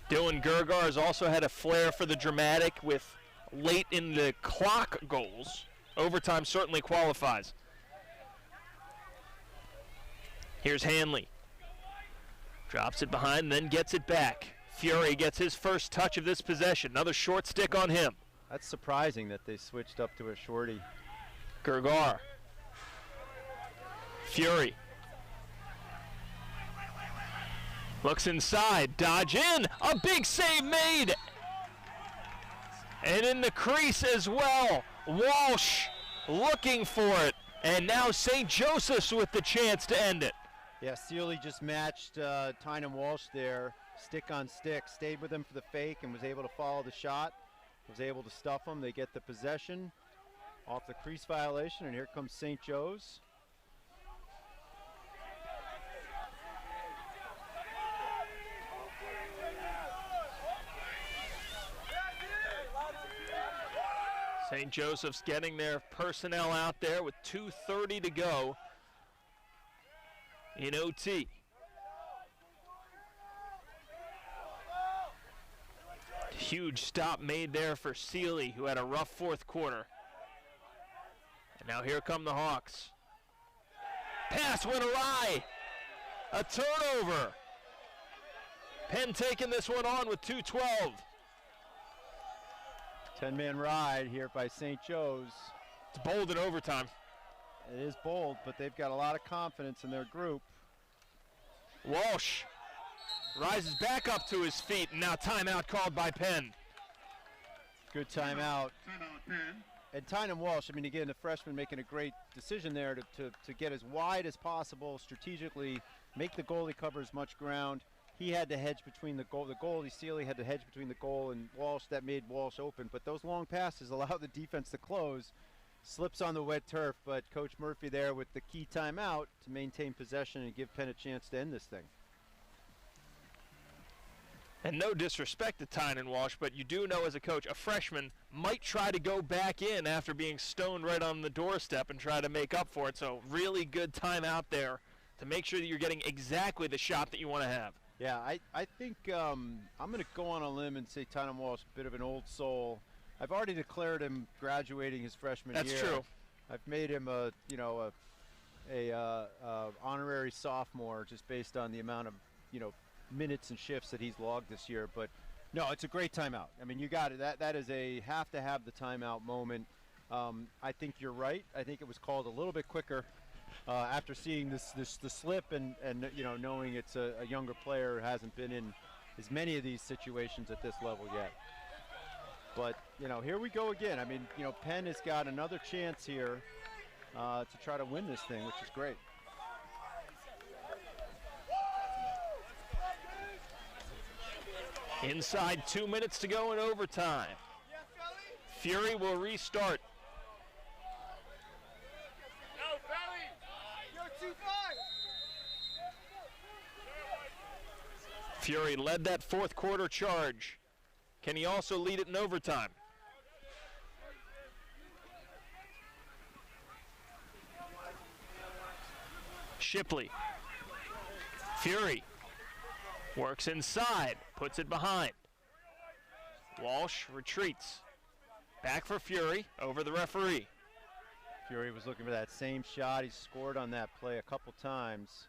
Speaker 2: Dylan Gergar has also had a flair for the dramatic with late in the clock goals. Overtime certainly qualifies. Here's Hanley. Drops it behind, then gets it back. Fury gets his first touch of this possession. Another short stick on him.
Speaker 3: That's surprising that they switched up to a shorty.
Speaker 2: Gergar. Fury. Looks inside, dodge in, a big save made. And in the crease as well, Walsh looking for it. And now St. Joseph's with the chance to end it.
Speaker 3: Yeah, Sealy just matched Tynan Walsh there, stick on stick, stayed with him for the fake and was able to follow the shot, was able to stuff him. They get the possession off the crease violation, and here comes St. Joe's.
Speaker 2: St. Joseph's getting their personnel out there with 2:30 to go in OT. Huge stop made there for Sealy, who had a rough fourth quarter. And now here come the Hawks. Pass went awry. A turnover. Penn taking this one on with 2:12.
Speaker 3: 10-man ride here by St. Joe's.
Speaker 2: It's bold in overtime.
Speaker 3: It is bold, but they've got a lot of confidence in their group.
Speaker 2: Walsh rises back up to his feet, and now timeout called by Penn.
Speaker 3: Good timeout.
Speaker 1: Timeout, Penn.
Speaker 3: And Tynan Walsh, I mean, again, the freshman making a great decision there to get as wide as possible, strategically make the goalie cover as much ground. He had to hedge between the goalie, Sealy had to hedge between the goal and Walsh. That made Walsh open. But those long passes allow the defense to close. Slips on the wet turf, but Coach Murphy there with the key timeout to maintain possession and give Penn a chance to end this thing.
Speaker 2: And no disrespect to Tynan Walsh, but you do know as a coach, a freshman might try to go back in after being stoned right on the doorstep and try to make up for it. So really good timeout there to make sure that you're getting exactly the shot that you want to have.
Speaker 3: Yeah, I think I'm going to go on a limb and say Tynan Walsh, a bit of an old soul. I've already declared him graduating his freshman year.
Speaker 2: That's true.
Speaker 3: I've made him a honorary sophomore just based on the amount of minutes and shifts that he's logged this year. But no, it's a great timeout. I mean, you got it. That is a have to have the timeout moment. I think you're right. I think it was called a little bit quicker after seeing the slip and knowing it's a younger player who hasn't been in as many of these situations at this level yet. But here we go again. I mean, Penn has got another chance here to try to win this thing, which is great.
Speaker 2: Inside 2 minutes to go in overtime. Fury will restart. Fury led that fourth quarter charge. Can he also lead it in overtime? Shipley. Fury works inside, puts it behind. Walsh retreats. Back for Fury, over the referee.
Speaker 3: Fury was looking for that same shot. He scored on that play a couple times.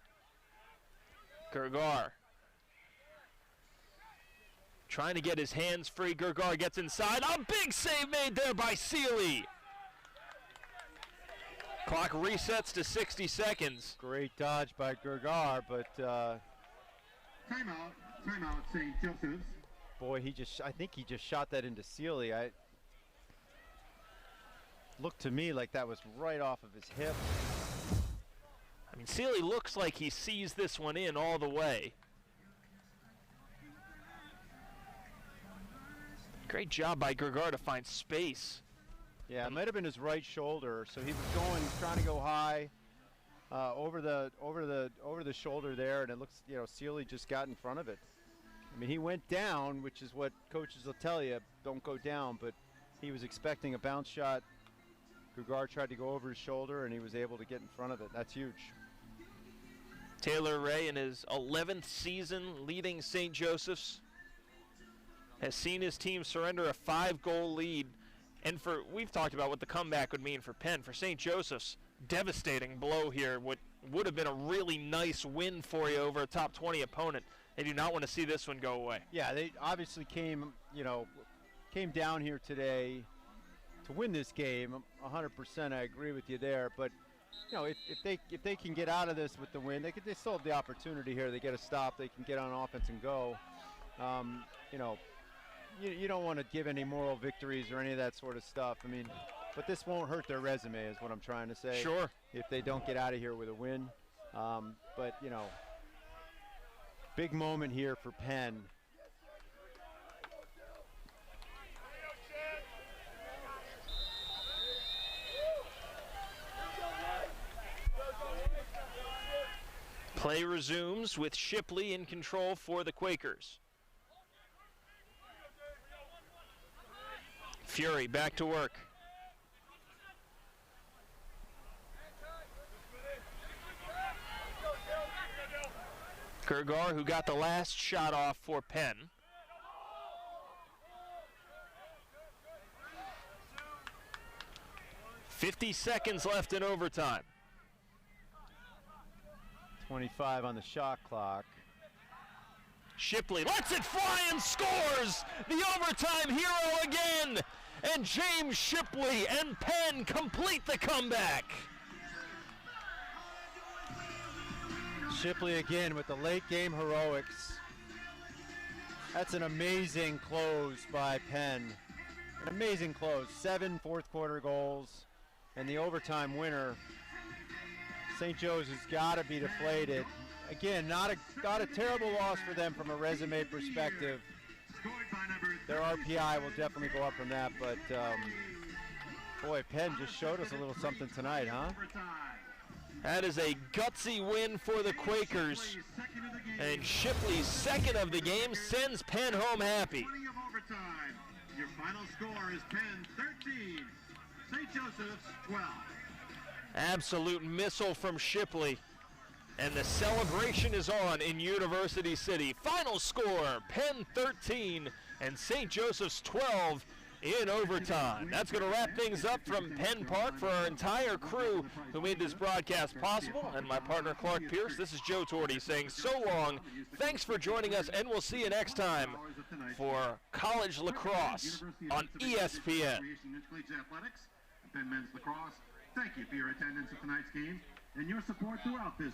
Speaker 2: Gergar. Trying to get his hands free. Gergar gets inside. A big save made there by Sealy. Clock resets to 60 seconds.
Speaker 3: Great dodge by Gergar, but
Speaker 1: Timeout, St. Joseph's.
Speaker 3: Boy, I think he just shot that into Sealy. Looked to me like that was right off of his hip.
Speaker 2: I mean, Sealy looks like he sees this one in all the way. Great job by Gergar to find space.
Speaker 3: Yeah, it might have been his right shoulder. So he was trying to go high over the shoulder there, and it looks, Sealy just got in front of it. I mean, he went down, which is what coaches will tell you, don't go down, but he was expecting a bounce shot. Gergar tried to go over his shoulder, and he was able to get in front of it. That's huge.
Speaker 2: Taylor Ray, in his 11th season leading St. Joseph's, has seen his team surrender a 5-goal lead. And we've talked about what the comeback would mean for Penn. For St. Joseph's, devastating blow here. What would have been a really nice win for you over a top 20 opponent. They do not want to see this one go away.
Speaker 3: Yeah, they obviously came down here today to win this game. 100%, I agree with you there. But if they can get out of this with the win, they still have the opportunity here. They get a stop, they can get on offense and go. You don't want to give any moral victories or any of that sort of stuff. I mean, but this won't hurt their resume is what I'm trying to say.
Speaker 2: Sure.
Speaker 3: If they don't get out of here with a win. But, big moment here for Penn.
Speaker 2: Play resumes with Shipley in control for the Quakers. Fury back to work. Gergar, who got the last shot off for Penn. .50 seconds left in overtime.
Speaker 3: 25 on the shot clock.
Speaker 2: Shipley lets it fly and scores! The overtime hero again! And James Shipley and Penn complete the comeback.
Speaker 3: Shipley again with the late game heroics. That's an amazing close by Penn. An amazing close. 7 fourth-quarter goals, and the overtime winner. St. Joe's has got to be deflated. Again, not a terrible loss for them from a resume perspective. Their RPI will definitely go up from that, but boy, Penn just showed us a little something tonight, huh?
Speaker 2: That is a gutsy win for the Quakers. And Shipley's second of the game sends Penn home happy.
Speaker 1: Your final score is Penn 13, St. Joseph's 12.
Speaker 2: Absolute missile from Shipley. And the celebration is on in University City. Final score, Penn 13 and St. Joseph's 12 in overtime. That's going to wrap things up from Penn Park for our entire crew who made this broadcast possible. And my partner, Clark Pierce, this is Joe Torty saying so long. Thanks for joining us, and we'll see you next time for college lacrosse on ESPN.
Speaker 1: Athletics, Penn Men's Lacrosse, thank you for your attendance at tonight's game and your support throughout this